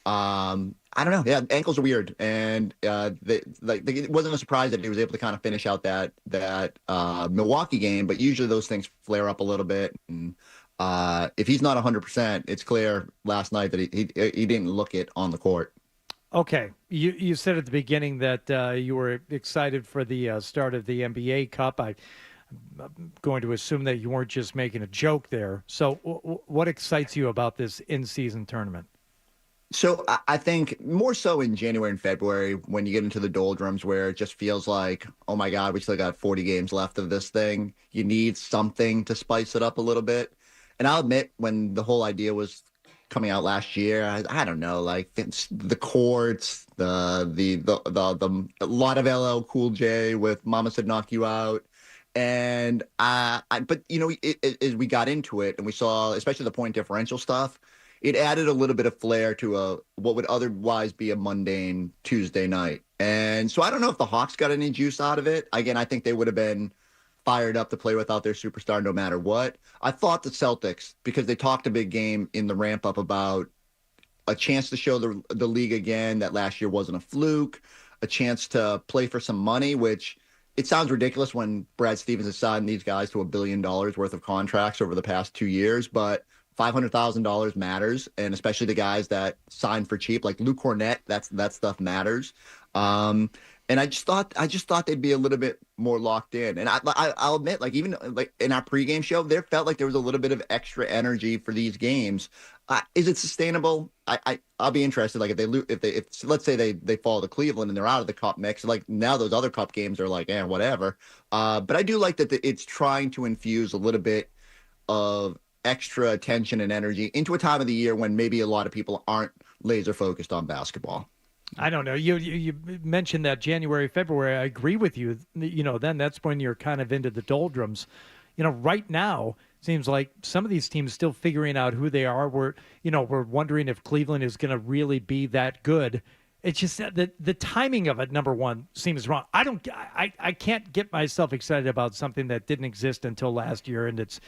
I don't know. Yeah, ankles are weird, and it wasn't a surprise that he was able to kind of finish out that Milwaukee game. But usually those things flare up a little bit, and if he's not 100%, it's clear last night that he didn't look it on the court. Okay, you said at the beginning that you were excited for the start of the NBA Cup. I'm going to assume that you weren't just making a joke there. So what excites you about this in-season tournament? So I think more so in January and February when you get into the doldrums where it just feels like, oh my God, we still got 40 games left of this thing. You need something to spice it up a little bit. And I'll admit, when the whole idea was coming out last year, I don't know, like the courts, the a lot of LL Cool J with "Mama Said Knock You Out," and but as we got into it and we saw, especially the point differential stuff, it added a little bit of flair to what would otherwise be a mundane Tuesday night. And so I don't know if the Hawks got any juice out of it. Again, I think they would have been fired up to play without their superstar no matter what. I thought the Celtics, because they talked a big game in the ramp up about a chance to show the league again that last year wasn't a fluke, a chance to play for some money, which it sounds ridiculous when Brad Stevens has signed these guys to $1 billion worth of contracts over the past 2 years, but $500,000 matters, and especially the guys that signed for cheap, like Luke Cornett, that stuff matters. And I just thought they'd be a little bit more locked in. And I'll admit, like even like in our pregame show, there felt like there was a little bit of extra energy for these games. Is it sustainable? I'll be interested. Like if let's say they fall to Cleveland and they're out of the cup mix, like now those other cup games are like, whatever. But I do like that it's trying to infuse a little bit of extra attention and energy into a time of the year when maybe a lot of people aren't laser focused on basketball. I don't know. You mentioned that January, February. I agree with you. Then that's when you're kind of into the doldrums. Right now seems like some of these teams still figuring out who they are. We're wondering if Cleveland is going to really be that good. It's just that the timing of it, number one, seems wrong. I can't get myself excited about something that didn't exist until last year, and it's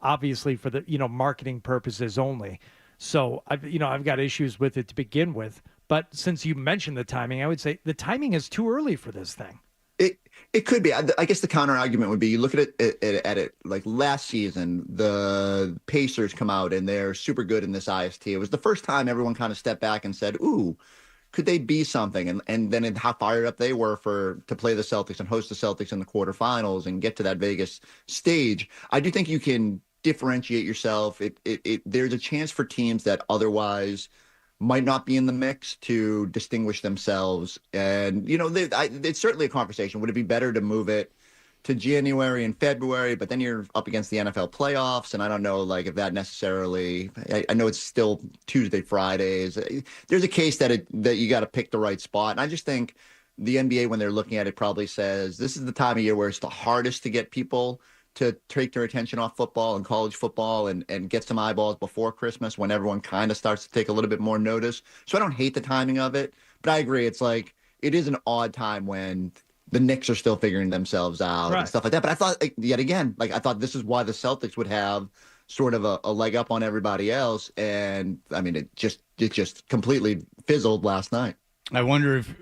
obviously for the marketing purposes only. So I've got issues with it to begin with. But since you mentioned the timing, I would say the timing is too early for this thing. It could be. I guess the counter argument would be you look at it like last season, the Pacers come out and they're super good in this IST. It was the first time everyone kind of stepped back and said, ooh, could they be something? And then how fired up they were to play the Celtics and host the Celtics in the quarterfinals and get to that Vegas stage. I do think you can differentiate yourself. There's a chance for teams that otherwise might not be in the mix to distinguish themselves. And, it's certainly a conversation. Would it be better to move it to January and February, but then you're up against the NFL playoffs? And I don't know, like, if that necessarily, I know it's still Tuesday, Fridays. There's a case that you got to pick the right spot. And I just think the NBA, when they're looking at it, probably says this is the time of year where it's the hardest to get people to take their attention off football and college football and get some eyeballs before Christmas when everyone kind of starts to take a little bit more notice. So I don't hate the timing of it, but I agree. It's like, it is an odd time when the Knicks are still figuring themselves out and stuff like that. But I thought, yet again, I thought this is why the Celtics would have sort of a leg up on everybody else. And I mean, it just completely fizzled last night. I wonder if,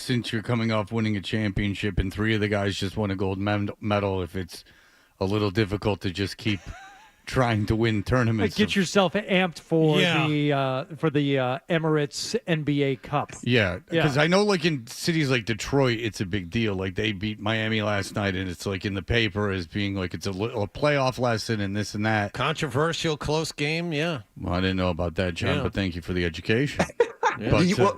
since you're coming off winning a championship and 3 of the guys just won a gold medal, if it's a little difficult to just keep trying to win tournaments. Get yourself amped for the Emirates NBA Cup. Yeah, because I know like in cities like Detroit, it's a big deal. Like they beat Miami last night, and it's like in the paper as being like it's a playoff lesson and this and that. Controversial, close game, yeah. Well, I didn't know about that, John, but thank you for the education. Yeah.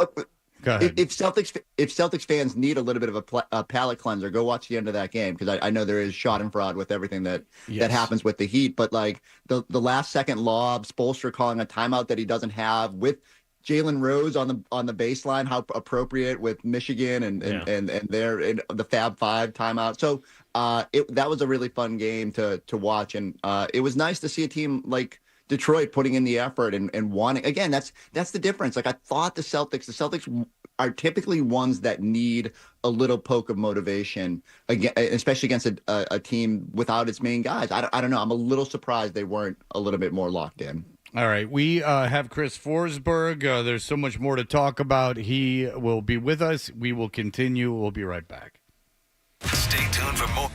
Go ahead. If Celtics fans need a little bit of a palate cleanser, go watch the end of that game, because I know there is shot and fraud with everything that happens with the Heat. But like the last second lob, Spoelstra calling a timeout that he doesn't have with Jalen Rose on the baseline, how appropriate with Michigan and the Fab Five timeout. So that was a really fun game to watch, and it was nice to see a team like Detroit putting in the effort and wanting. Again, that's the difference. Like I thought the Celtics are typically ones that need a little poke of motivation, again, especially against a team without its main guys. I don't know. I'm a little surprised they weren't a little bit more locked in. All right, we have Chris Forsberg. There's so much more to talk about. He will be with us. We will continue. We'll be right back. Stay tuned for more.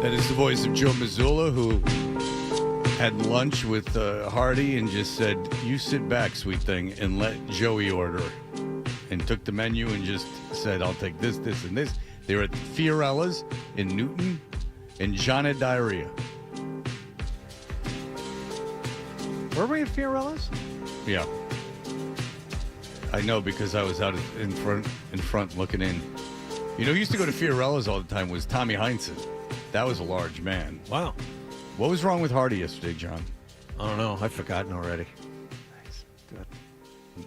That is the voice of Joe Mazzulla, who had lunch with Hardy and just said, "You sit back, sweet thing, and let Joey order." And took the menu and just said, "I'll take this, this, and this." They were at Fiorella's in Newton, and John had diarrhea. Were we at Fiorella's? Yeah. I know because I was out in front looking in. You know, who used to go to Fiorella's all the time was Tommy Heinsohn. That was a large man. Wow. What was wrong with Hardy yesterday, John? I don't know. I've forgotten already. Nice. Good.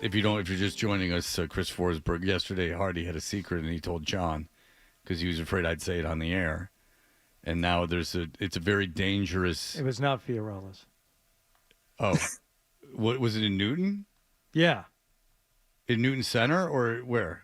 If you're just joining us, Chris Forsberg, yesterday Hardy had a secret and he told John because he was afraid I'd say it on the air. And now it's a very dangerous. It was not Fiorella's. Oh, what was it in Newton? Yeah. In Newton Center or where?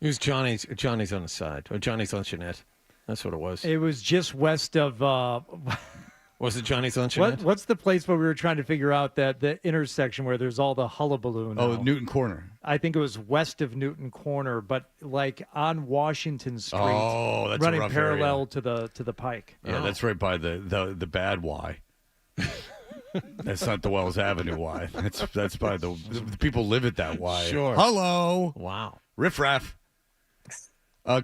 It was Johnny's on the side, or Johnny's Luncheonette. That's what it was. It was just west of. Was it Johnny's Luncheonette? What's the place where we were trying to figure out that the intersection where there's all the hullabaloo now? Oh, Newton Corner. I think it was west of Newton Corner, but like on Washington Street. Oh, that's running a rough parallel area. to the Pike. Yeah, that's right by the bad Y. That's not the Wells Avenue Y. That's by the people live at that Y. Sure. Hello. Wow. Riff raff.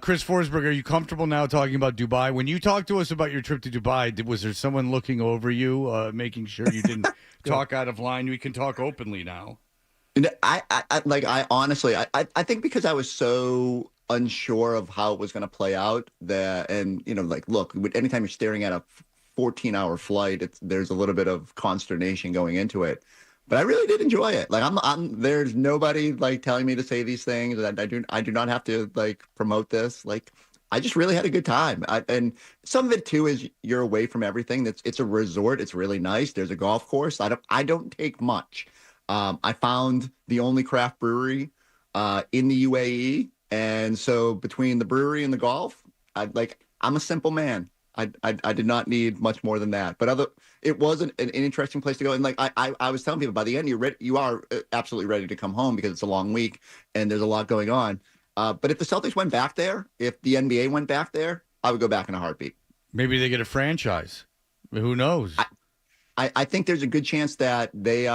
Chris Forsberg, are you comfortable now talking about Dubai? When you talked to us about your trip to Dubai, was there someone looking over you, making sure you didn't talk out of line? We can talk openly now. I honestly think because I was so unsure of how it was going to play out look, anytime you're staring at a 14-hour flight, there's a little bit of consternation going into it. But I really did enjoy it. Like there's nobody like telling me to say these things. I do not have to like promote this. Like I just really had a good time. And some of it too is you're away from everything. It's a resort. It's really nice. There's a golf course. I don't take much. I found the only craft brewery in the UAE, and so between the brewery and the golf, I'm a simple man. I did not need much more than that. But it was an interesting place to go. And like I was telling people, by the end, you are absolutely ready to come home because it's a long week and there's a lot going on. But if the Celtics went back there, if the NBA went back there, I would go back in a heartbeat. Maybe they get a franchise. Who knows? I think there's a good chance that they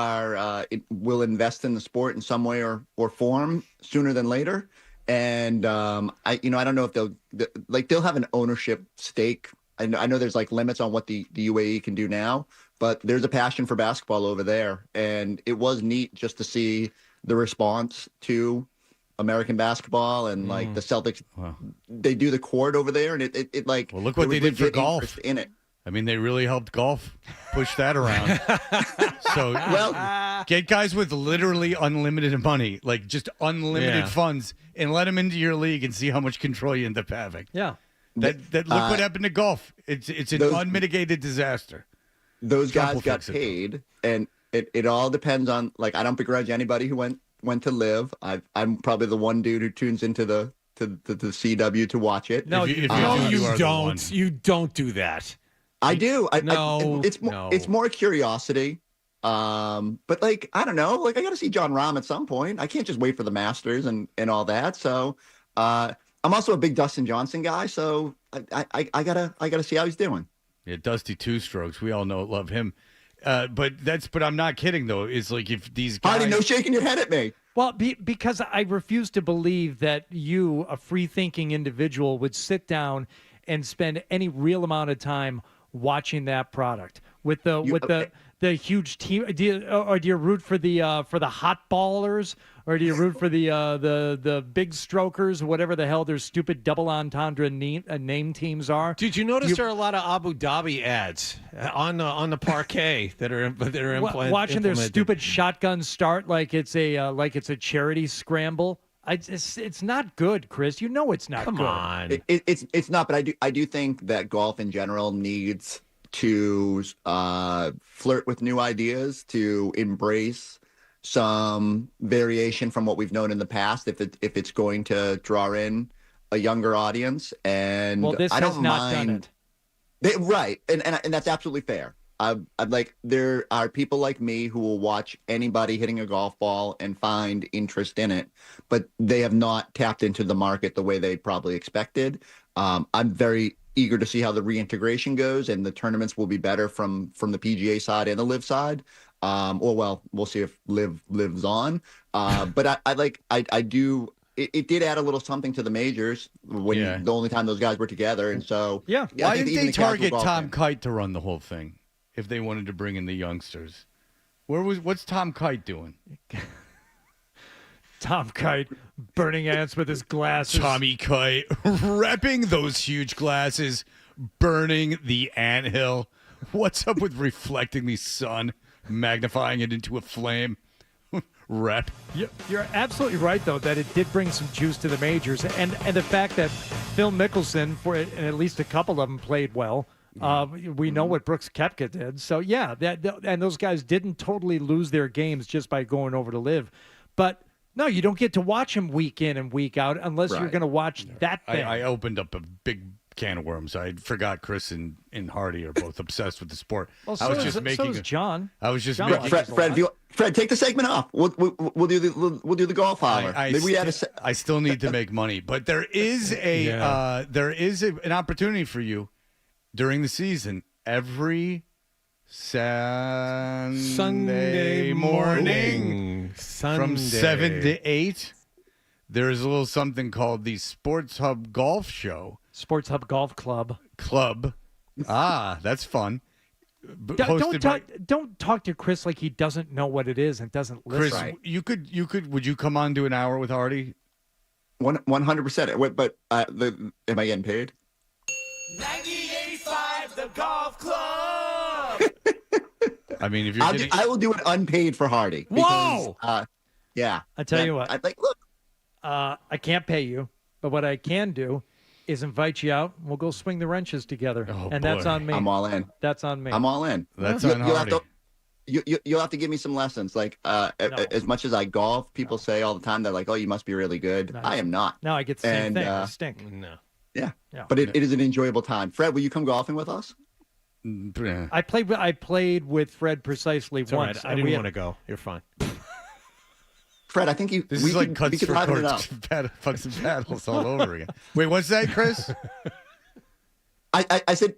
will invest in the sport in some way or form sooner than later. And I don't know if they'll have an ownership stake. I know there's like limits on what the UAE can do now, but there's a passion for basketball over there. And it was neat just to see the response to American basketball and like the Celtics. Wow. They do the court over there, and it like, well, look what they did for golf in it. I mean, they really helped golf push that around. So, get guys with literally unlimited money, like just unlimited funds, and let them into your league and see how much control you end up having. Yeah. That look what happened to golf. It's an unmitigated disaster. Those guys got paid, and it all depends on, like, I don't begrudge anybody who went to live. I'm probably the one dude who tunes into the CW to watch it. No, you don't. You don't do that. I do. It's more curiosity. But like, I don't know, like I got to see John Rahm at some point. I can't just wait for the Masters and all that. So, I'm also a big Dustin Johnson guy. So I gotta see how he's doing. Yeah. Dusty two strokes. We all love him. But I'm not kidding though. It's like if these guys. Hardy, no shaking your head at me. Well, because I refuse to believe that you, a free-thinking individual, would sit down and spend any real amount of time watching that product with the huge team. Do you root for the hot ballers, or do you root for the big strokers, whatever the hell their stupid double entendre name teams are? Did you notice there are a lot of Abu Dhabi ads on the parquet that are watching their stupid shotgun start like it's a charity scramble? It's not good, Chris. You know it's not. Come good. on. It's not, but I do think that golf in general needs to flirt with new ideas, to embrace some variation from what we've known in the past, if it's going to draw in a younger audience. And this I don't has not mind done it. Right, and that's absolutely fair. I'd like, there are people like me who will watch anybody hitting a golf ball and find interest in it, but they have not tapped into the market the way they probably expected. I'm very eager to see how the reintegration goes, and the tournaments will be better from the PGA side and the Live side. We'll see if Live lives on. But I do. It did add a little something to the majors when the only time those guys were together, and so yeah. Why didn't they target Tom Kite to run the whole thing if they wanted to bring in the youngsters? What's Tom Kite doing? Tom Kite burning ants with his glasses. Tommy Kite repping those huge glasses, burning the anthill. What's up with reflecting the sun, magnifying it into a flame? Rep. You're absolutely right, though, that it did bring some juice to the majors, and the fact that Phil Mickelson, and at least a couple of them, played well. We know what Brooks Koepka did, so yeah, and those guys didn't totally lose their games just by going over to Live, but. No, you don't get to watch him week in and week out unless you're going to watch that thing. I opened up a big can of worms. I forgot Chris and Hardy are both obsessed with the sport. Well, so is John. I was just John Fred, take the segment off. We'll do the golf hour. I still need to make money, but there is an opportunity for you during the season every Sunday morning from 7 to 8. There is a little something called the Sports Hub Golf Show. Sports Hub Golf Club. That's fun. Don't talk to Chris like he doesn't know what it is and doesn't listen. Chris, would you come on to an hour with Hardy? 100%. But am I getting paid? 98.5 The Golf Club. I mean, if you're I will do it unpaid for Hardy. Whoa! Yeah. I tell you what. I'm like, look. I can't pay you, but what I can do is invite you out. We'll go swing the wrenches together, that's on me. I'm all in. That's on me. I'm all in. That's on Hardy. You'll have to give me some lessons. Like, as much as I golf, people say all the time, they're like, "Oh, you must be really good." I am not. No, I get the same thing. I stink. No. Yeah. But it is an enjoyable time. Fred, will you come golfing with us? I played with Fred precisely it's once. Right. I didn't want to go. You're fine. Fred, I think This is like cuts for fucks and paddles all over again. Wait, what's that, Chris? I said,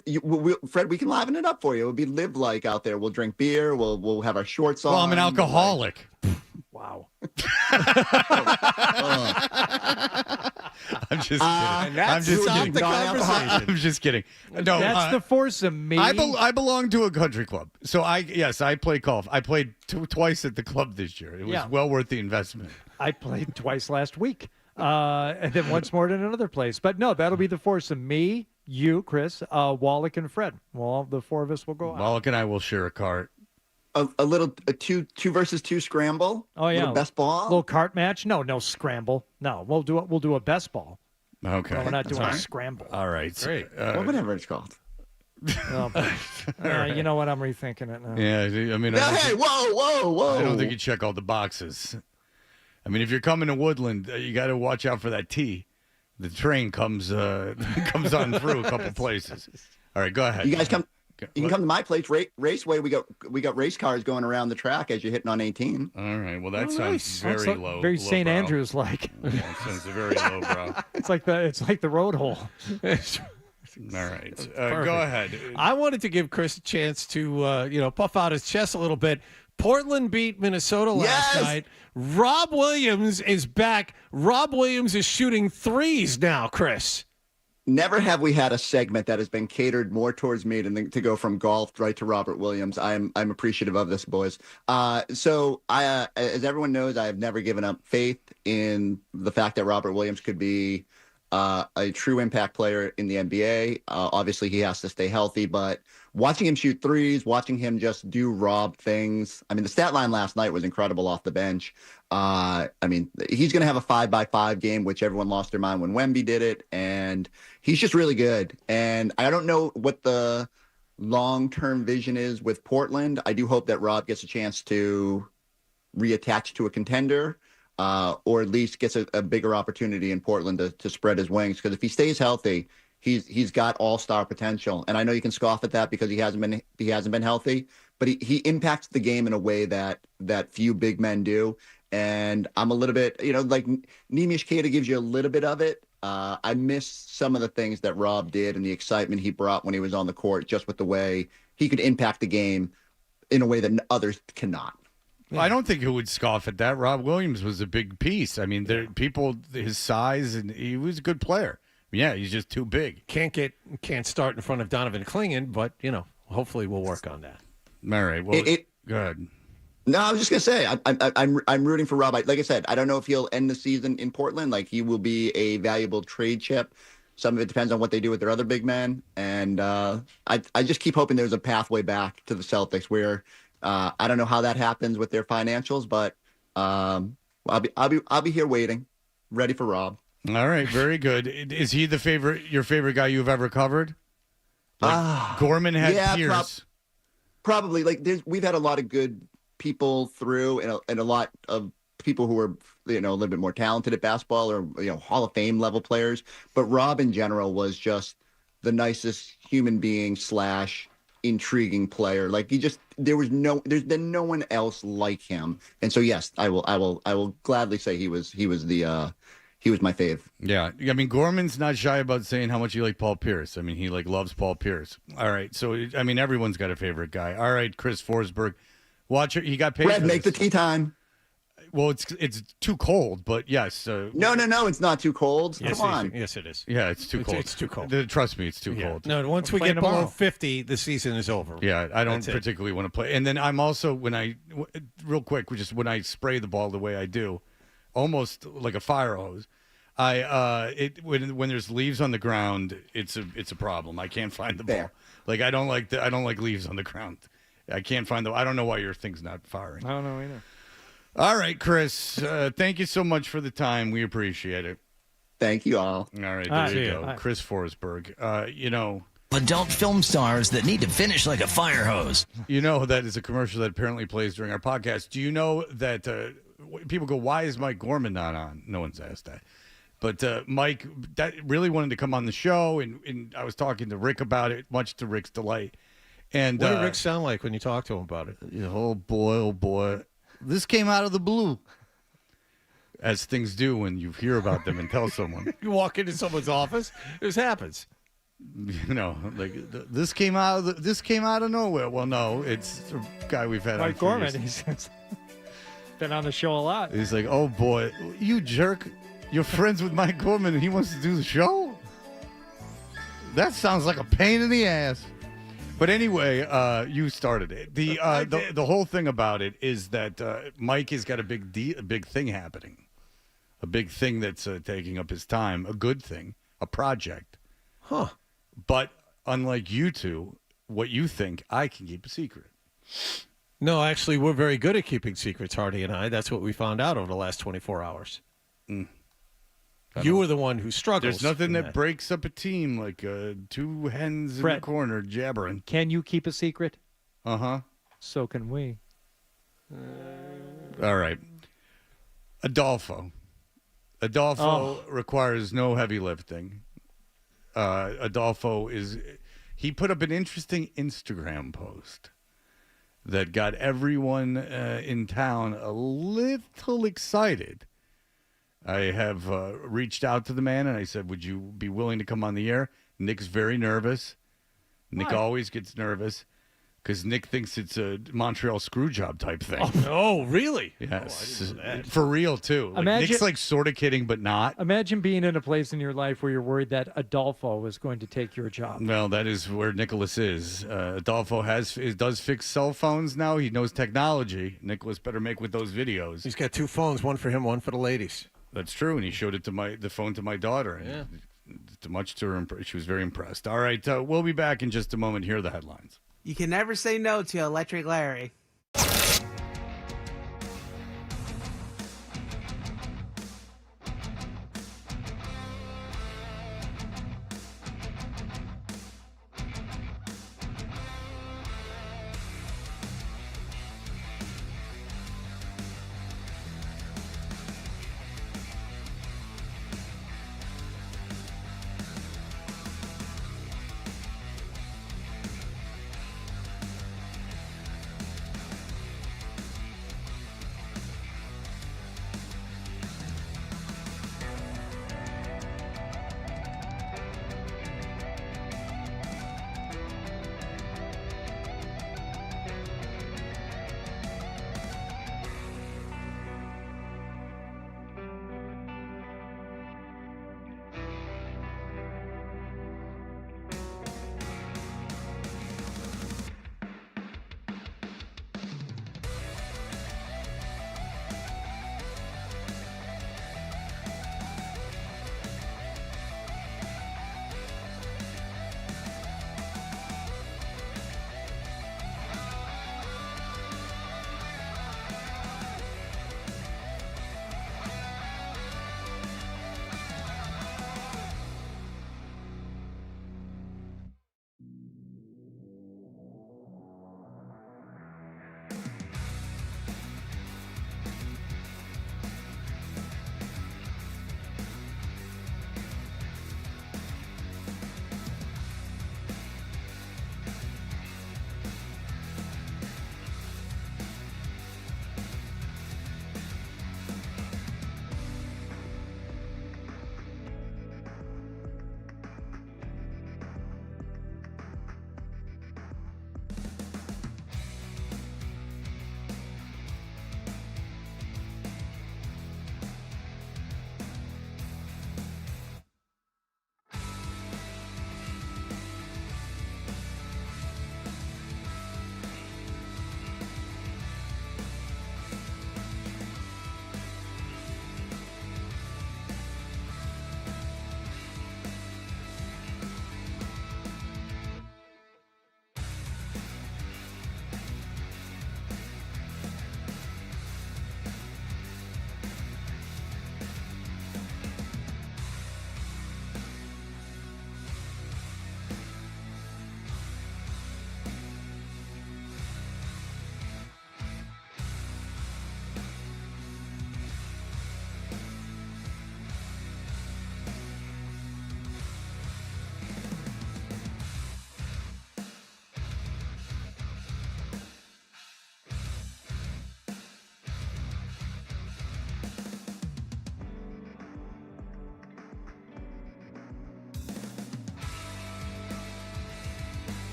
Fred, we can liven it up for you. It'll be Live like out there. We'll drink beer. We'll have our shorts on. Well, I'm an alcoholic. Wow. I'm just kidding. I'm just kidding. No, that's the force of me. I belong to a country club, so I play golf. I played twice at the club this year. It was well worth the investment. I played twice last week, and then once more at another place. But no, that'll be the force of me, you, Chris, Wallach, and Fred. Well, the four of us will go out. Wallach and I will share a cart. A little two versus two scramble. Oh yeah, best ball. Little cart match. No scramble. No, we'll do a best ball. Okay, no, we're not doing a scramble. All right, great. Whatever it's called. You know what? I'm rethinking it now. Yeah, I mean, whoa! I don't think you check all the boxes. I mean, if you're coming to Woodland, you got to watch out for that T. The train comes on through a couple places. All right, go ahead. You guys come. You can come to my place, Raceway. We got race cars going around the track as you're hitting on 18. All right. Well, that sounds very low. Very St. Andrews like. That sounds very low, bro. It's like the road hole. All right. Go ahead. I wanted to give Chris a chance to puff out his chest a little bit. Portland beat Minnesota last night. Rob Williams is back. Rob Williams is shooting threes now, Chris. Never have we had a segment that has been catered more towards me than to go from golf right to Robert Williams. I'm appreciative of this, boys. So I, as everyone knows, I have never given up faith in the fact that Robert Williams could be a true impact player in the NBA. Obviously, he has to stay healthy, but watching him shoot threes, watching him just do Rob things. I mean, the stat line last night was incredible off the bench. I mean, he's going to have a 5x5 game, which everyone lost their mind when Wemby did it. And he's just really good. And I don't know what the long-term vision is with Portland. I do hope that Rob gets a chance to reattach to a contender. Or at least gets a bigger opportunity in Portland to spread his wings. Because if he stays healthy, he's got all-star potential. And I know you can scoff at that because he hasn't been healthy, but he impacts the game in a way that few big men do. And I'm a little bit, like Nemish Keita gives you a little bit of it. I miss some of the things that Rob did and the excitement he brought when he was on the court, just with the way he could impact the game in a way that others cannot. Well, I don't think who would scoff at that. Rob Williams was a big piece. I mean, there people his size, and he was a good player. Yeah, he's just too big. Can't start in front of Donovan Clingan, but hopefully we'll work on that. All right. Well, go ahead. No, I was just gonna say I'm rooting for Rob. Like I said, I don't know if he'll end the season in Portland. Like, he will be a valuable trade chip. Some of it depends on what they do with their other big men, and I just keep hoping there's a pathway back to the Celtics where I don't know how that happens with their financials, but I'll be here waiting, ready for Rob. All right, very good. Is he your favorite guy you've ever covered? Like Gorman had Pierce. Probably. Like, we've had a lot of good people through, and a lot of people who are a little bit more talented at basketball, or Hall of Fame level players. But Rob in general was just the nicest human being / intriguing player. Like, there's been no one else like him. And so yes, I will gladly say he was my fave. Yeah. I mean, Gorman's not shy about saying how much he liked Paul Pierce. I mean, he loves Paul Pierce. All right. So, I mean, everyone's got a favorite guy. All right, Chris Forsberg. Watch it. He got paid. Red, make the tea time. Well, it's too cold, but yes. No, it's not too cold. Yes, Come on. Yes, it is. Yeah, it's too cold. It's too cold. Trust me, it's too cold. No, once we get below 50, the season is over. Yeah, I don't particularly want to play. And then I'm also, when I spray the ball the way I do, almost like a fire hose, when there's leaves on the ground, it's a problem. I can't find the ball. Like, I don't like leaves on the ground. I can't find I don't know why your thing's not firing. I don't know either. All right, Chris. Thank you so much for the time. We appreciate it. Thank you all. All right, there you go. Chris Forsberg. Adult film stars that need to finish like a fire hose. That is a commercial that apparently plays during our podcast. Do you know that people go, why is Mike Gorman not on? No one's asked that. But Mike that really wanted to come on the show, and I was talking to Rick about it, much to Rick's delight. And what did Rick sound like when you talked to him about it? Oh, boy. This came out of the blue. As things do when you hear about them and tell someone. You walk into someone's office, this happens. This came out of nowhere. Well, no, it's a guy we've had Mike on Gorman. He's been on the show a lot. He's like, oh boy, you jerk. You're friends with Mike Gorman and he wants to do the show? That sounds like a pain in the ass. But anyway, you started it. The whole thing about it is that Mike has got a big thing happening, a big thing that's taking up his time, a good thing, a project. Huh. But unlike you two, what you think, I can keep a secret. No, actually, we're very good at keeping secrets, Hardy and I. That's what we found out over the last 24 hours. You were the one who struggles. There's nothing that breaks up a team like two hens in the corner jabbering. Can you keep a secret? Uh-huh. So can we. All right. Adolfo requires no heavy lifting. Adolfo he put up an interesting Instagram post that got everyone in town a little excited. I have reached out to the man and I said, would you be willing to come on the air? Nick's very nervous. Nick always gets nervous because Nick thinks it's a Montreal screw job type thing. Oh, really? Yes. Oh, I didn't know that. For real, too. Nick's like sort of kidding, but not. Imagine being in a place in your life where you're worried that Adolfo is going to take your job. Well, that is where Nicholas is. Adolfo does fix cell phones now. He knows technology. Nicholas better make with those videos. He's got 2 phones, one for him, one for the ladies. That's true, and he showed it to the phone to my daughter. And much to her, she was very impressed. All right, we'll be back in just a moment. Here are the headlines. You can never say no to Electric Larry.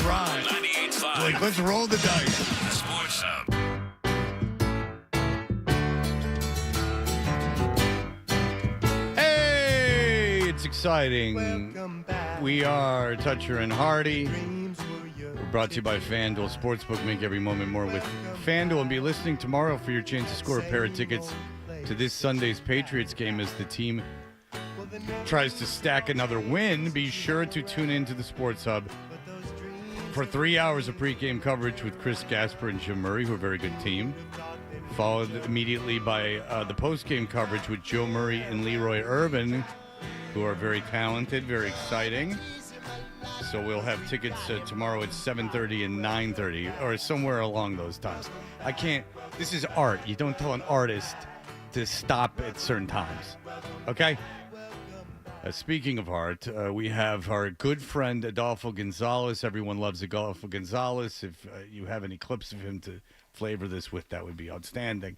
ride. 98.5. Like, let's roll the dice. The Sports Hub. Hey, it's exciting. We are Toucher and Hardy. We're brought to you by FanDuel Sportsbook. Make every moment more with FanDuel. And be listening tomorrow for your chance to score a pair of tickets to this Sunday's Patriots game as the team tries to stack another win. Be sure to tune into the Sports Hub for 3 hours of pregame coverage with Chris Gasper and Jim Murray, who are a very good team. Followed immediately by the postgame coverage with Joe Murray and Leroy Urban, who are very talented, very exciting. So we'll have tickets tomorrow at 7:30 and 9:30, or somewhere along those times. I can't. This is art. You don't tell an artist to stop at certain times. Okay? Speaking of art, we have our good friend Adalo Gonzalez. Everyone loves Adalo Gonzalez. If you have any clips of him to flavor this with, that would be outstanding.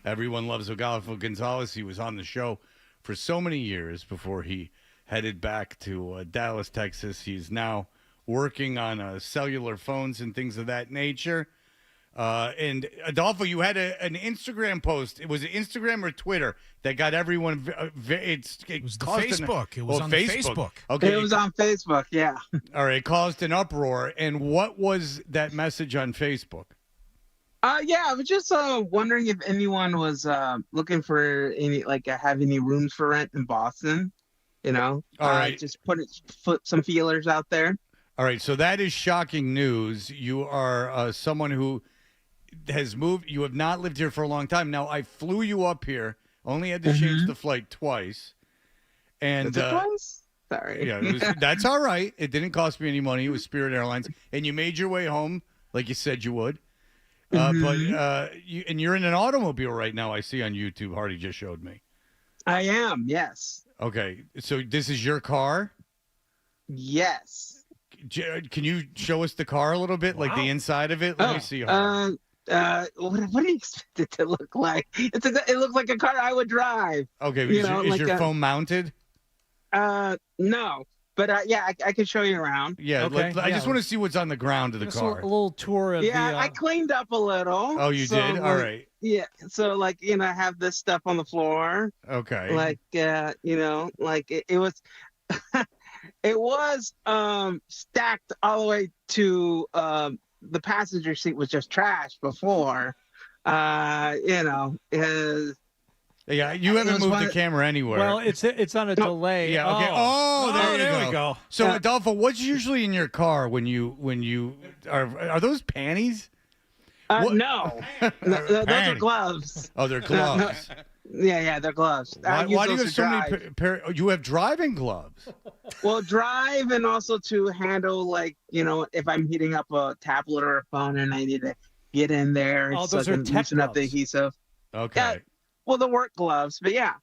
Everyone loves Adalo Gonzalez. He was on the show for so many years before he headed back to Dallas, Texas. He's now working on cellular phones and things of that nature. And Adolfo, you had an Instagram post. It was Instagram or Twitter that got everyone. It was Facebook. It was on Facebook. Okay, it was on Facebook. Yeah. All right. It caused an uproar. And what was that message on Facebook? Yeah, I was just wondering if anyone was looking for have any rooms for rent in Boston. You know, all right. Just put some feelers out there. All right. So that is shocking news. You are someone who has moved. You have not lived here for a long time. Now, I flew you up here. Only had to change the flight twice. And twice? Sorry. Yeah, that's all right. It didn't cost me any money. It was Spirit Airlines, and you made your way home like you said you would. But you're in an automobile right now. I see on YouTube. Hardy just showed me. I am. Yes. Okay. So this is your car? Yes. Can you show us the car a little bit, like the inside of it? Let me see. What do you expect it to look like? It looks like a car I would drive. Okay. Is your phone mounted? No. But yeah, I can show you around. Yeah, okay. I just want to see what's on the ground of the car. A little tour of I cleaned up a little. Oh, you did? All right. Yeah, so I have this stuff on the floor. Okay. It was, it was stacked all the way to the passenger seat was just trash before. Yeah, you haven't moved the camera anywhere. Well, it's on a delay. Yeah. Okay. Oh, there we go. So, Adolfo, what's usually in your car when you are those panties? No, those are gloves. Oh, they're gloves. Yeah, they're gloves. Why do you have so many you have driving gloves? Well, drive and also to handle if I'm heating up a tablet or a phone and I need to get in there so I can loosen up the adhesive. Okay. Yeah, well, the work gloves, but yeah.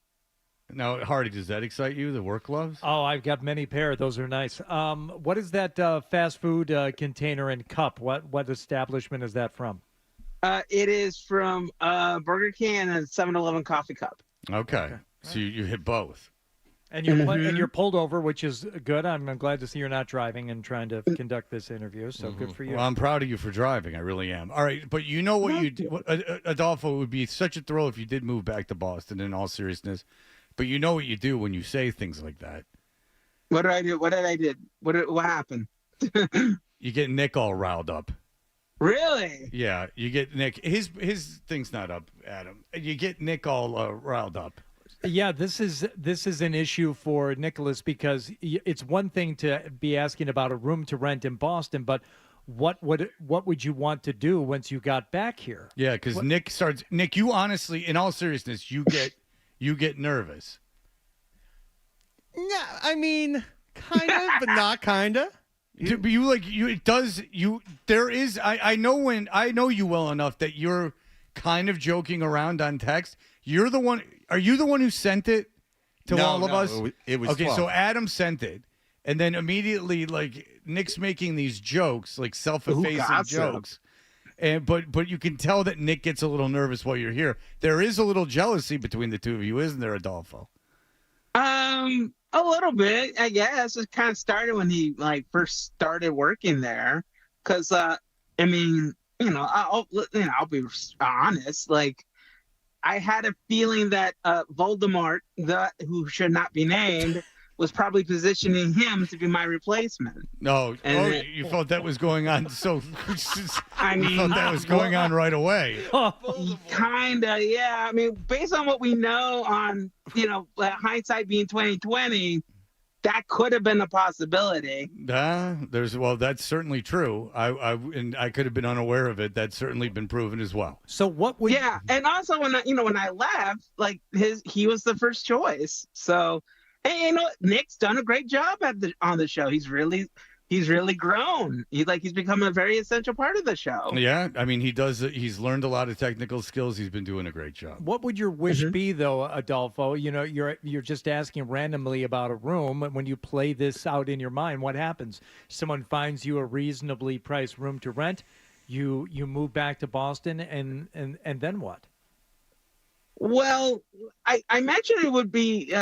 Now, Hardy, does that excite you, the work gloves? Oh, I've got many pair. Those are nice. What is that fast food container and cup? What establishment is that from? It is from Burger King and a 7-Eleven coffee cup. Okay. So you hit both. And you're pulled over, which is good. I'm glad to see you're not driving and trying to conduct this interview. So good for you. Well, I'm proud of you for driving. I really am. All right, but you know what you do, Adolfo, it would be such a thrill if you did move back to Boston. In all seriousness, but you know what you do when you say things like that. What did I do? What did I do? What happened? You get Nick all riled up. Really? Yeah, you get Nick. His thing's not up, Adam. You get Nick all riled up. Yeah, this is an issue for Nicholas because it's one thing to be asking about a room to rent in Boston, but what would you want to do once you got back here? Yeah, because Nick, you honestly, in all seriousness, you get nervous. Yeah, I mean, kind of, but not kind of. I know you well enough that you're kind of joking around on text. You're the one. Are you the one who sent it to all of us? It was okay. 12. So Adam sent it, and then immediately, Nick's making these jokes, self-effacing jokes, but you can tell that Nick gets a little nervous while you're here. There is a little jealousy between the two of you, isn't there, Adolfo? A little bit, I guess. It kind of started when he first started working there. because I mean, I'll be honest. Like, I had a feeling that Voldemort, who should not be named, was probably positioning him to be my replacement. No, you thought that was going on. So I mean, you thought that was going on right away. Kinda, yeah. I mean, based on what we know on hindsight being 2020. That could have been a possibility. That's certainly true. I could have been unaware of it. That's certainly been proven as well. So what would? Yeah, and also when I left, like he was the first choice. So, and Nick's done a great job on the show. He's really grown. He's become a very essential part of the show. Yeah, I mean he does. He's learned a lot of technical skills. He's been doing a great job. What would your wish be, though, Adolfo? You're just asking randomly about a room. When you play this out in your mind, what happens? Someone finds you a reasonably priced room to rent. You move back to Boston, and then what? Well, I mentioned it would be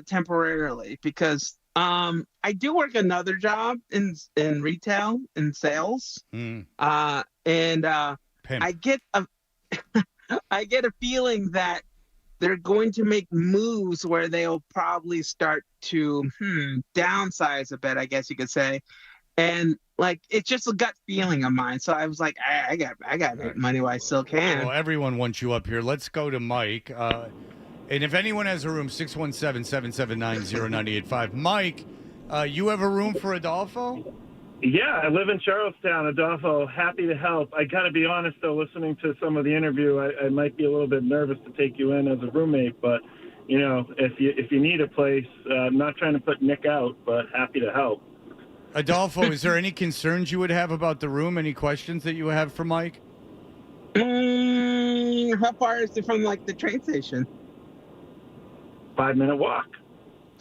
temporarily because I do work another job in retail in sales, and I get a feeling that they're going to make moves where they'll probably start to downsize a bit, I guess you could say, and like it's just a gut feeling of mine. So I was like, I got to make money while I still can. Well, everyone wants you up here. Let's go to Mike. And if anyone has a room, 617-779-0985. Mike, you have a room for Adolfo? Yeah, I live in Charlestown, Adolfo. Happy to help. I got to be honest, though, listening to some of the interview, I might be a little bit nervous to take you in as a roommate. But, if you need a place, I'm not trying to put Nick out, but happy to help. Adolfo, is there any concerns you would have about the room? Any questions that you have for Mike? How far is it from, the train station? 5-minute walk.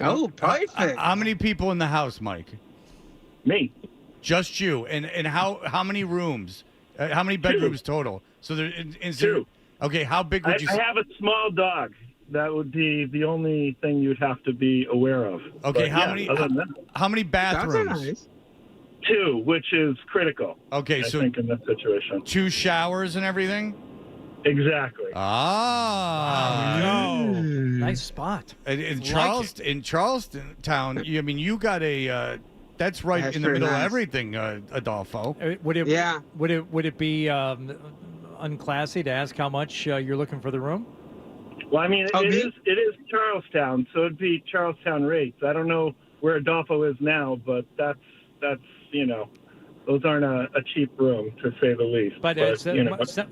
Oh, perfect. How many people in the house, Mike? Me. Just you. And how many rooms? How many bedrooms total? So there is two. Okay, how big would you I have a small dog. That would be the only thing you'd have to be aware of. Okay, But, how many bathrooms? That's nice. 2, which is critical. Okay, I so think in that situation. 2 showers and everything? Exactly. Nice spot. In Charleston town, you got a that's right That's in the middle nice. of everything, Adolfo. Would it? Yeah. Would it be unclassy to ask how much you're looking for the room? Well, I mean, it is Charlestown, so it'd be Charlestown rates. I don't know where Adolfo is now, but that's those aren't a cheap room, to say the least. But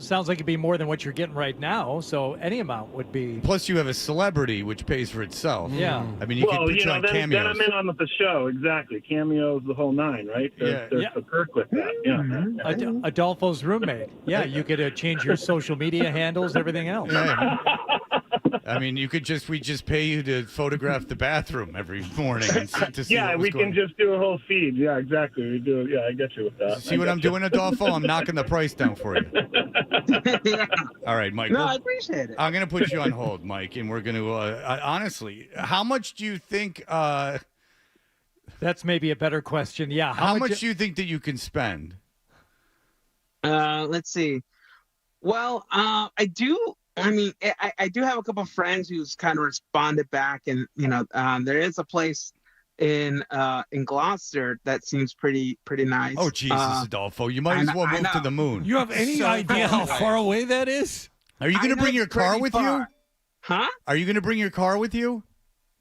sounds like it'd be more than what you're getting right now. So any amount would be. Plus, you have a celebrity, which pays for itself. Yeah. I mean, you can put you on then cameos. I'm in on the show, exactly. Cameos, the whole nine, right? There's a perk with that. Yeah. Adolfo's roommate. Yeah, you could change your social media handles, everything else. Yeah. I mean, we just pay you to photograph the bathroom every morning and to see we can just do a whole feed. Yeah, exactly. We do. Yeah, I get you with that. See what I'm doing, Adolfo? I'm knocking the price down for you. All right, Mike. No, I appreciate it. I'm going to put you on hold, Mike, and we're going to, honestly, how much do you think... That's maybe a better question. Yeah. How much do you think that you can spend? Let's see. Well, I do... I mean, I do have a couple of friends who's kind of responded back, and there is a place in Gloucester that seems pretty nice. Oh Jesus, Adolfo! You might as well move to the moon. You have any idea how far away that is? Are you going to bring your car with you? Huh? Are you going to bring your car with you?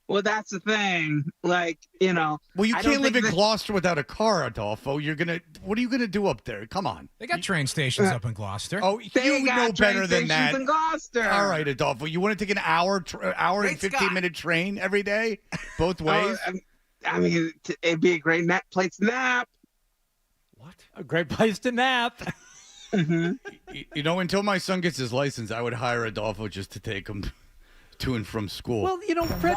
Well, that's the thing. Well, you can't live in Gloucester without a car, Adolfo. What are you gonna do up there? Come on. They got train stations up in Gloucester. Oh, you know better than that. In Gloucester. All right, Adolfo. You want to take an hour and 15-minute train every day, both ways? I mean, it'd be a great place to nap. What? A great place to nap. Until my son gets his license, I would hire Adolfo just to take him to and from school. Well, Fred,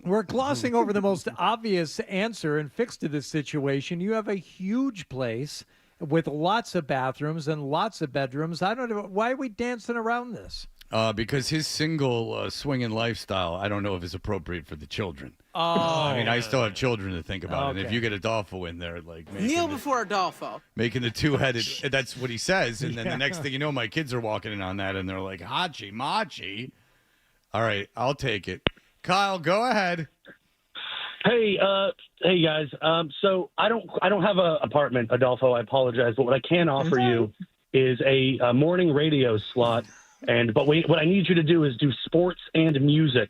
we're glossing over the most obvious answer and fix to this situation. You have a huge place with lots of bathrooms and lots of bedrooms. I don't know. Why are we dancing around this? because his single swinging lifestyle, I don't know if it's appropriate for the children. Oh. I mean, I still have children to think about. And if Okay. you get Adolfo in there, like Kneel before Adolfo. making the two-headed, that's what he says. And then the next thing you know, my kids are walking in on that, and they're like, Hachi, Machi. All right, I'll take it. Kyle, go ahead. Hey, guys. So I don't have an apartment, Adolfo. I apologize, but what I can offer you is a morning radio slot. But what I need you to do is do sports and music.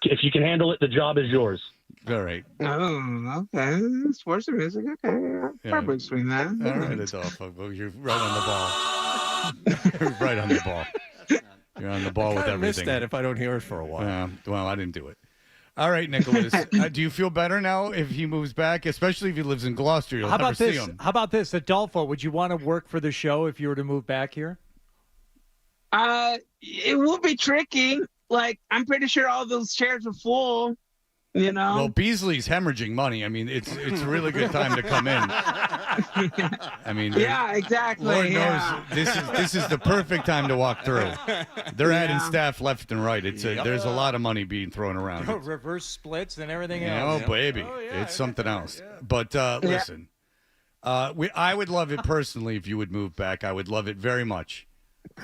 If you can handle it, the job is yours. All right. Oh, okay. Sports and music. Okay. Probably between that. All right, Adolfo. Well, you're right on the ball. You're right on the ball. You're on the ball with I missed everything. that if I don't hear it for a while. Well, I didn't do it. All right, Nicholas. Do you feel better now if he moves back, especially if he lives in Gloucester? You'll How never about see this? him. How about this, Adolfo? Would you want to work for the show if you were to move back here? It will be tricky. Like, I'm pretty sure all those chairs are full. You know. Well, Beasley's hemorrhaging money. I mean, it's a really good time to come in. I mean, yeah, exactly. Lord yeah. knows this is the perfect time to walk through. They're adding staff left and right. There's a lot of money being thrown around. Reverse splits and everything Oh, else. baby, it's something else. But listen, I would love it personally if you would move back. I would love it very much.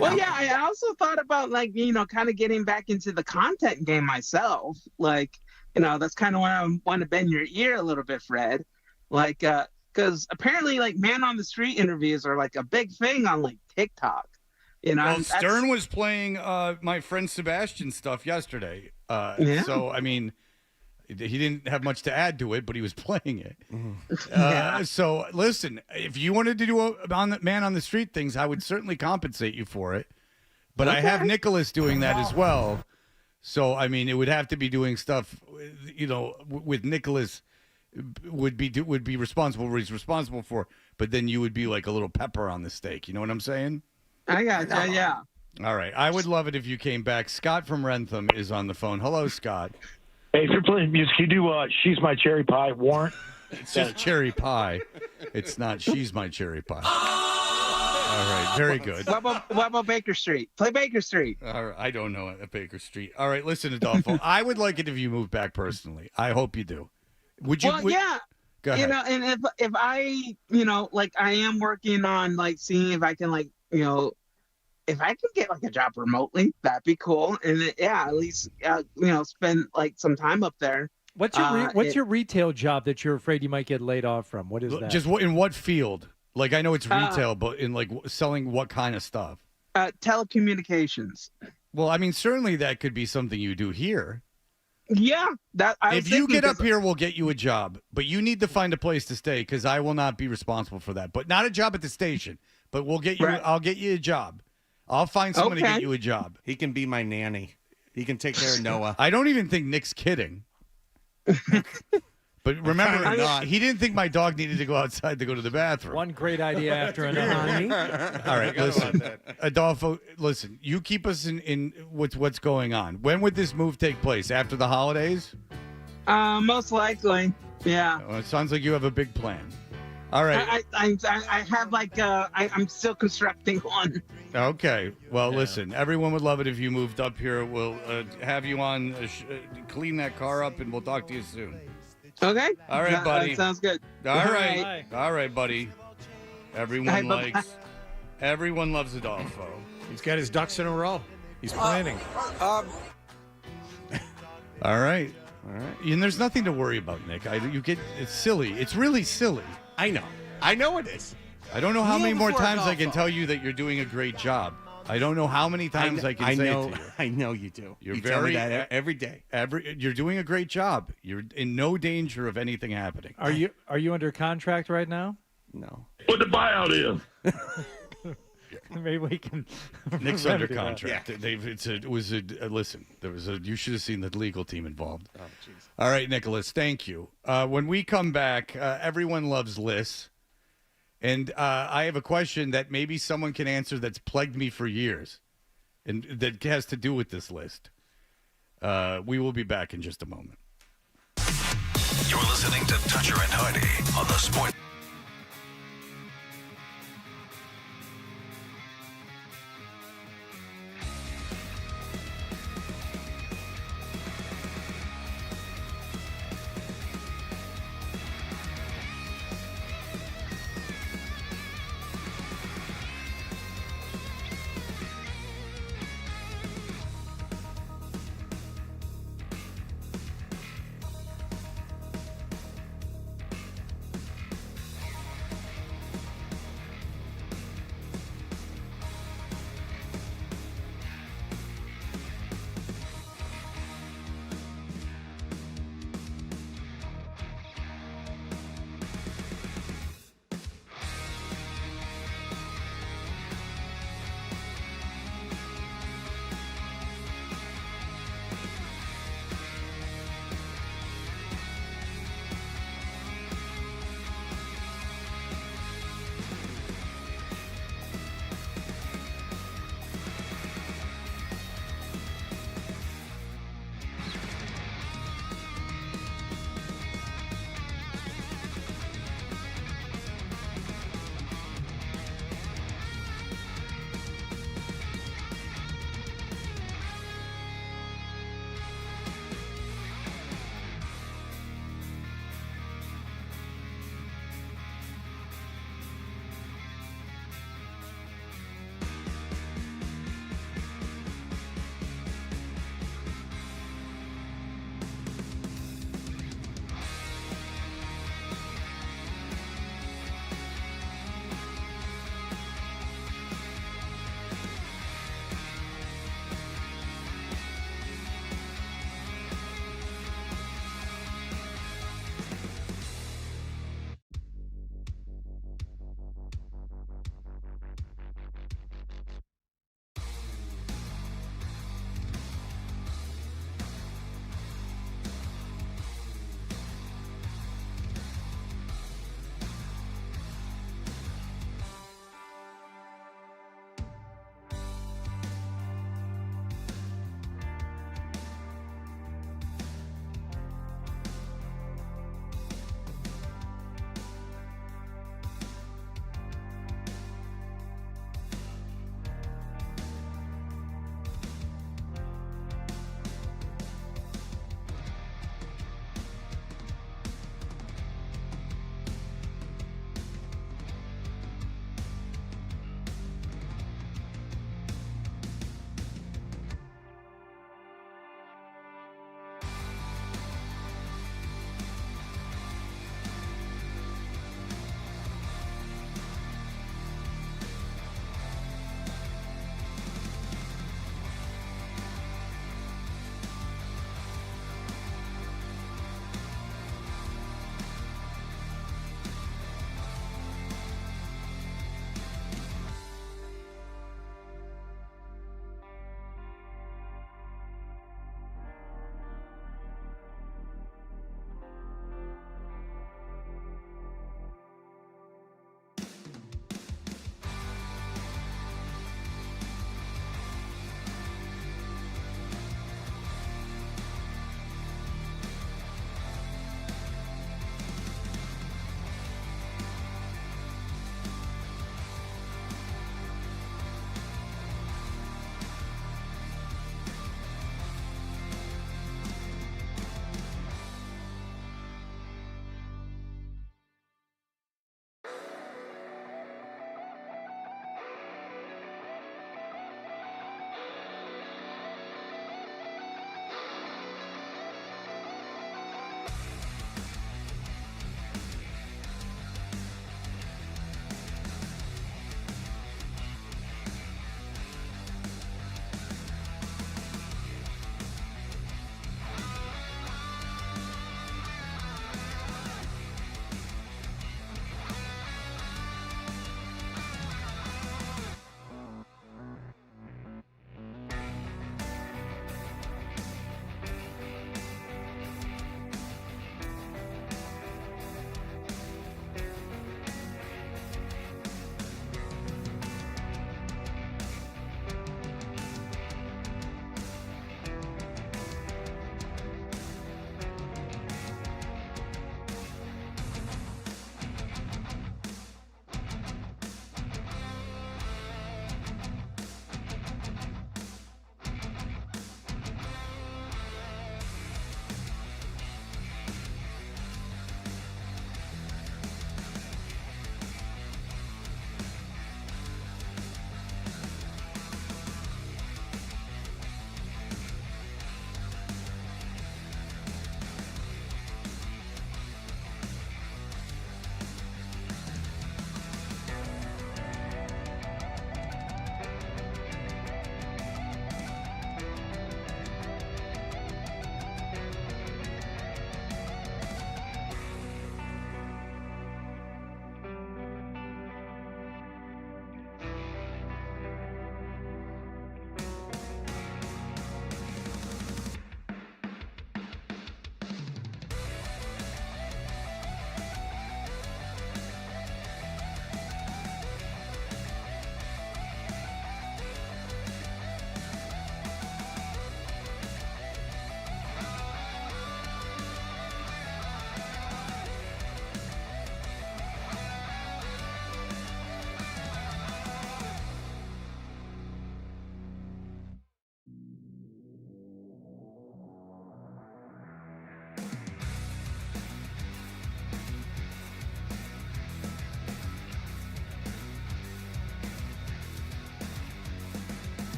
Well, yeah, I also thought about, like, kind of getting back into the content game myself. Like, that's kind of when I want to bend your ear a little bit, Fred. Like, because apparently, like, man on the street interviews are like a big thing on like TikTok. Well, Stern was playing my friend Sebastian stuff yesterday. So I mean, he didn't have much to add to it, but he was playing it. So listen, if you wanted to do man on the street things, I would certainly compensate you for it. But I have Nicholas doing that as well. So I mean, it would have to be doing stuff, with Nicholas would be responsible for what he's responsible for. But then you would be like a little pepper on the steak. You know what I'm saying? I got you. Yeah. All right. I would love it if you came back. Scott from Rentham is on the phone. Hello, Scott. Hey, if you're playing music, you do She's My Cherry Pie, Warrant. It's just cherry pie. It's not She's My Cherry Pie. All right. Very good. What about Baker Street? Play Baker Street. All right. I don't know at Baker Street. All right. Listen, Adolfo. I would like it if you moved back personally. I hope you do. Would you? Well, yeah. Go ahead. And if I, like, I am working on, like, seeing if I can, like, if I could get like a job remotely, that'd be cool. And at least spend like some time up there. What's your retail job that you're afraid you might get laid off from? What is that? Just in what field? Like, I know it's retail, but in like selling what kind of stuff? Telecommunications. Well, I mean, certainly that could be something you do here. Yeah, if you get up here, we'll get you a job, but you need to find a place to stay because I will not be responsible for that. But not a job at the station. But we'll get you. Right. I'll get you a job. I'll find someone to get you a job. He can be my nanny. He can take care of Noah. I don't even think Nick's kidding. But remember, he didn't think my dog needed to go outside to go to the bathroom. One great idea after another. All right, listen, Adolfo, listen, you keep us in what's going on. When would this move take place? After the holidays? Most likely, yeah. Well, it sounds like you have a big plan. All right. I have like I'm still constructing one. Okay. Well, listen, everyone would love it if you moved up here. We'll have you on, clean that car up, and we'll talk to you soon. Okay. All right, buddy. That sounds good. All right. All right, buddy. Everyone loves Adolfo. He's got his ducks in a row. He's planning. All right. And there's nothing to worry about, Nick. It's silly. It's really silly. I know it is. I don't know how many more times I can tell you that you're doing a great job. I don't know how many times I can say it to you. I know you do. You tell me that every day. You're doing a great job. You're in no danger of anything happening. Are you under contract right now? No. What the buyout is? Maybe we can. Nick's under contract. Yeah. Listen. You should have seen the legal team involved. Oh, jeez. All right, Nicholas. Thank you. When we come back, everyone loves Liz, and I have a question that maybe someone can answer that's plagued me for years, and that has to do with this list. We will be back in just a moment. You're listening to Toucher and Hardy on the Sport.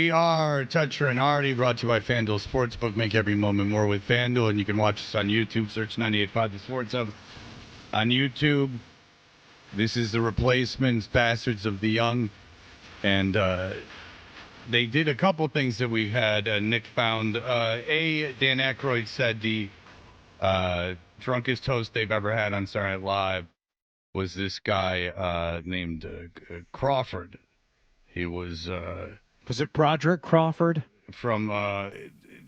We are Toucher and Hardy, brought to you by FanDuel Sportsbook. Make every moment more with FanDuel, and you can watch us on YouTube. Search 98.5 The Sports Hub on YouTube. This is the Replacements, Bastards of the Young, and they did a couple things that we had. Nick found. Dan Aykroyd said the drunkest host they've ever had on Saturday Night Live was this guy named Crawford. He was... Was it Broderick Crawford? From,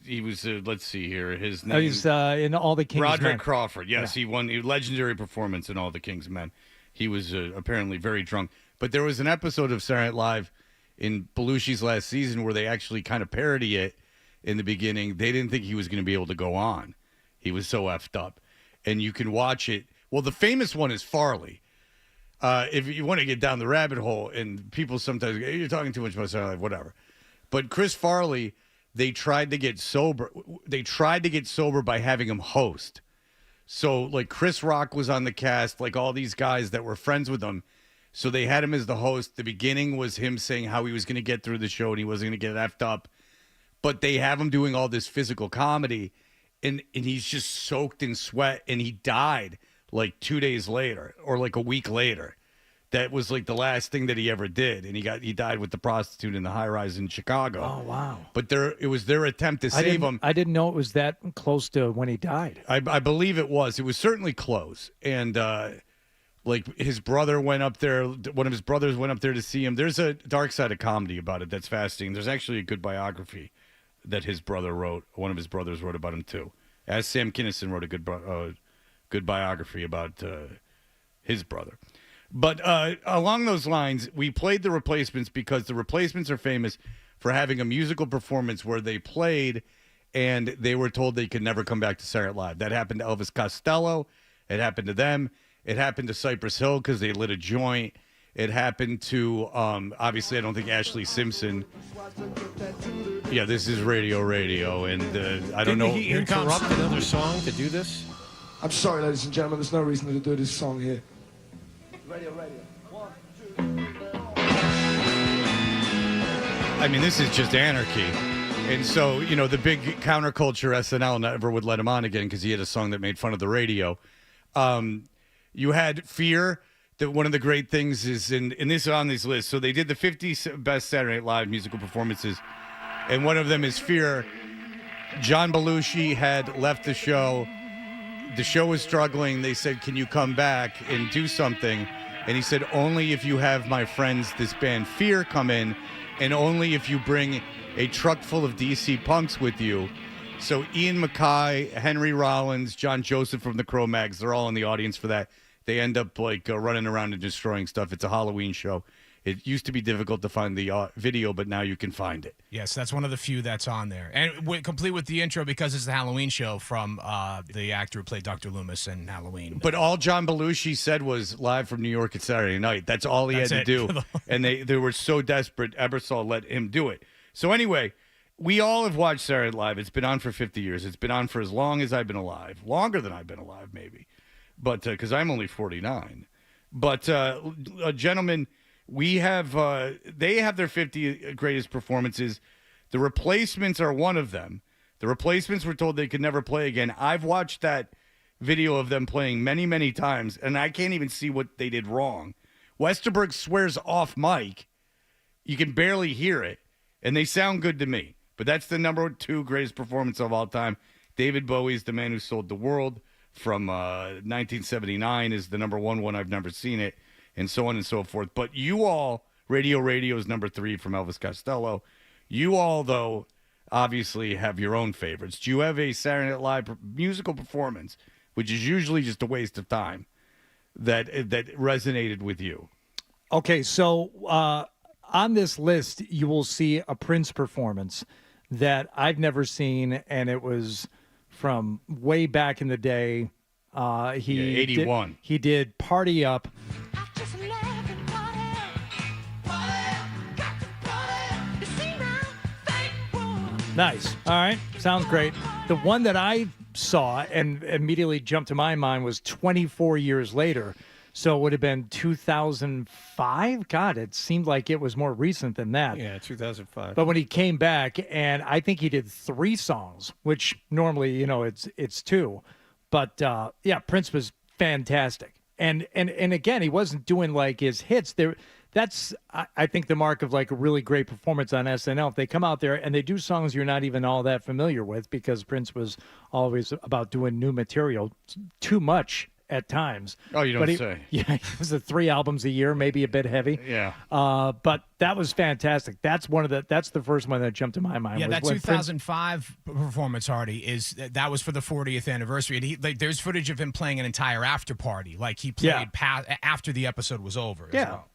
he was, let's see here, his name. Oh, he's in All the King's Men. Broderick Crawford, yes. Yeah. He won a legendary performance in All the King's Men. He was apparently very drunk. But there was an episode of Saturday Night Live in Belushi's last season where they actually kind of parody it in the beginning. They didn't think he was going to be able to go on. He was so effed up. And you can watch it. Well, the famous one is Farley. If you want to get down the rabbit hole, and people sometimes go, you're talking too much about Saturday Night Live, whatever. But Chris Farley, they tried to get sober. They tried to get sober by having him host. So, like, Chris Rock was on the cast, like all these guys that were friends with him. So they had him as the host. The beginning was him saying how he was going to get through the show and he wasn't going to get effed up. But they have him doing all this physical comedy, and he's just soaked in sweat, and he died like 2 days later or like a week later. That was like the last thing that he ever did, and he died with the prostitute in the high rise in Chicago. Oh wow! But it was their attempt to save him. I didn't know it was that close to when he died. I believe it was. It was certainly close, and like his brother went up there. One of his brothers went up there to see him. There's a dark side of comedy about it that's fascinating. There's actually a good biography that his brother wrote. One of his brothers wrote about him too. As Sam Kinison wrote a good biography about his brother. But along those lines, we played the Replacements because the Replacements are famous for having a musical performance where they played and they were told they could never come back to Saturday Night Live. That happened to Elvis Costello. It happened to them. It happened to Cypress Hill because they lit a joint. It happened to, obviously, I don't think Ashley Simpson. Yeah, this is Radio, and I don't know. Didn't he interrupt another song to do this? I'm sorry, ladies and gentlemen. There's no reason to do this song here. Radio. 1, 2. I mean, this is just anarchy. And so, the big counterculture SNL never would let him on again because he had a song that made fun of the radio. You had Fear. One of the great things is, and this is on this list, so they did the 50 best Saturday Night Live musical performances, and one of them is Fear. John Belushi had left the show. The show was struggling. They said, can you come back and do something? And he said, only if you have my friends, this band Fear, come in, and only if you bring a truck full of DC punks with you. So Ian MacKaye, Henry Rollins, John Joseph from the Cro-Mags, they're all in the audience for that. They end up running around and destroying stuff. It's a Halloween show. It used to be difficult to find the video, but now you can find it. Yes, that's one of the few that's on there. And complete with the intro because it's the Halloween show from the actor who played Dr. Loomis in Halloween. But all John Belushi said was live from New York at Saturday night. That's all he had to do. And they were so desperate, Ebersol let him do it. So anyway, we all have watched Saturday Night Live. It's been on for 50 years. It's been on for as long as I've been alive. Longer than I've been alive, maybe. But because I'm only 49. But gentlemen, we have they have their 50 greatest performances. The Replacements are one of them. The Replacements were told they could never play again. I've watched that video of them playing many, many times, and I can't even see what they did wrong. Westerberg swears off mic. You can barely hear it, and they sound good to me. But that's the number 2 greatest performance of all time. David Bowie's The Man Who Sold the World from 1979 is the number 1 I've never seen it, and so on and so forth. But you all, Radio is number 3 from Elvis Costello. You all, though, obviously have your own favorites. Do you have a Saturday Night Live musical performance, which is usually just a waste of time, that resonated with you? Okay, so on this list, you will see a Prince performance that I've never seen, and it was from way back in the day. 81. He did Party Up. Nice. All right. Sounds great. The one that I saw and immediately jumped to my mind was 24 years later. So it would have been 2005. God, it seemed like it was more recent than that. Yeah, 2005. But when he came back, and I think he did 3 songs, which normally, it's 2. But yeah, Prince was fantastic. And again, he wasn't doing like his hits. That's I think the mark of like a really great performance on SNL. If they come out there and they do songs you're not even all that familiar with, because Prince was always about doing new material, too much at times. Oh, you don't say. Yeah, it was 3 albums a year, maybe a bit heavy. Yeah. But that was fantastic. That's the first one that jumped to my mind. Yeah, was that when 2005 performance, Hardy, that was for the 40th anniversary. And there's footage of him playing an entire after party. Like he played after the episode was over. As well.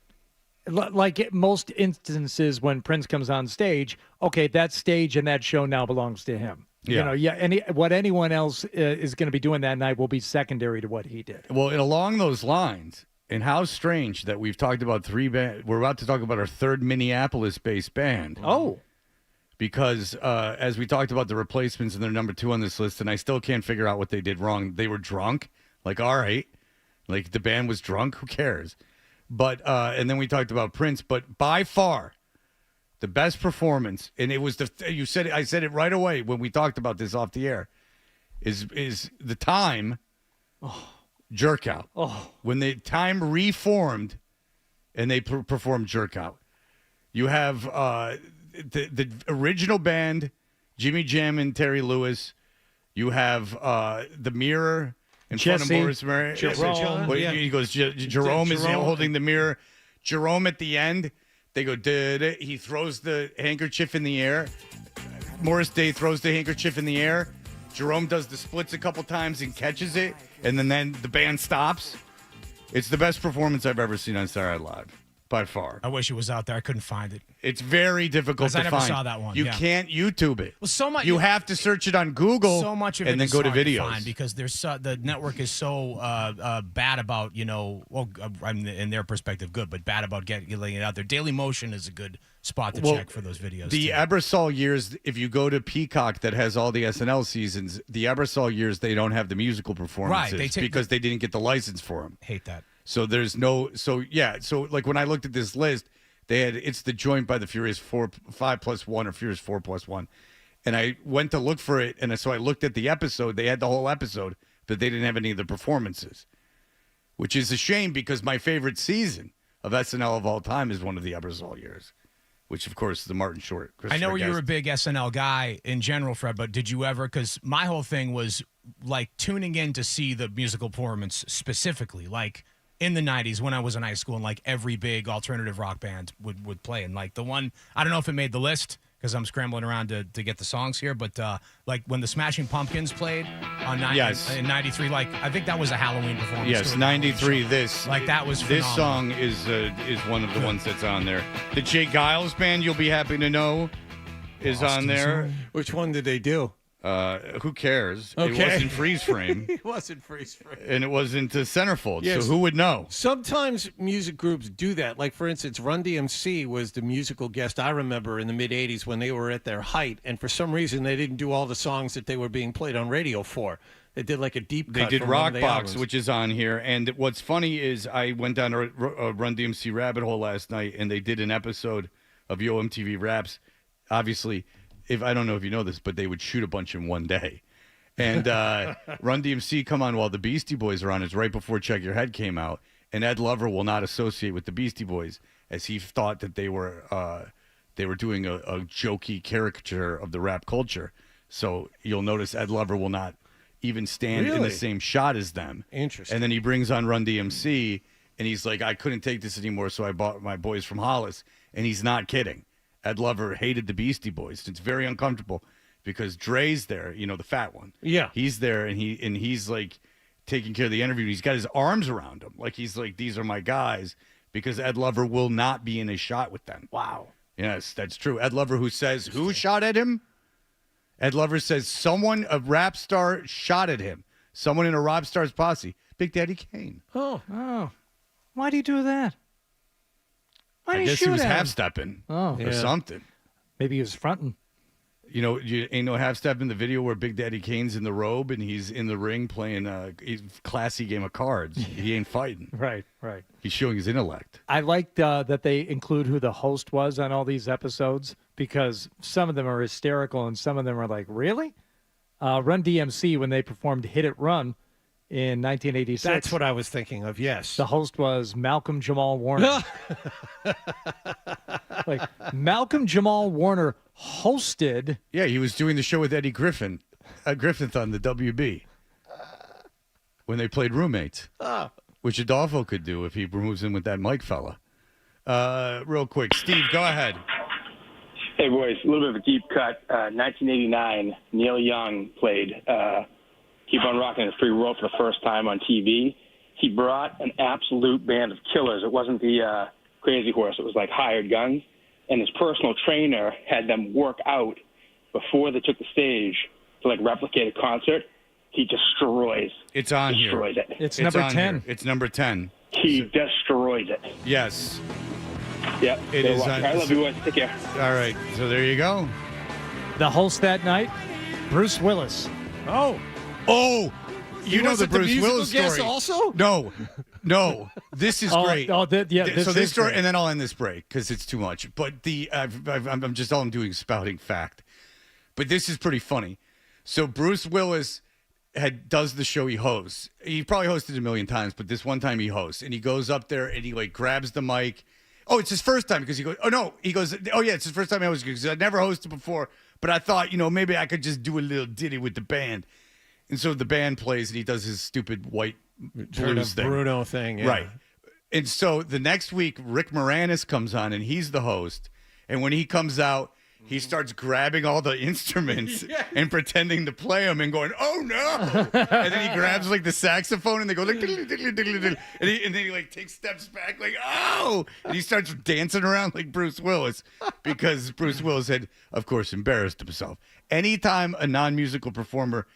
Like most instances when Prince comes on stage, okay, that stage and that show now belongs to him. Yeah. What anyone else is going to be doing that night will be secondary to what he did. Well, and along those lines, and how strange that we've talked about 3 bands. We're about to talk about our 3rd Minneapolis-based band. Oh. Because as we talked about the Replacements, and they're number 2 on this list, and I still can't figure out what they did wrong. They were drunk. Like, all right. Like, the band was drunk. Who cares? But and then we talked about Prince, but by far the best performance, and it was I said it right away when we talked about this off the air, is the Time Jerk Out. Oh. When the Time reformed and they performed Jerk Out. You have the original band, Jimmy Jam and Terry Lewis. You have the Mirror. In front of Boris Murray. Jerome. He goes, Jerome is holding the mirror. Jerome at the end, they go, da-da. He throws the handkerchief in the air. Morris Day throws the handkerchief in the air. Jerome does the splits a couple times and catches it. And then the band stops. It's the best performance I've ever seen on Saturday Night Live, by far. I wish it was out there. I couldn't find it. It's very difficult to find. I never saw that one. You can't YouTube it. Well, so much. You have to search it on Google. So much of it and then is go to hard videos find because the network is so bad about in their perspective good, but bad about getting it out there. Daily Motion is a good spot to check for those videos. The Ebersol years, if you go to Peacock that has all the SNL seasons, the Ebersol years they don't have the musical performances because they didn't get the license for them. Hate that. So there's so like when I looked at this list, they had It's the Joint by the Furious 5+1 or Furious 4+1. And I went to look for it, and so I looked at the episode. They had the whole episode, but they didn't have any of the performances, which is a shame because my favorite season of SNL of all time is one of the Ebersol years, which, of course, is the Martin Short. I know you're a big SNL guy in general, Fred, but did you ever, because my whole thing was like tuning in to see the musical performance specifically, like in the 90s when I was in high school and like every big alternative rock band would play. And like the one, I don't know if it made the list because I'm scrambling around to get the songs here, but like when the Smashing Pumpkins played on in 93, like I think that was a Halloween performance. Yes, 93, that was this phenomenal. song is one of the ones that's on there. The Jay Giles Band, you'll be happy to know, is on there. Which one did they do? Who cares? Okay. It wasn't Freeze Frame. It wasn't Freeze Frame. And it wasn't Centerfold, Yes. so who would know? Sometimes music groups do that. Like, for instance, Run DMC was the musical guest I remember in the mid-'80s when they were at their height, and for some reason they didn't do all the songs that they were being played on radio for. They did like a deep cut. They did from one of Rock the Box, albums. which is on here. And what's funny is I went down a Run DMC rabbit hole last night, and they did an episode of Yo MTV Raps. Obviously, I don't know if you know this, but they would shoot a bunch in one day. And Run DMC come on while the Beastie Boys are on. It's right before Check Your Head came out. And Ed Lover will not associate with the Beastie Boys as he thought that they were doing a jokey caricature of the rap culture. So you'll notice Ed Lover will not even stand in the same shot as them. Interesting. And then he brings on Run DMC, and he's like, I couldn't take this anymore, so I bought my boys from Hollis. And he's not kidding. Ed Lover hated the Beastie Boys. It's very uncomfortable because Dre's there, the fat one. Yeah. He's there, and he's like taking care of the interview. He's got his arms around him. Like he's like, these are my guys, because Ed Lover will not be in a shot with them. Wow. Yes, that's true. Ed Lover, who says, who shot at him? Ed Lover says a rap star shot at him. Someone in a rap star's posse. Big Daddy Kane. Oh. Why do you do that? Why I do you guess shoot he was at him? half-stepping or something. Maybe he was fronting. You know, you ain't no half step in the video where Big Daddy Kane's in the robe and he's in the ring playing a classy game of cards. He ain't fighting. Right. He's showing his intellect. I liked that they include who the host was on all these episodes because some of them are hysterical and some of them are like, really? Run DMC, when they performed Hit It Run in 1986. That's what I was thinking of, yes. The host was Malcolm Jamal Warner. Like, Malcolm Jamal Warner hosted. Yeah, he was doing the show with Eddie Griffin on the WB when they played roommates, which Adolfo could do if he moves in with that Mike fella. Real quick, Steve, go ahead. Hey, boys, a little bit of a deep cut. 1989, Neil Young played Keep on Rocking It's Free World for the first time on TV. He brought an absolute band of killers. It wasn't the Crazy Horse. It was like hired guns. And his personal trainer had them work out before they took the stage to, like, replicate a concert. He destroys. It's on destroys here. It. It's number on 10. Here. It's number 10. He destroys it. Yes. Yep. It is. I love you, boys. Take care. All right. So there you go. The host that night, Bruce Willis. Oh, you know the Bruce Willis story. Also? No. This is great. This This story, great. and then I'll end this break because it's too much. But I'm doing spouting fact. But this is pretty funny. So Bruce Willis does the show he hosts. He probably hosted a million times, but this one time he hosts, and he goes up there and he like grabs the mic. Oh, it's his first time because he goes. Oh no, he goes. Oh yeah, it's his first time I was because I'd never hosted before. But I thought, maybe I could just do a little ditty with the band. And so the band plays, and he does his stupid white blues thing. Bruno thing, yeah. Right. And so the next week, Rick Moranis comes on, and he's the host. And when he comes out, he starts grabbing all the instruments and pretending to play them and going, oh, no. And then he grabs, like, the saxophone, and they go, like, and then he, like, takes steps back, like, oh. And he starts dancing around like Bruce Willis because Bruce Willis had, of course, embarrassed himself. Anytime a non-musical performer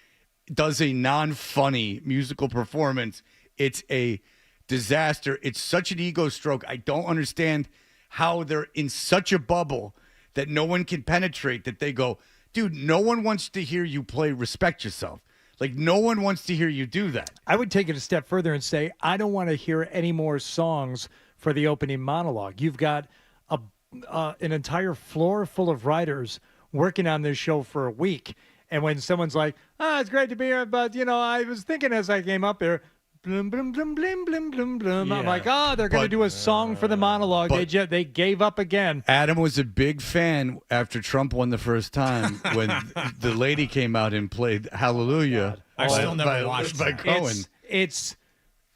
does a non-funny musical performance, it's a disaster. It's such an ego stroke. I don't understand how they're in such a bubble that no one can penetrate, that they go, dude, no one wants to hear you play Respect Yourself. Like, no one wants to hear you do that. I would take it a step further and say, I don't want to hear any more songs for the opening monologue. You've got an entire floor full of writers working on this show for a week. And when someone's like, it's great to be here, but, I was thinking as I came up here, blum, blum, blum, blum, blum, blum, blum. Yeah. I'm like, they're going to do a song for the monologue. They gave up again. Adam was a big fan after Trump won the first time when the lady came out and played Hallelujah. I still never watched by that. Cohen. It's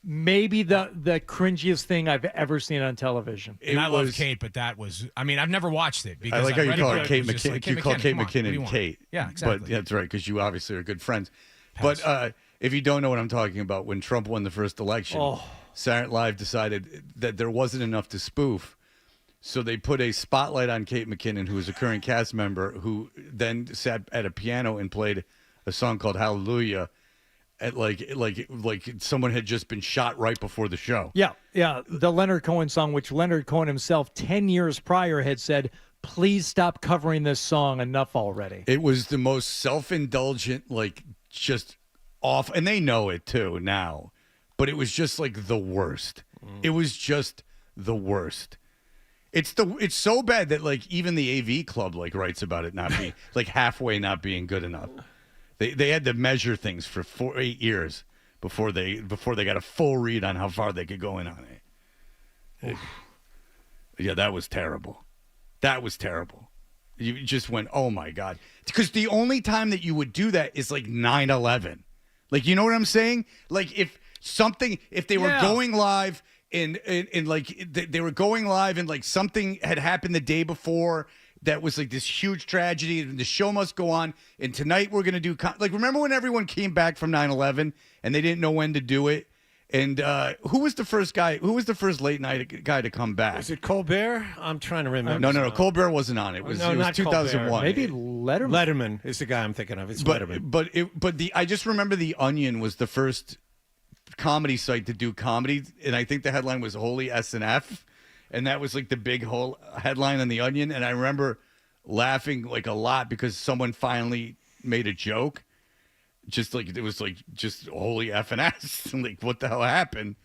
maybe the cringiest thing I've ever seen on television. And I love Kate, but that was, I've never watched it. Because I like how you read call it, her but Kate it was just McKinnon. like, You call Kate come on, what do you McKinnon want? Kate. Yeah, exactly. But that's right, because you obviously are good friends. But if you don't know what I'm talking about, when Trump won the first election, Saturday Night Live decided that there wasn't enough to spoof. So they put a spotlight on Kate McKinnon, who is a current cast member, who then sat at a piano and played a song called Hallelujah. At like someone had just been shot right before the show. Yeah. The Leonard Cohen song, which Leonard Cohen himself 10 years prior had said, please stop covering this song enough already. It was the most self-indulgent, like, just off, and they know it too now, but it was just like the worst. It was just the worst. It's so bad that like even the AV Club like writes about it not being like halfway not being good enough. They had to measure things for 8 years before they got a full read on how far they could go in on it. Yeah, that was terrible. That was terrible. You just went, oh my God. Because the only time that you would do that is like 9/11. Like, you know what I'm saying? Like if they were going live and like they were going live and like something had happened the day before that was like this huge tragedy and the show must go on. And tonight we're going to do like, remember when everyone came back from 9/11 and they didn't know when to do it? And who was the first guy? Who was the first late night guy to come back? Was it Colbert? I'm trying to remember. No. Colbert wasn't on it. It was not 2001. Colbert. Maybe Letterman. Letterman is the guy I'm thinking of. It's Letterman. But I just remember The Onion was the first comedy site to do comedy, and I think the headline was Holy S&F, and that was like the big whole headline on The Onion. And I remember laughing like a lot because someone finally made a joke. Just like it was like just holy effing ass. Like what the hell happened?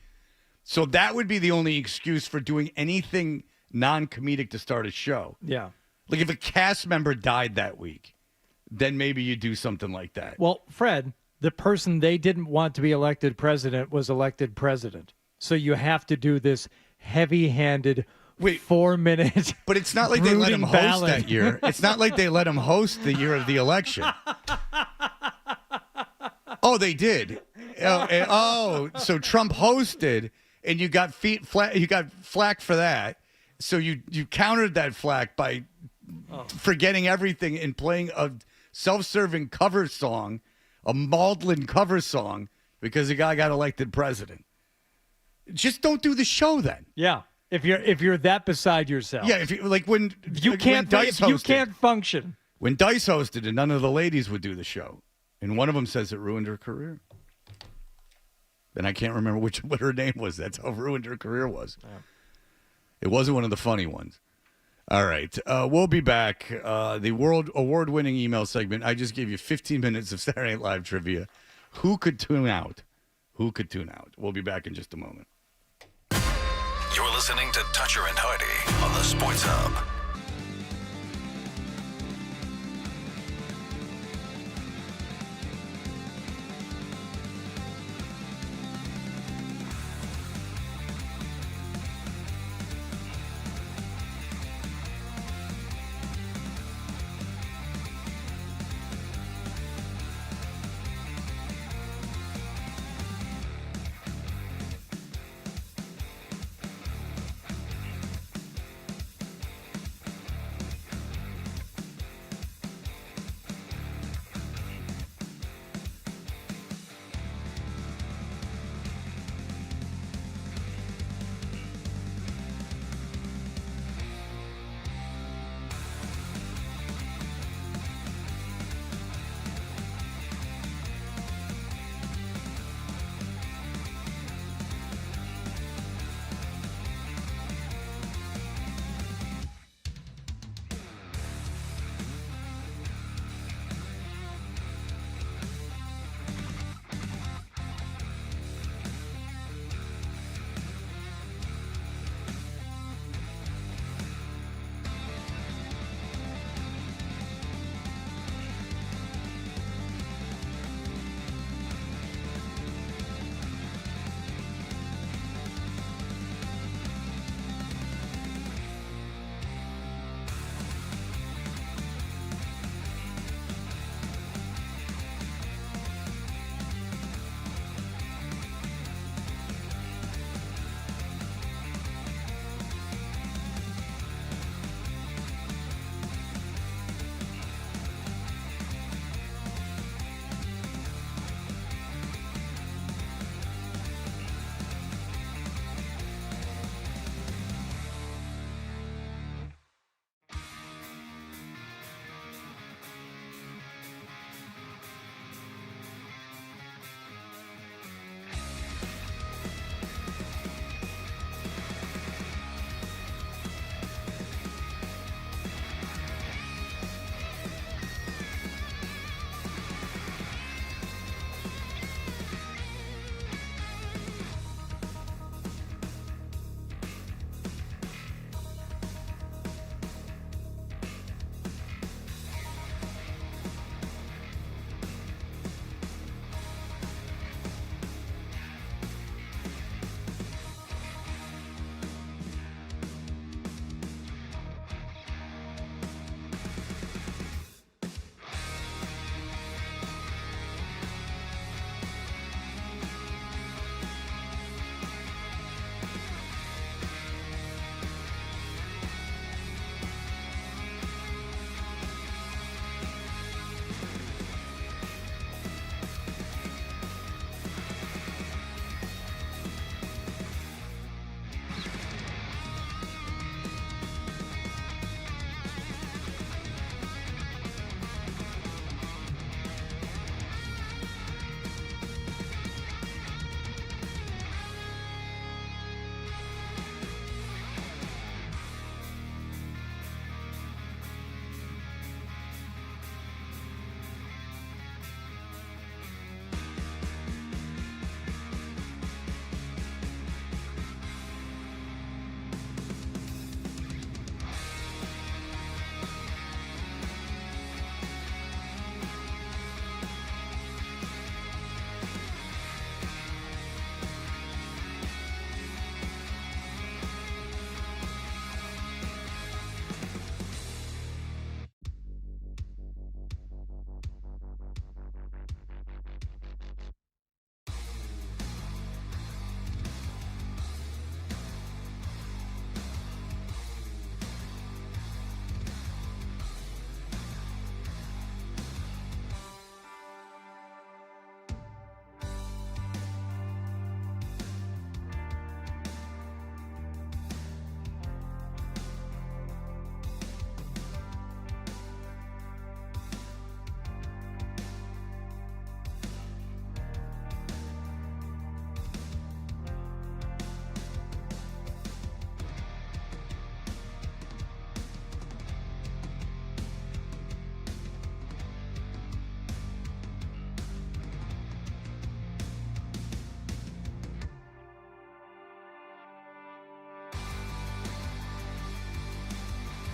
So that would be the only excuse for doing anything non-comedic to start a show. Yeah. Like if a cast member died that week, then maybe you do something like that. Well, Fred, the person they didn't want to be elected president was elected president. So you have to do this heavy-handed 4-minute. But it's not like they let him host that year. It's not like they let him host the year of the election. Oh, they did. So Trump hosted, and you got you got flack for that. So you countered that flack by forgetting everything and playing a self-serving cover song, a maudlin cover song, because the guy got elected president. Just don't do the show then. Yeah. If you're that beside yourself. Yeah, if you like when you can't Dice you hosted, can't function. When Dice hosted and none of the ladies would do the show. And one of them says it ruined her career. And I can't remember what her name was. That's how ruined her career was. Yeah. It wasn't one of the funny ones. All right. We'll be back. The world award-winning email segment. I just gave you 15 minutes of Saturday Night Live trivia. Who could tune out? Who could tune out? We'll be back in just a moment. You're listening to Toucher and Hardy on the Sports Hub.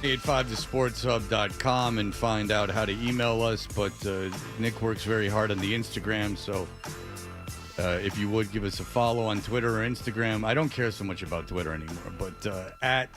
885thesportshub.com and find out how to email us. But Nick works very hard on the Instagram, so if you would give us a follow on Twitter or Instagram. I don't care so much about Twitter anymore, but at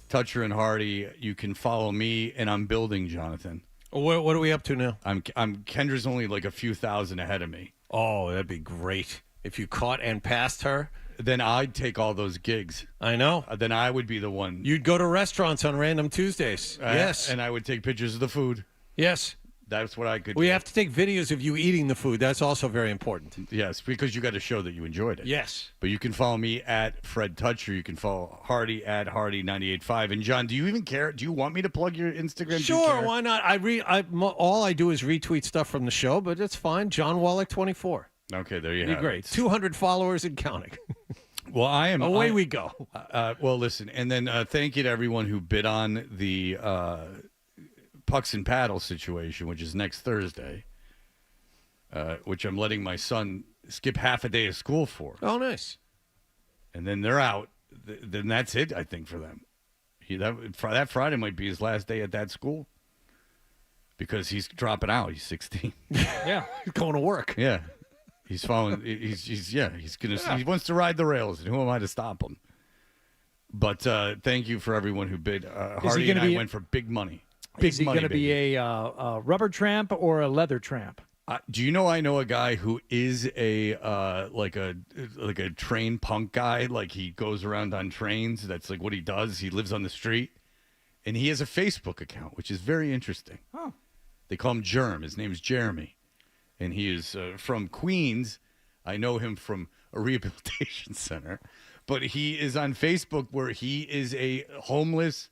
Toucher and Hardy, you can follow me, and I'm building, Jonathan. What are we up to now? Kendra's only like a few thousand ahead of me. Oh, that'd be great. If you caught and passed her, then I'd take all those gigs. I know. Then I would be the one. You'd go to restaurants on random Tuesdays. Yes. And I would take pictures of the food. Yes. That's what I could We do. have to take videos of you eating the food. That's also very important. Yes, because you got to show that you enjoyed it. Yes. But you can follow me at Fred Toucher. You can follow Hardy at Hardy985. And John, do you even care? Do you want me to plug your Instagram? Do you Sure, care? why not? All I do is retweet stuff from the show, but it's fine. John Wallach 24. Okay, there you Be have great. it. 200 followers and counting. Well, Away we go. Well, listen, and then thank you to everyone who bid on the Pucks and Paddle situation, which is next Thursday, which I'm letting my son skip half a day of school for. Oh, nice. And then they're out. Then that's it, I think, for them. That Friday might be his last day at that school because he's dropping out. He's 16. Yeah, he's going to work. Yeah. He's following. He wants to ride the rails, and who am I to stop him? But thank you for everyone who bid. Hardy and I went for big money. Is he going to be a rubber tramp or a leather tramp? Do you know I know a guy who is a like a train punk guy? Like he goes around on trains. That's like what he does. He lives on the street, and he has a Facebook account, which is very interesting. Oh. They call him Germ. His name is Jeremy. And he is from Queens. I know him from a rehabilitation center. But he is on Facebook where he is a homeless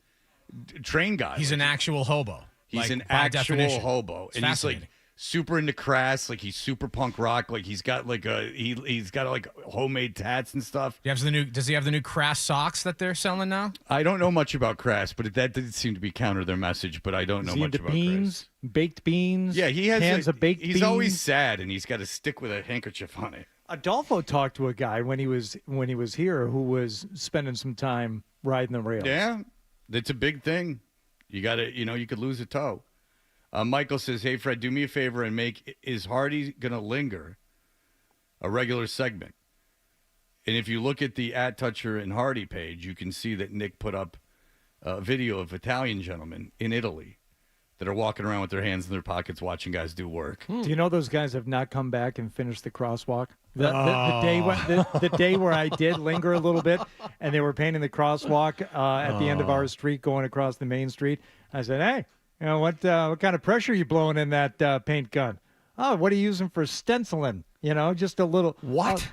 train guy. He's an actual hobo. He's like, an by actual definition. hobo. It's And he's like fascinating. super into crass. Like he's super punk rock. Like he's got like he's got like homemade tats and stuff. Does he have the new crass socks that they're selling now? I don't know much about crass, but that did seem to be counter their message. But I don't know Is he much into about beans, baked beans? Yeah, he has cans of baked beans. He's always sad, and he's got a stick with a handkerchief on it. Adolfo talked to a guy when he was here who was spending some time riding the rails. Yeah, it's a big thing. You got to, you could lose a toe. Michael says, "Hey Fred, do me a favor and make Is Hardy Gonna Linger a regular segment?" And if you look at the at Toucher and Hardy page, you can see that Nick put up a video of Italian gentlemen in Italy that are walking around with their hands in their pockets watching guys do work. Do you know those guys have not come back and finished the crosswalk? The day where I did linger a little bit, and they were painting the crosswalk at the end of our street going across the main street. I said, "Hey, what kind of pressure are you blowing in that paint gun?" "Oh, what are you using for stenciling?" Just a little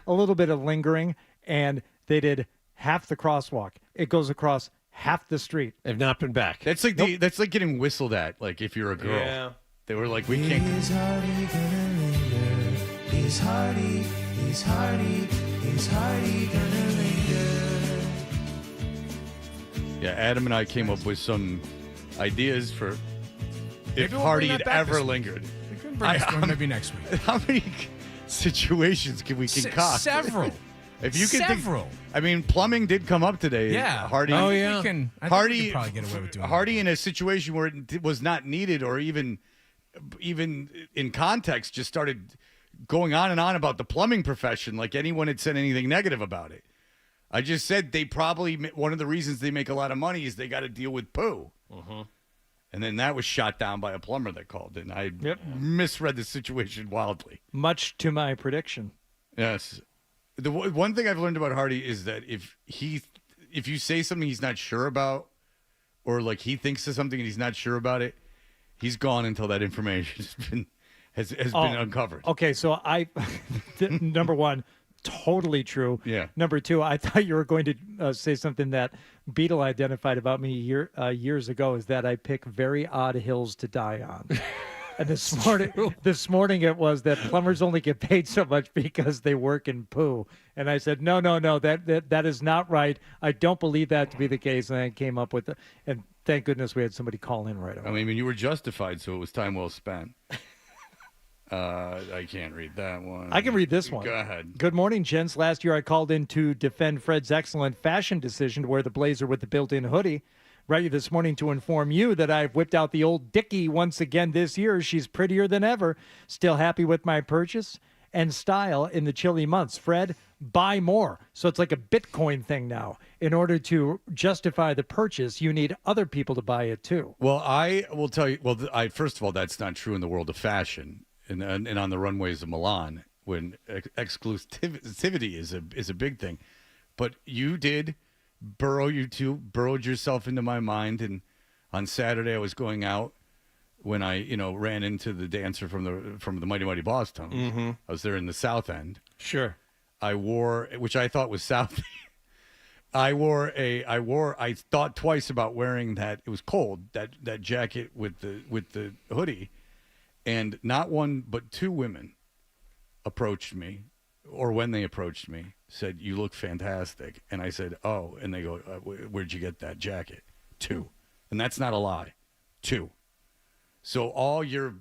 a little bit of lingering, and they did half the crosswalk. It goes across half the street. They've not been back. That's like that's like getting whistled at. Like if you're a girl, Yeah. They were like, "We can't." Is Hardy gonna linger? Is Hardy? Is Hardy? Is Hardy gonna linger? Yeah, Adam and I came up with some ideas for if Maybe we'll Hardy bring had that back ever this week. lingered. We can brainstorm maybe next week. How many situations can we concoct? Several. If you can Several. I mean, plumbing did come up today. Yeah. Hardy. I think we can probably get away with doing Hardy in a situation where it was not needed, or even in context, just started going on and on about the plumbing profession, like anyone had said anything negative about it. I just said they probably one of the reasons they make a lot of money is they got to deal with poo. And then that was shot down by a plumber that called, and I misread the situation wildly. Much to my prediction. Yes. The one thing I've learned about Hardy is that if you say something he's not sure about, or like he thinks of something and he's not sure about it, he's gone until that information has been uncovered. Okay, so number one, totally true. Yeah. Number two, I thought you were going to say something that Beetle identified about me years ago, is that I pick very odd hills to die on. And this morning it was that plumbers only get paid so much because they work in poo. And I said, no, that is not right. I don't believe that to be the case. And I came up with it. And thank goodness we had somebody call in right away. I mean, you were justified, so it was time well spent. I can't read that one. I can read this one. Go ahead. Good morning, gents. Last year I called in to defend Fred's excellent fashion decision to wear the blazer with the built-in hoodie. Write you this morning to inform you that I've whipped out the old Dickie once again this year. She's prettier than ever. Still happy with my purchase and style in the chilly months. Fred, buy more. So it's like a Bitcoin thing now. In order to justify the purchase, you need other people to buy it too. Well, I will tell you. Well, first of all, that's not true in the world of fashion and on the runways of Milan when exclusivity is a big thing. But you did burrowed yourself into my mind, and on Saturday I was going out when I ran into the dancer from the Mighty Mighty Boss Tones. Mm-hmm. I was there in the South End. Sure. I wore, which I thought was South. I thought twice about wearing that. It was cold, that jacket with the hoodie, and not one but two women approached me, or when they approached me, said, "You look fantastic." And I said, "Oh," and they go, "Where'd you get that jacket?" Two. And that's not a lie. Two. So all your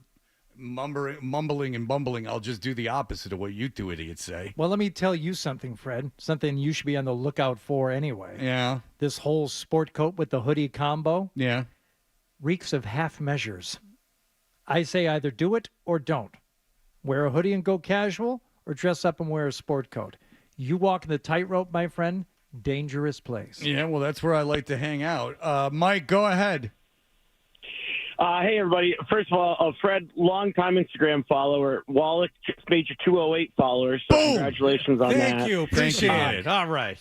mumbling and bumbling, I'll just do the opposite of what you two idiots say. Well, let me tell you something, Fred. Something you should be on the lookout for anyway. Yeah. This whole sport coat with the hoodie combo. Yeah. Reeks of half measures. I say either do it or don't. Wear a hoodie and go casual, or dress up and wear a sport coat. You walk in the tightrope, my friend, dangerous place. Yeah, well, that's where I like to hang out. Mike, go ahead. Hey, everybody. First of all, Fred, longtime Instagram follower. Wallach just made you 208 followers, so congratulations on that. Thank you. Appreciate it. All right.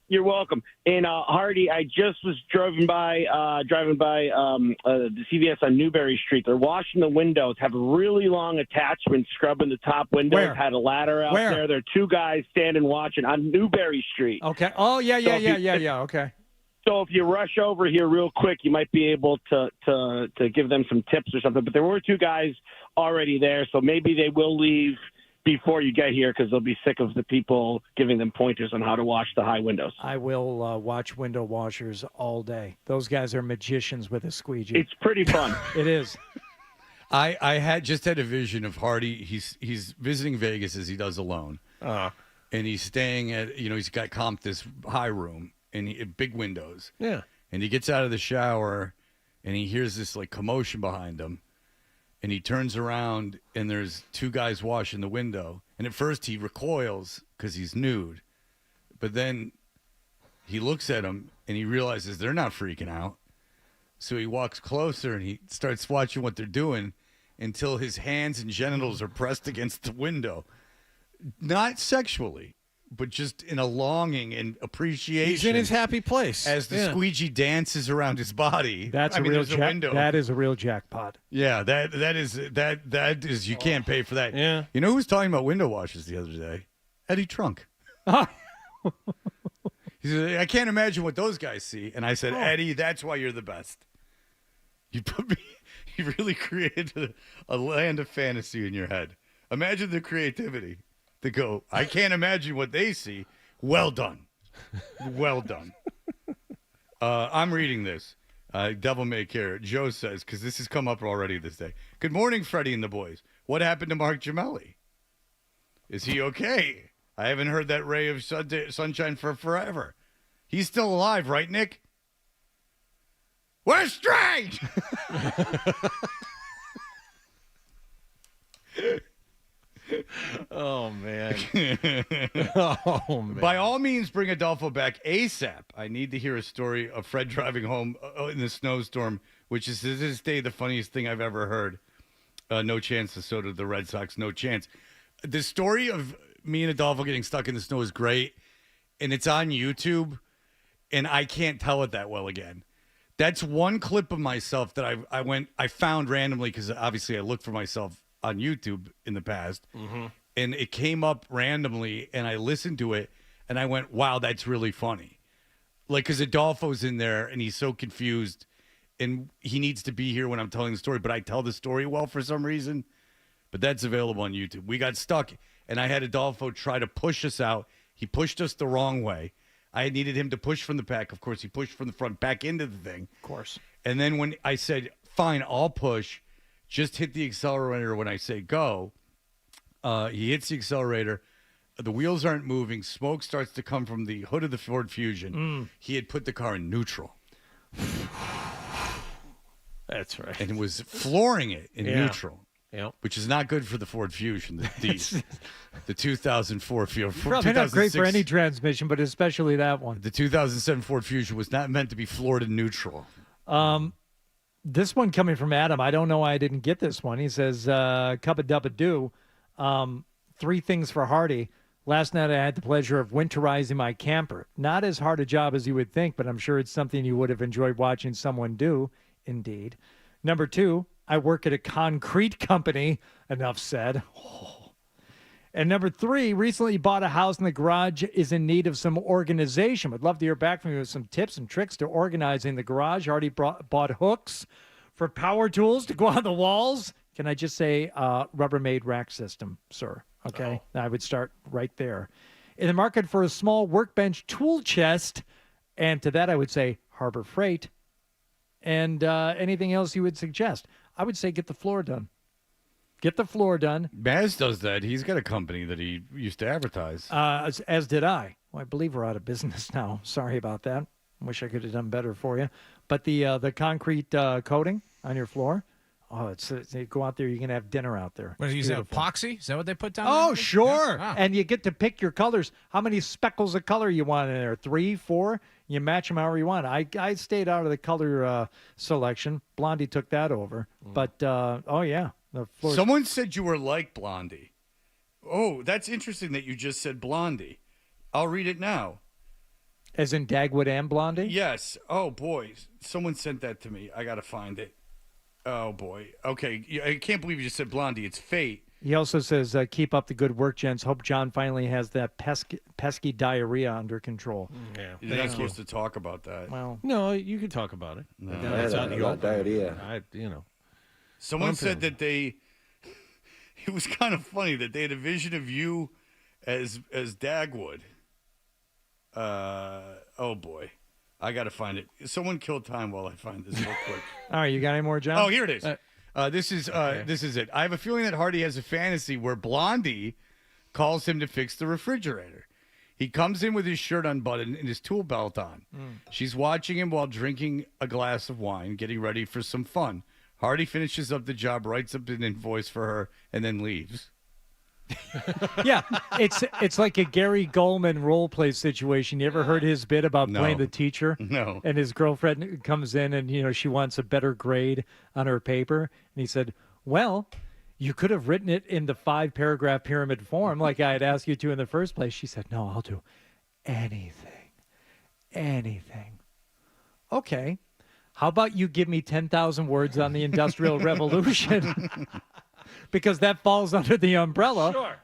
You're welcome. And Hardy, I just was driving by the CVS on Newberry Street. They're washing the windows, have a really long attachment scrubbing the top windows, Where? had a ladder out Where? there. There are two guys standing watching on Newberry Street. Okay. Oh, yeah. Okay. So if you rush over here real quick, you might be able to give them some tips or something. But there were two guys already there, so maybe they will leave before you get here because they'll be sick of the people giving them pointers on how to wash the high windows. I will watch window washers all day. Those guys are magicians with a squeegee. It's pretty fun. It is. I had a vision of Hardy. He's visiting Vegas as he does alone. And he's staying at, he's got comped this high room and big windows. Yeah. And he gets out of the shower and he hears this like commotion behind him. And he turns around, and there's two guys washing the window. And at first, he recoils because he's nude. But then he looks at them, and he realizes they're not freaking out. So he walks closer, and he starts watching what they're doing until his hands and genitals are pressed against the window. Not sexually, but just in a longing and appreciation. He's in his happy place. As the squeegee dances around his body. That is a real jackpot. Yeah, that is you can't pay for that. Yeah. You know who was talking about window washers the other day? Eddie Trunk. He said, I can't imagine what those guys see. And I said, Eddie, that's why you're the best. You really created a land of fantasy in your head. Imagine the creativity to go, I can't imagine what they see. Well done. Well done. I'm reading this. Devil May Care. Joe says, because this has come up already this day. Good morning, Freddie and the boys. What happened to Mark Gemelli? Is he okay? I haven't heard that ray of sunshine for forever. He's still alive, right, Nick? We're straight! Oh, man. Oh, man. By all means, bring Adolfo back ASAP. I need to hear a story of Fred driving home in the snowstorm, which is to this day the funniest thing I've ever heard. No chance, so to the Red Sox, no chance. The story of me and Adolfo getting stuck in the snow is great, and it's on YouTube, and I can't tell it that well again. That's one clip of myself that I found randomly because obviously I looked for myself on YouTube in the past, and it came up randomly, and I listened to it, and I went, wow, that's really funny. Like, because Adolfo's in there, and he's so confused, and he needs to be here when I'm telling the story, but I tell the story well for some reason, but that's available on YouTube. We got stuck, and I had Adolfo try to push us out. He pushed us the wrong way. I needed him to push from the back. Of course, he pushed from the front back into the thing. Of course. And then when I said, fine, I'll push, just hit the accelerator when I say go. He hits the accelerator. The wheels aren't moving. Smoke starts to come from the hood of the Ford Fusion. He had put the car in neutral. That's right. And was flooring it in neutral. Yep. Which is not good for the Ford Fusion, the 2004 Fusion. Probably not great for any transmission, but especially that one. The 2007 Ford Fusion was not meant to be floored in neutral. This one coming from Adam. I don't know why I didn't get this one. He says, cubba-dubba-doo. 3 things for Hardy. Last night I had the pleasure of winterizing my camper. Not as hard a job as you would think, but I'm sure it's something you would have enjoyed watching someone do. Indeed. Number 2, I work at a concrete company. Enough said. Oh. And number 3, recently bought a house and the garage is in need of some organization. Would love to hear back from you with some tips and tricks to organizing the garage. Already bought hooks for power tools to go on the walls. Can I just say Rubbermaid rack system, sir? Okay, I would start right there. In the market for a small workbench tool chest, and to that I would say Harbor Freight. And anything else you would suggest? I would say get the floor done. Get the floor done. Baz does that. He's got a company that he used to advertise. As did I. Well, I believe we're out of business now. Sorry about that. Wish I could have done better for you. But the concrete coating on your floor, you go out there, you can have dinner out there. What, is that epoxy? Is that what they put down Oh, there? sure. Yeah. And you get to pick your colors. How many speckles of color you want in there? 3, 4? You match them however you want. I stayed out of the color selection. Blondie took that over. But, the floor. Someone said you were like Blondie. Oh, that's interesting that you just said Blondie. I'll read it now. As in Dagwood and Blondie? Yes. Oh, boy. Someone sent that to me. I got to find it. Oh, boy. Okay. I can't believe you just said Blondie. It's fate. He also says, keep up the good work, gents. Hope John finally has that pesky diarrhea under control. Yeah. You're not supposed to talk about that. Well, no, you can talk about it. No. It's not the open. Diarrhea. Someone said that it was kind of funny that they had a vision of you as Dagwood. Oh, boy. I got to find it. Someone kill time while I find this real quick. All right, you got any more, John? Oh, here it is. This is it. I have a feeling that Hardy has a fantasy where Blondie calls him to fix the refrigerator. He comes in with his shirt unbuttoned and his tool belt on. She's watching him while drinking a glass of wine, getting ready for some fun. Hardy finishes up the job, writes up an invoice for her, and then leaves. Yeah, it's like a Gary Goldman role play situation. You ever heard his bit about playing the teacher? No. And his girlfriend comes in and she wants a better grade on her paper, and he said, "Well, you could have written it in the 5-paragraph pyramid form like I had asked you to in the first place." She said, "No, I'll do anything. Okay. How about you give me 10,000 words on the Industrial Revolution?" Because that falls under the umbrella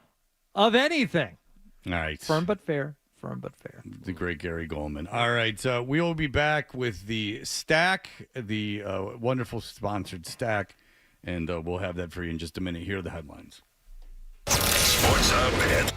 of anything. All right. Firm but fair. The great Gary Goldman. All right. We will be back with the Stack, the wonderful sponsored Stack, and we'll have that for you in just a minute. Here are the headlines. Sports Hub and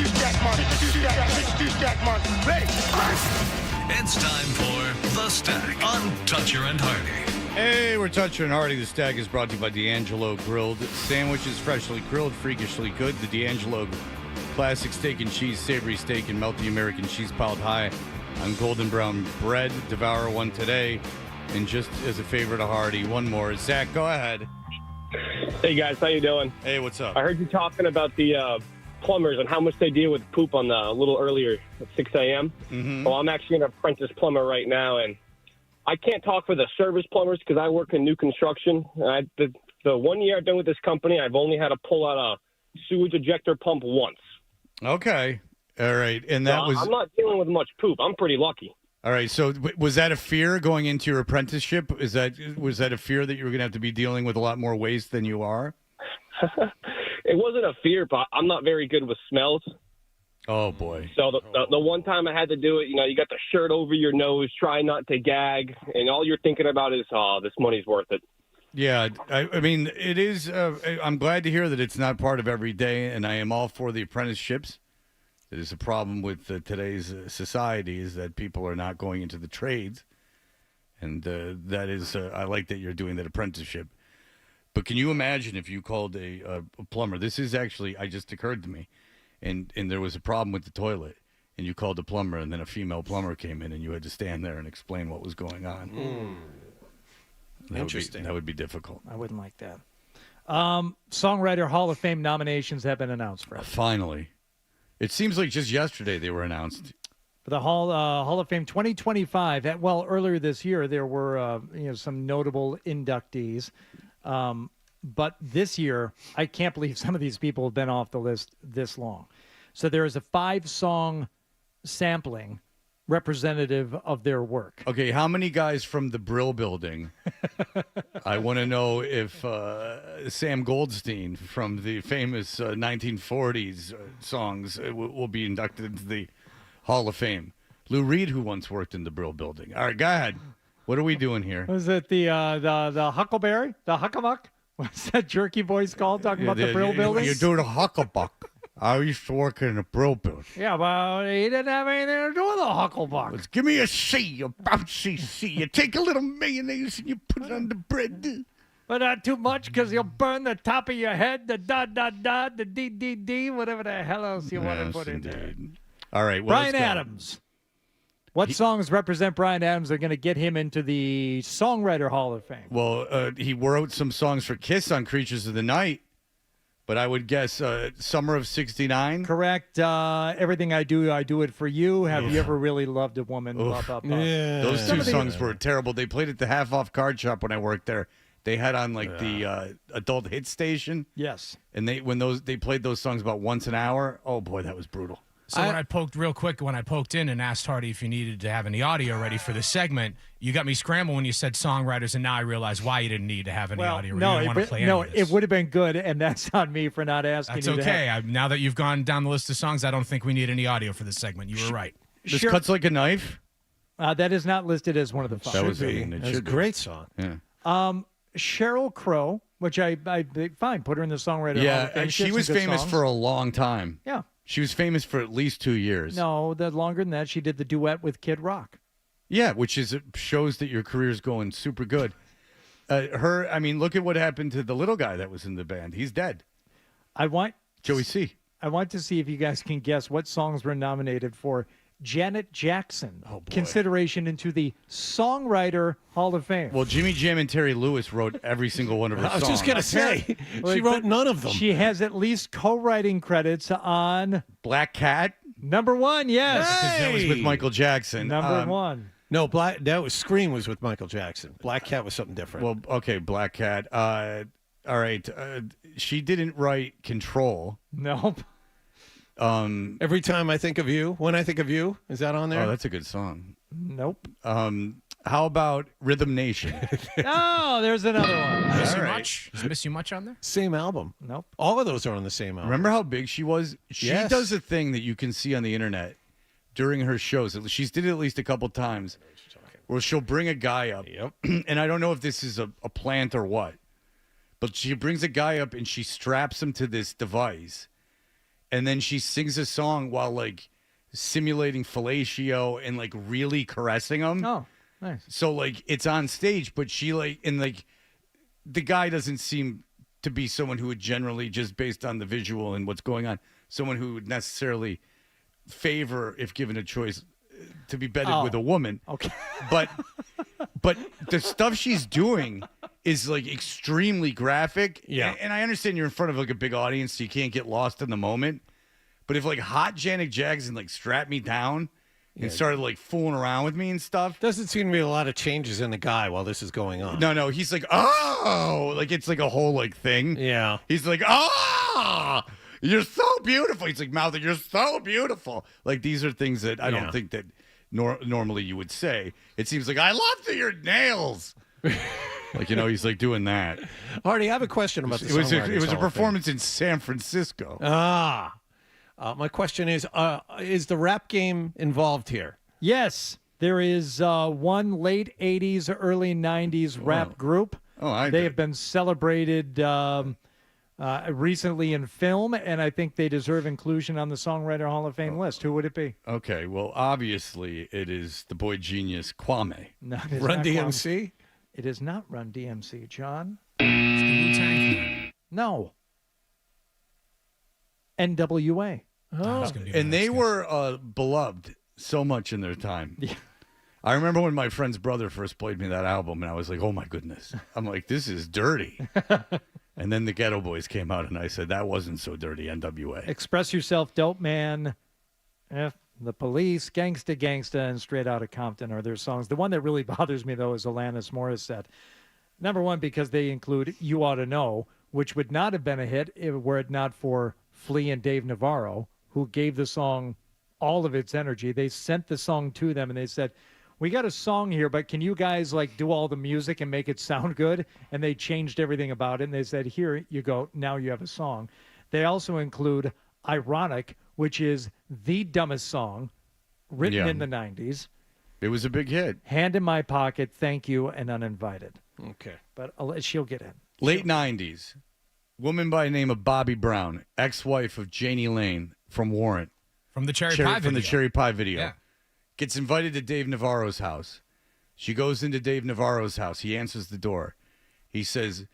It's time for The Stack on Toucher and Hardy. Hey, we're Toucher and Hardy. The Stack is brought to you by D'Angelo Grilled Sandwiches, freshly grilled, freakishly good. The D'Angelo Classic Steak and Cheese, savory steak, and melty American cheese piled high on golden brown bread. Devour one today. And just as a favor to Hardy, one more. Zach, go ahead. Hey guys, how you doing? Hey, what's up? I heard you talking about the plumbers and how much they deal with poop on the a little earlier at 6 a.m. Mm-hmm. Well, I'm actually an apprentice plumber right now, and I can't talk for the service plumbers because I work in new construction. The 1 year I've been with this company, I've only had to pull out a sewage ejector pump once. Okay. All right. And that was... I'm not dealing with much poop. I'm pretty lucky. All right. So was that a fear going into your apprenticeship? Was that a fear that you were going to have to be dealing with a lot more waste than you are? It wasn't a fear, but I'm not very good with smells. Oh, boy. So the one time I had to do it, you got the shirt over your nose, try not to gag, and all you're thinking about is, this money's worth it. Yeah, I mean, it is. I'm glad to hear that it's not part of every day, and I am all for the apprenticeships. It is a problem with today's society is that people are not going into the trades, and that is. I like that you're doing that apprenticeship. But can you imagine if you called a plumber? This is actually, I just occurred to me, and there was a problem with the toilet, and you called the plumber, and then a female plumber came in, and you had to stand there and explain what was going on. Interesting. That would be difficult. I wouldn't like that. Songwriter Hall of Fame nominations have been announced, Fred. Finally. It seems like just yesterday they were announced. For the Hall of Fame 2025, earlier this year, there were some notable inductees. But this year, I can't believe some of these people have been off the list this long. So there is a 5-song sampling representative of their work. Okay, how many guys from the Brill Building? I want to know if Sam Goldstein from the famous 1940s songs will be inducted into the Hall of Fame. Lou Reed, who once worked in the Brill Building. All right, go ahead. What are we doing here? Was it the Huckleberry? The Huckamuck? What's that jerky voice called talking about the Brill Building? You do the Hucklebuck. I used to work in the Brill Building. Yeah, well, he didn't have anything to do with the Hucklebuck. Let's give me a C, a bouncy C. You take a little mayonnaise and you put it on the bread. But not too much because you'll burn the top of your head, the dot, the D, whatever the hell else you want to put in there. All right. Well, Bryan Adams. What songs represent Bryan Adams are going to get him into the Songwriter Hall of Fame? Well, he wrote some songs for Kiss on Creatures of the Night, but I would guess Summer of '69. Correct. Everything I Do It For You. Have you ever really loved a woman? Yeah. Those two songs were terrible. They played at the Half Off Card Shop when I worked there. They had on the adult hit station. Yes. And they played those songs about once an hour. Oh boy, that was brutal. So when I poked in and asked Hardy if you needed to have any audio ready for the segment, you got me scrambled when you said songwriters, and now I realize why you didn't need to have any audio ready. You didn't want to play any of this. It would have been good, and that's on me for not asking. That's you okay. Now that you've gone down the list of songs, I don't think we need any audio for this segment. You were right. This cuts like a knife. That is not listed as one of the songs. That was a great song. Yeah. Sheryl Crow, which I fine, put her in the Songwriter Hall of Fame. And she was famous for a long time. Yeah. She was famous for at least 2 years. No, longer than that. She did the duet with Kid Rock. Yeah, which shows that your career's going super good. Look at what happened to the little guy that was in the band. He's dead. Joey C. I want to see if you guys can guess what songs were nominated for Janet Jackson consideration into the Songwriter Hall of Fame. Well, Jimmy Jam and Terry Lewis wrote every single one of her songs. I was just going to say, she wrote none of them. She has at least co-writing credits on Black Cat. Number 1, yes. Because that was with Michael Jackson. Number 1. No, Scream was with Michael Jackson. Black Cat was something different. Well, okay, Black Cat. All right. She didn't write Control. Nope. Every time I think of you, when I think of you, is that on there? Oh, that's a good song. Nope. How about Rhythm Nation? Oh, there's another one. Miss You Much? Does Miss You Much on there? Same album. Nope. All of those are on the same album. Remember how big she was? She Yes. does a thing that you can see on the internet during her shows. She's did it at least a couple times where she'll bring a guy up. Yep. And I don't know if this is a plant or what, but she brings a guy up and she straps him to this device. and then she sings a song while like simulating fellatio and like really caressing him. Oh, nice. So like it's on stage, but she like and like the guy doesn't seem to be someone who would generally, just based on the visual and what's going on, someone who would necessarily favor, if given a choice, to be bedded with a woman. Okay. But the stuff she's doing is like extremely graphic. Yeah. And I understand you're in front of like a big audience, so you can't get lost in the moment. But if like hot Janet Jackson like strapped me down and started like fooling around with me and stuff. Doesn't seem to be a lot of changes in the guy while this is going on. No, he's like, oh, like it's like a whole like thing. Yeah. He's like, oh, you're so beautiful. He's like mouthing, you're so beautiful. Like these are things that I don't think that normally you would say. It seems like, I love your nails. Like, he's like doing that. Hardy, I have a question about the It was Songwriters a Hall of performance in San Francisco. My question is the rap game involved here? Yes, there is one late 80s, early 90s rap group. They have been celebrated recently in film, and I think they deserve inclusion on the Songwriter Hall of Fame list. Who would it be? Okay, well, obviously it is the boy genius Kwame. No, it is Run not DMC? Kwame. It is not Run DMC, John. It's the Wu-Tang Clan. No. NWA. And they were beloved so much in their time. Yeah. I remember when my friend's brother first played me that album, and I was like, oh, my goodness. I'm like, this is dirty. And then the Ghetto Boys came out, and I said, that wasn't so dirty, NWA. Express Yourself, Dope Man, The Police, Gangsta Gangsta, and Straight Outta Compton are their songs. The one that really bothers me, though, is Alanis Morissette. Number one, because they include You Ought to Know, which would not have been a hit were it not for Flea and Dave Navarro, who gave the song all of its energy. They sent the song to them, and they said, we got a song here, but can you guys like do all the music and make it sound good? And they changed everything about it, and they said, here you go, now you have a song. They also include Ironic, which is the dumbest song written in the 90s. It was a big hit. Hand in My Pocket, Thank You, and Uninvited. Okay. But she'll get in. Late 90s. Woman by the name of Bobby Brown, ex-wife of Janie Lane from Warrant. From the Cherry Pie video. From the Cherry Pie video. Yeah. Gets invited to Dave Navarro's house. She goes into Dave Navarro's house. He answers the door. He says,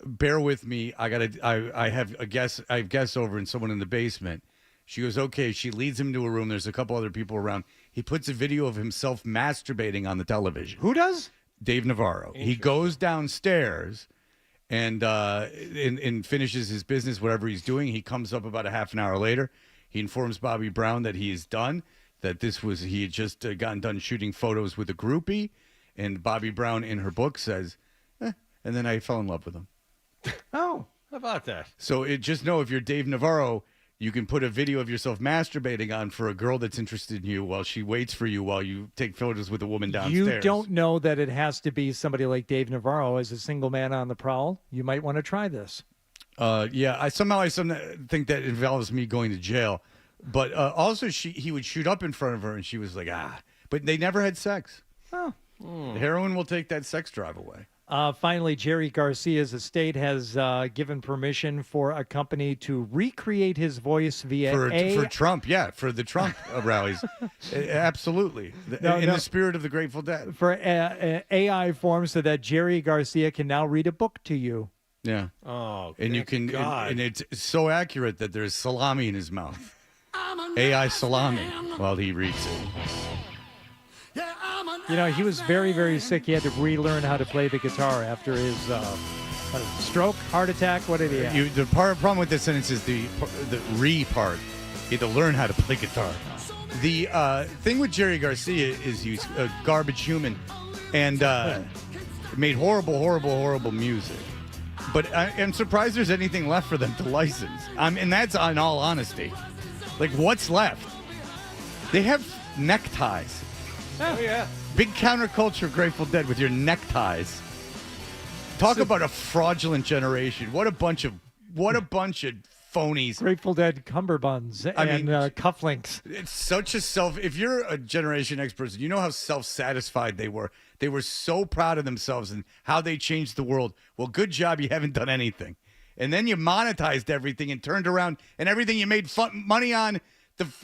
bear with me. I have guests over and someone in the basement. She goes, okay. She leads him to a room. There's a couple other people around. He puts a video of himself masturbating on the television. Who does? Dave Navarro. He goes downstairs and finishes his business, whatever he's doing. He comes up about a half an hour later. He informs Bobby Brown that he is done, that he had just gotten done shooting photos with a groupie. And Bobby Brown in her book says, and then I fell in love with him. Oh, how about that? So just know if you're Dave Navarro, you can put a video of yourself masturbating on for a girl that's interested in you while she waits for you while you take photos with a woman downstairs. You don't know that it has to be somebody like Dave Navarro as a single man on the prowl. You might want to try this. Yeah, I somehow think that involves me going to jail. But also he would shoot up in front of her and she was like, But they never had sex. Oh. Heroin will take that sex drive away. Finally, Jerry Garcia's estate has given permission for a company to recreate his voice via for Trump, for the Trump rallies. Absolutely. In the spirit of the Grateful Dead. For AI form so that Jerry Garcia can now read a book to you. Yeah. Oh, and you can, and it's so accurate that there's salami in his mouth. AI salami while he reads it. He was very, very sick. He had to relearn how to play the guitar after his stroke, heart attack. What did he have? The problem with this sentence is the part. You had to learn how to play guitar. The thing with Jerry Garcia is he's a garbage human and made horrible music. But I'm surprised there's anything left for them to license. And that's in all honesty. Like, what's left? They have neckties. Oh, yeah. Big counterculture Grateful Dead with your neckties. Talk about a fraudulent generation. What a bunch of phonies. Grateful Dead cummerbunds and cufflinks. It's such a if you're a Generation X person, you know how self-satisfied they were. They were so proud of themselves and how they changed the world. Well, good job. You haven't done anything. and then you monetized everything and turned around, and everything you made money on,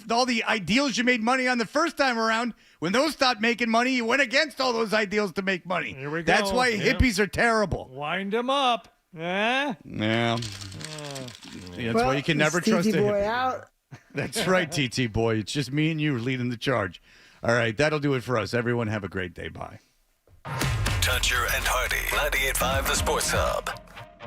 all the ideals you made money on the first time around, when those stopped making money, you went against all those ideals to make money. Here we go. That's why hippies are terrible. Wind them up. Eh? Yeah. That's why you can never trust a TT boy hippie. out. That's right, TT boy. It's just me and you leading the charge. All right, that'll do it for us. Everyone have a great day. Bye. Toucher and Hardy, 98.5 The Sports Hub.